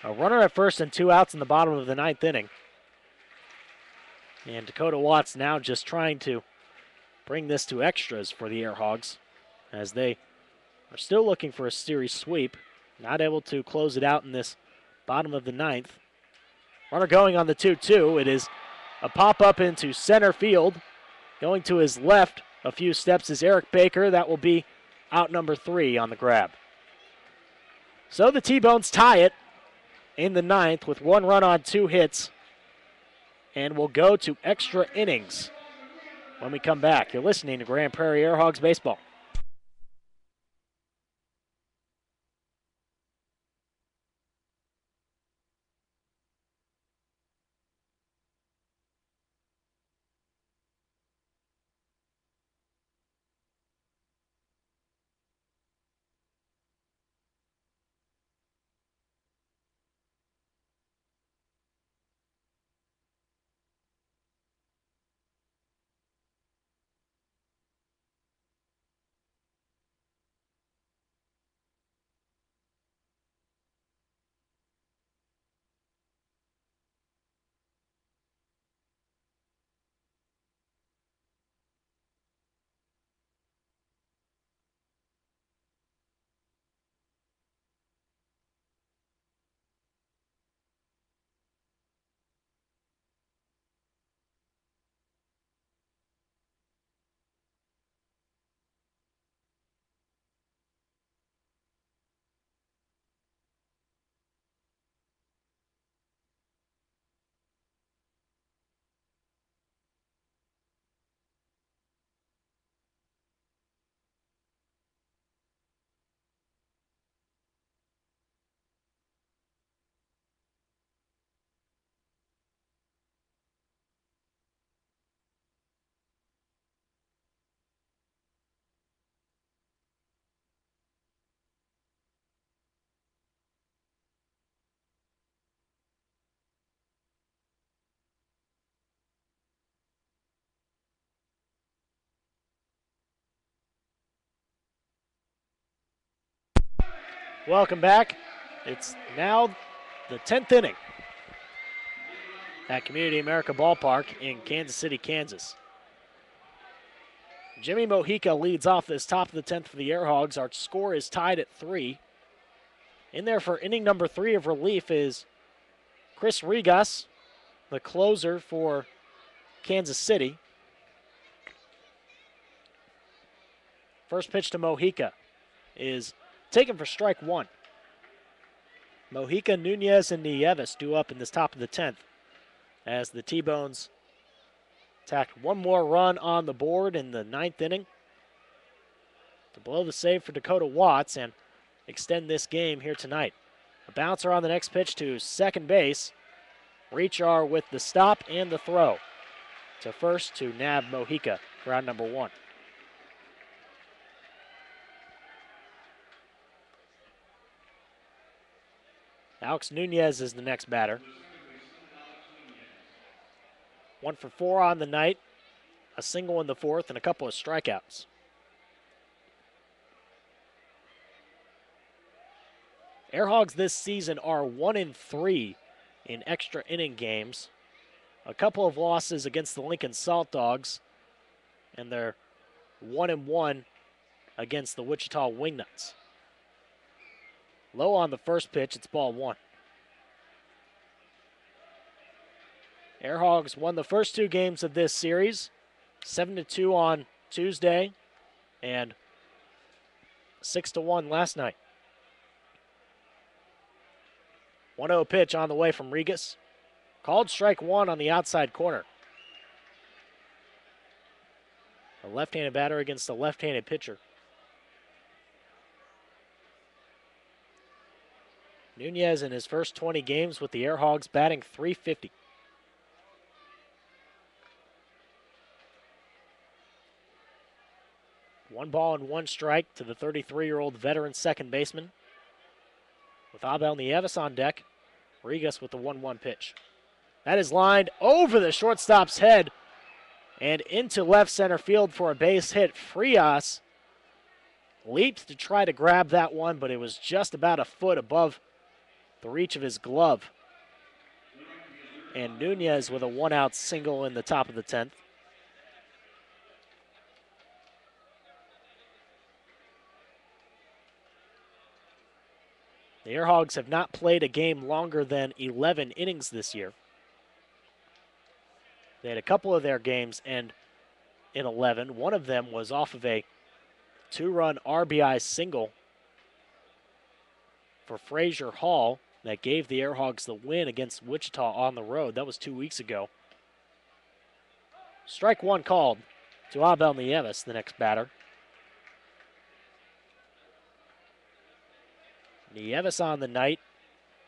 A runner at first and 2 outs in the bottom of the 9th inning. And Dakota Watts now just trying to bring this to extras for the Airhogs as they are still looking for a series sweep. Not able to close it out in this bottom of the 9th. Runner going on the 2-2. It is a pop-up into center field. Going to his left a few steps is Eric Baker. That will be out number 3 on the grab. So the T-Bones tie it in the 9th with 1 run on 2 hits. And we'll go to extra innings when we come back. You're listening to Grand Prairie Airhogs Baseball. Welcome back. It's now the 10th inning at Community America Ballpark in Kansas City, Kansas. Jimmy Mojica leads off this top of the 10th for the Airhogs. Our score is tied at 3. In there for inning number 3 of relief is Chris Regas, the closer for Kansas City. First pitch to Mojica is taken for strike one. Mojica, Nunez, and Nieves due up in this top of the 10th as the T-Bones tacked one more run on the board in the 9th inning to blow the save for Dakota Watts and extend this game here tonight. A bouncer on the next pitch to second base. Reachar with the stop and the throw to first to nab Mojica for out number one. Alex Nunez is the next batter. 1 for 4 on the night, a single in the fourth, and a couple of strikeouts. Airhogs this season are 1-3 in extra inning games. A couple of losses against the Lincoln Salt Dogs, and they're 1-1 against the Wichita Wingnuts. Low on the first pitch, it's ball one. Airhogs won the first two games of this series, 7-2 on Tuesday and 6-1 last night. 1-0 pitch on the way from Regas. Called strike one on the outside corner. A left-handed batter against a left-handed pitcher. Nunez in his first 20 games with the Airhogs batting .350. One ball and one strike to the 33-year-old veteran second baseman. With Abel Nieves on deck, Regas with the 1-1 pitch. That is lined over the shortstop's head and into left center field for a base hit. Frias leaps to try to grab that one, but it was just about a foot above the reach of his glove. And Nunez with a one-out single in the top of the 10th. The Airhogs have not played a game longer than 11 innings this year. They had a couple of their games end in 11. One of them was off of a two-run RBI single for Frazier Hall that gave the Airhogs the win against Wichita on the road. That was 2 weeks ago. Strike one called to Abel Nieves, the next batter. Nieves on the night,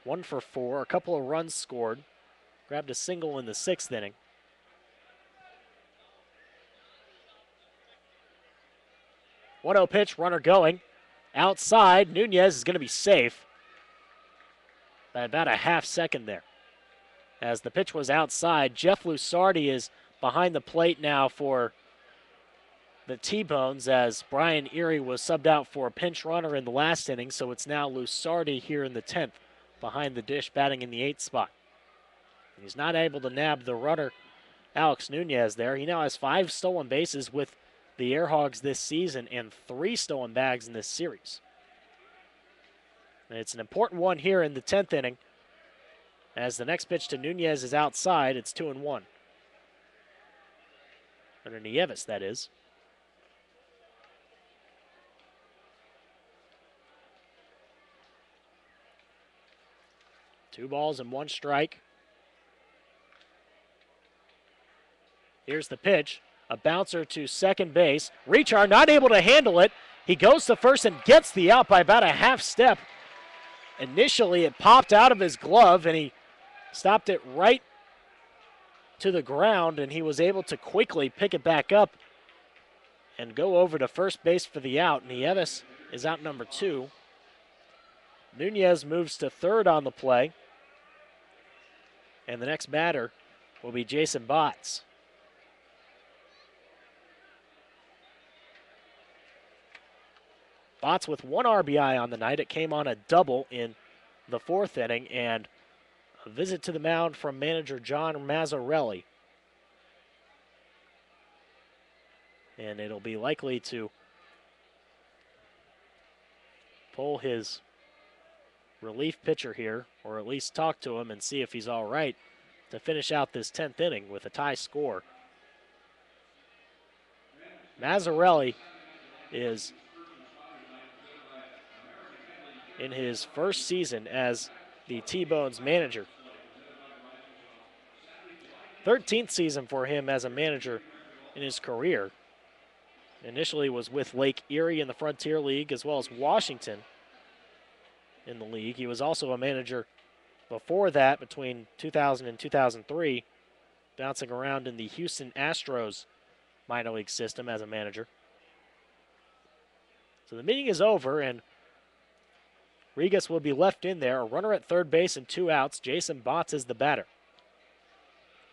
1 for 4, a couple of runs scored. Grabbed a single in the 6th inning. One-zero pitch, runner going. Outside, Nunez is going to be safe. By about a half second there. As the pitch was outside, Jeff Lusardi is behind the plate now for the T-Bones as Brian Erie was subbed out for a pinch runner in the last inning, so it's now Lusardi here in the 10th behind the dish batting in the 8th spot. He's not able to nab the runner, Alex Nunez, there. He now has 5 stolen bases with the Airhogs this season and 3 stolen bags in this series. And it's an important one here in the 10th inning as the next pitch to Nunez is outside. It's 2-1. Under Nieves, that is. Two balls and one strike. Here's the pitch. A bouncer to second base. Reachar not able to handle it. He goes to first and gets the out by about a half step. Initially, it popped out of his glove, and he stopped it right to the ground, and he was able to quickly pick it back up and go over to first base for the out. Nieves is out number 2. Nunez moves to third on the play, and the next batter will be Jason Botts. Botts with 1 RBI on the night. It came on a double in the 4th inning, and a visit to the mound from manager John Mazzarelli. And it'll be likely to pull his relief pitcher here, or at least talk to him and see if he's all right to finish out this 10th inning with a tie score Mazzarelli is in his first season as the T-Bones manager. 13th season for him as a manager in his career. Initially was with Lake Erie in the Frontier League as well as Washington in the league. He was also a manager before that between 2000 and 2003, bouncing around in the Houston Astros minor league system as a manager. So the meeting is over, and Regas will be left in there. A runner at third base and 2 outs. Jason Botts is the batter.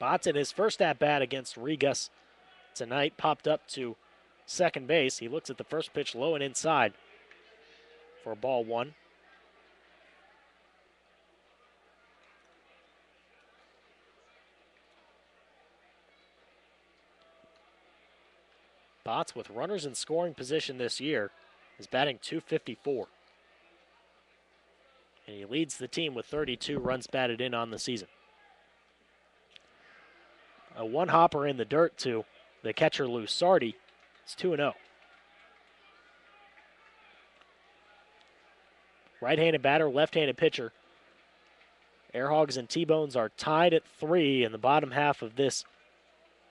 Botts in his first at-bat against Regas tonight popped up to second base. He looks at the first pitch low and inside for ball 1. Botts, with runners in scoring position this year, is batting .254. And he leads the team with 32 runs batted in on the season. A one-hopper in the dirt to the catcher, Lou Sardi. It's 2-0. Right-handed batter, left-handed pitcher. Airhogs and T-Bones are tied at 3 in the bottom half of this,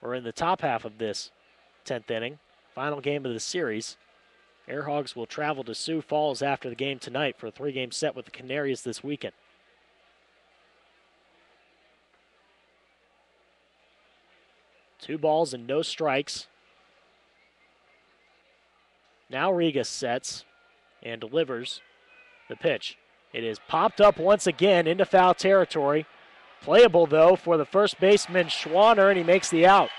or in the top half of this 10th inning. Final game of the series. Airhogs will travel to Sioux Falls after the game tonight for a 3-game set with the Canaries this weekend. Two balls and no strikes. Now Regas sets and delivers the pitch. It is popped up once again into foul territory. Playable, though, for the first baseman, Schwanner, and he makes the out.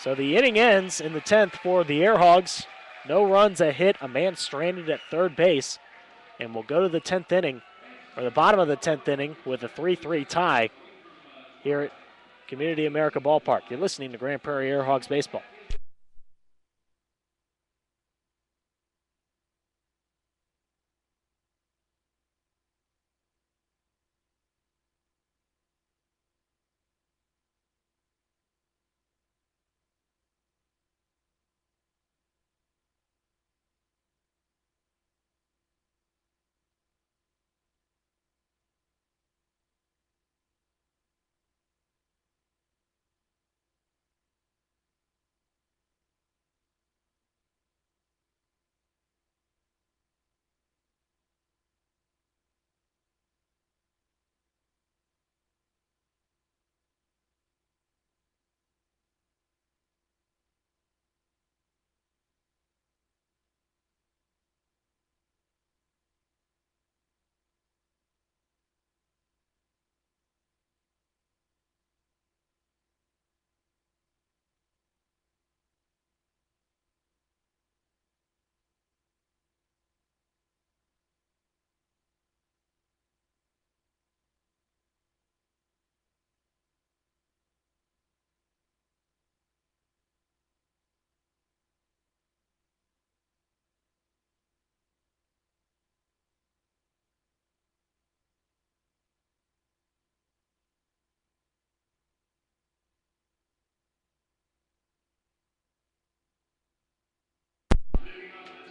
So the inning ends in the 10th for the Airhogs. No runs, a hit, a man stranded at third base. And we'll go to the 10th inning, or the bottom of the 10th inning, with a 3-3 tie here at Community America Ballpark. You're listening to Grand Prairie Airhogs Baseball.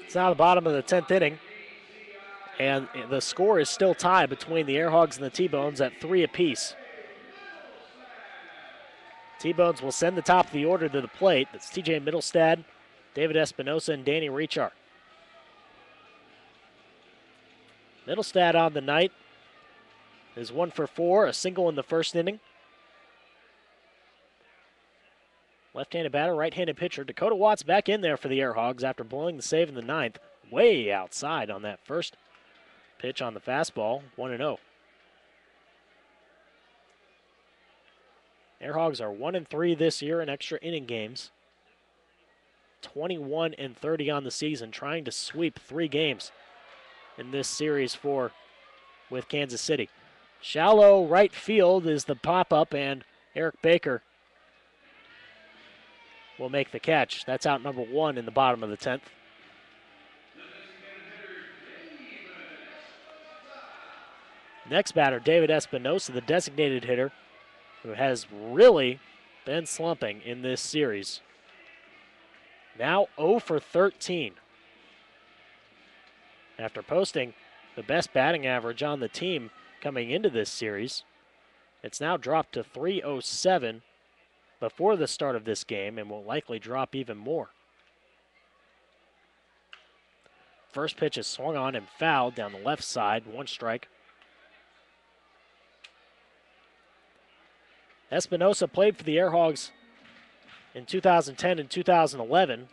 It's now the bottom of the 10th inning, and the score is still tied between the Airhogs and the T-Bones at 3 apiece. T-Bones will send the top of the order to the plate. That's TJ Middlestad, David Espinosa, and Danny Richard. Middlestad on the night is 1 for 4, a single in the first inning. Left-handed batter, right-handed pitcher. Dakota Watts back in there for the Airhogs after blowing the save in the 9th. Way outside on that first pitch on the fastball, 1-0. Airhogs are 1-3 this year in extra inning games. 21-30 on the season, trying to sweep 3 games in this series with Kansas City. Shallow right field is the pop-up, and Eric Baker will make the catch. That's out number 1 in the bottom of the 10th. Next batter, David Espinosa, the designated hitter, who has really been slumping in this series. now 0 for 13. After posting the best batting average on the team coming into this series, it's now dropped to 307 before the start of this game and will likely drop even more. First pitch is swung on and fouled down the left side, 1 strike. Espinosa played for the Air Hogs in 2010 and 2011.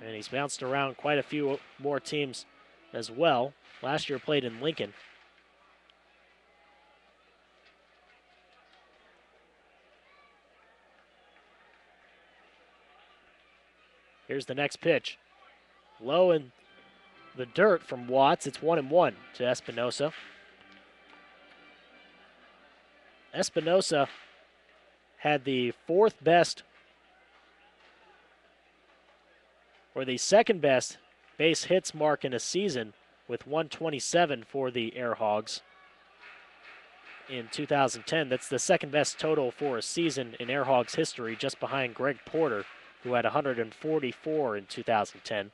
And he's bounced around quite a few more teams as well. Last year played in Lincoln. Here's the next pitch. Low in the dirt from Watts. It's 1-1 to Espinosa. Espinosa had the second best base hits mark in a season with 127 for the Air Hogs in 2010. That's the second best total for a season in Air Hogs history, just behind Greg Porter, who had 144 in 2010.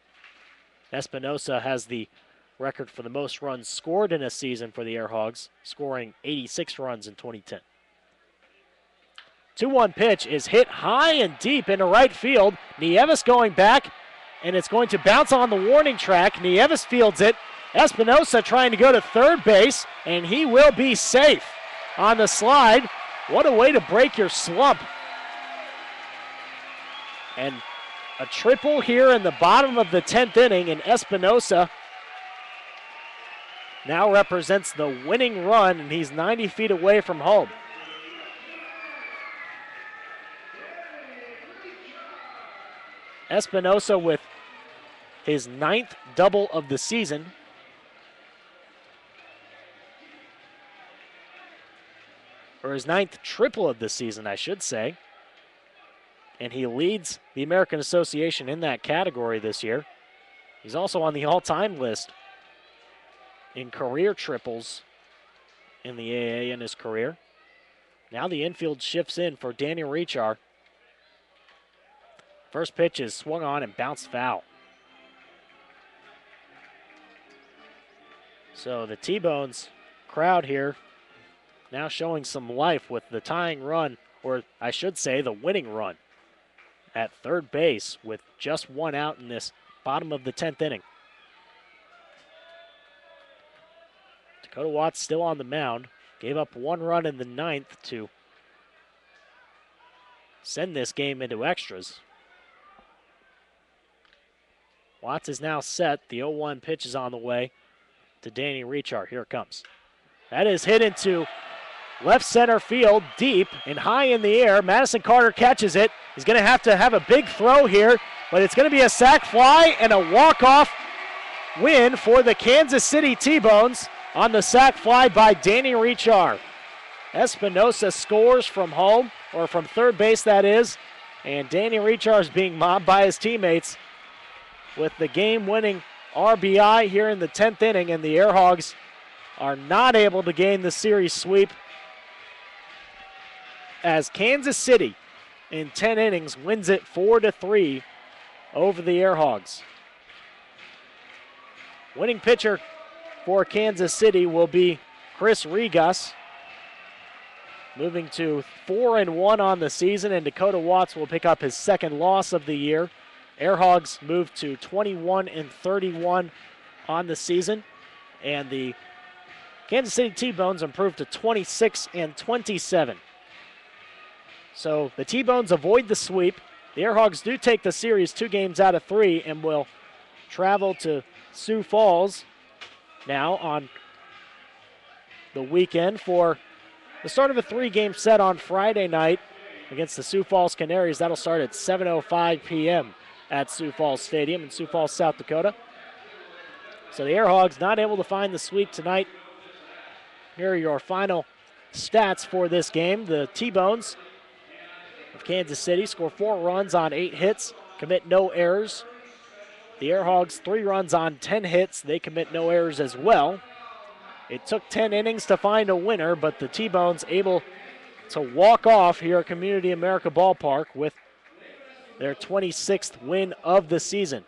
Espinosa has the record for the most runs scored in a season for the Air Hogs, scoring 86 runs in 2010. 2-1 pitch is hit high and deep into right field. Nieves going back, and it's going to bounce on the warning track. Nieves fields it. Espinosa trying to go to third base, and he will be safe on the slide. What a way to break your slump. And a triple here in the bottom of the 10th inning, and Espinosa now represents the winning run, and he's 90 feet away from home. Espinosa with his 9th double of the season. Or his 9th triple of the season, I should say. And he leads the American Association in that category this year. He's also on the all-time list in career triples in the AA in his career. Now the infield shifts in for Danny Rechar. First pitch is swung on and bounced foul. So the T-Bones crowd here now showing some life with the tying run, or I should say the winning run, at third base with just 1 out in this bottom of the 10th inning. Dakota Watts still on the mound. Gave up 1 run in the 9th to send this game into extras. Watts is now set. The 0-1 pitch is on the way to Danny Rechar. Here it comes. That is hit into left center field, deep and high in the air. Madison Carter catches it. He's going to have a big throw here, but it's going to be a sac fly and a walk-off win for the Kansas City T-Bones on the sac fly by Danny Rechar. Espinosa scores from home, or from third base, that is, and Danny Rechar is being mobbed by his teammates with the game-winning RBI here in the 10th inning, and the Air Hogs are not able to gain the series sweep as Kansas City in 10 innings wins it 4-3 over the Air Hogs. Winning pitcher for Kansas City will be Chris Regas, moving to 4-1 on the season, and Dakota Watts will pick up his 2nd loss of the year. Air Hogs move to 21-31 on the season, and the Kansas City T-Bones improved to 26-27. So the T-Bones avoid the sweep. The Air Hogs do take the series 2 games out of 3 and will travel to Sioux Falls now on the weekend for the start of a 3-game set on Friday night against the Sioux Falls Canaries. That'll start at 7:05 p.m. at Sioux Falls Stadium in Sioux Falls, South Dakota. So the Air Hogs not able to find the sweep tonight. Here are your final stats for this game. The T-Bones of Kansas City score 4 runs on 8 hits, commit no errors. The Air Hogs 3 runs on 10 hits. They commit no errors as well. It took 10 innings to find a winner, but the T-Bones able to walk off here at Community America Ballpark with their 26th win of the season.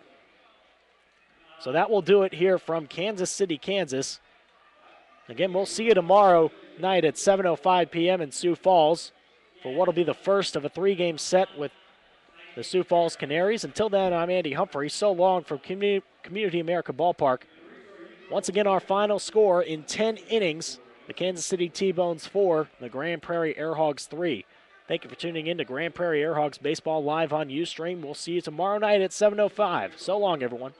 So that will do it here from Kansas City, Kansas. Again, we'll see you tomorrow night at 7:05 p.m. in Sioux Falls for what will be the first of a 3-game set with the Sioux Falls Canaries. Until then, I'm Andy Humphrey. So long from Community America Ballpark. Once again, our final score in 10 innings, the Kansas City T-Bones 4, the Grand Prairie Airhogs 3. Thank you for tuning in to Grand Prairie Airhogs Baseball live on Ustream. We'll see you tomorrow night at 7:05. So long, everyone.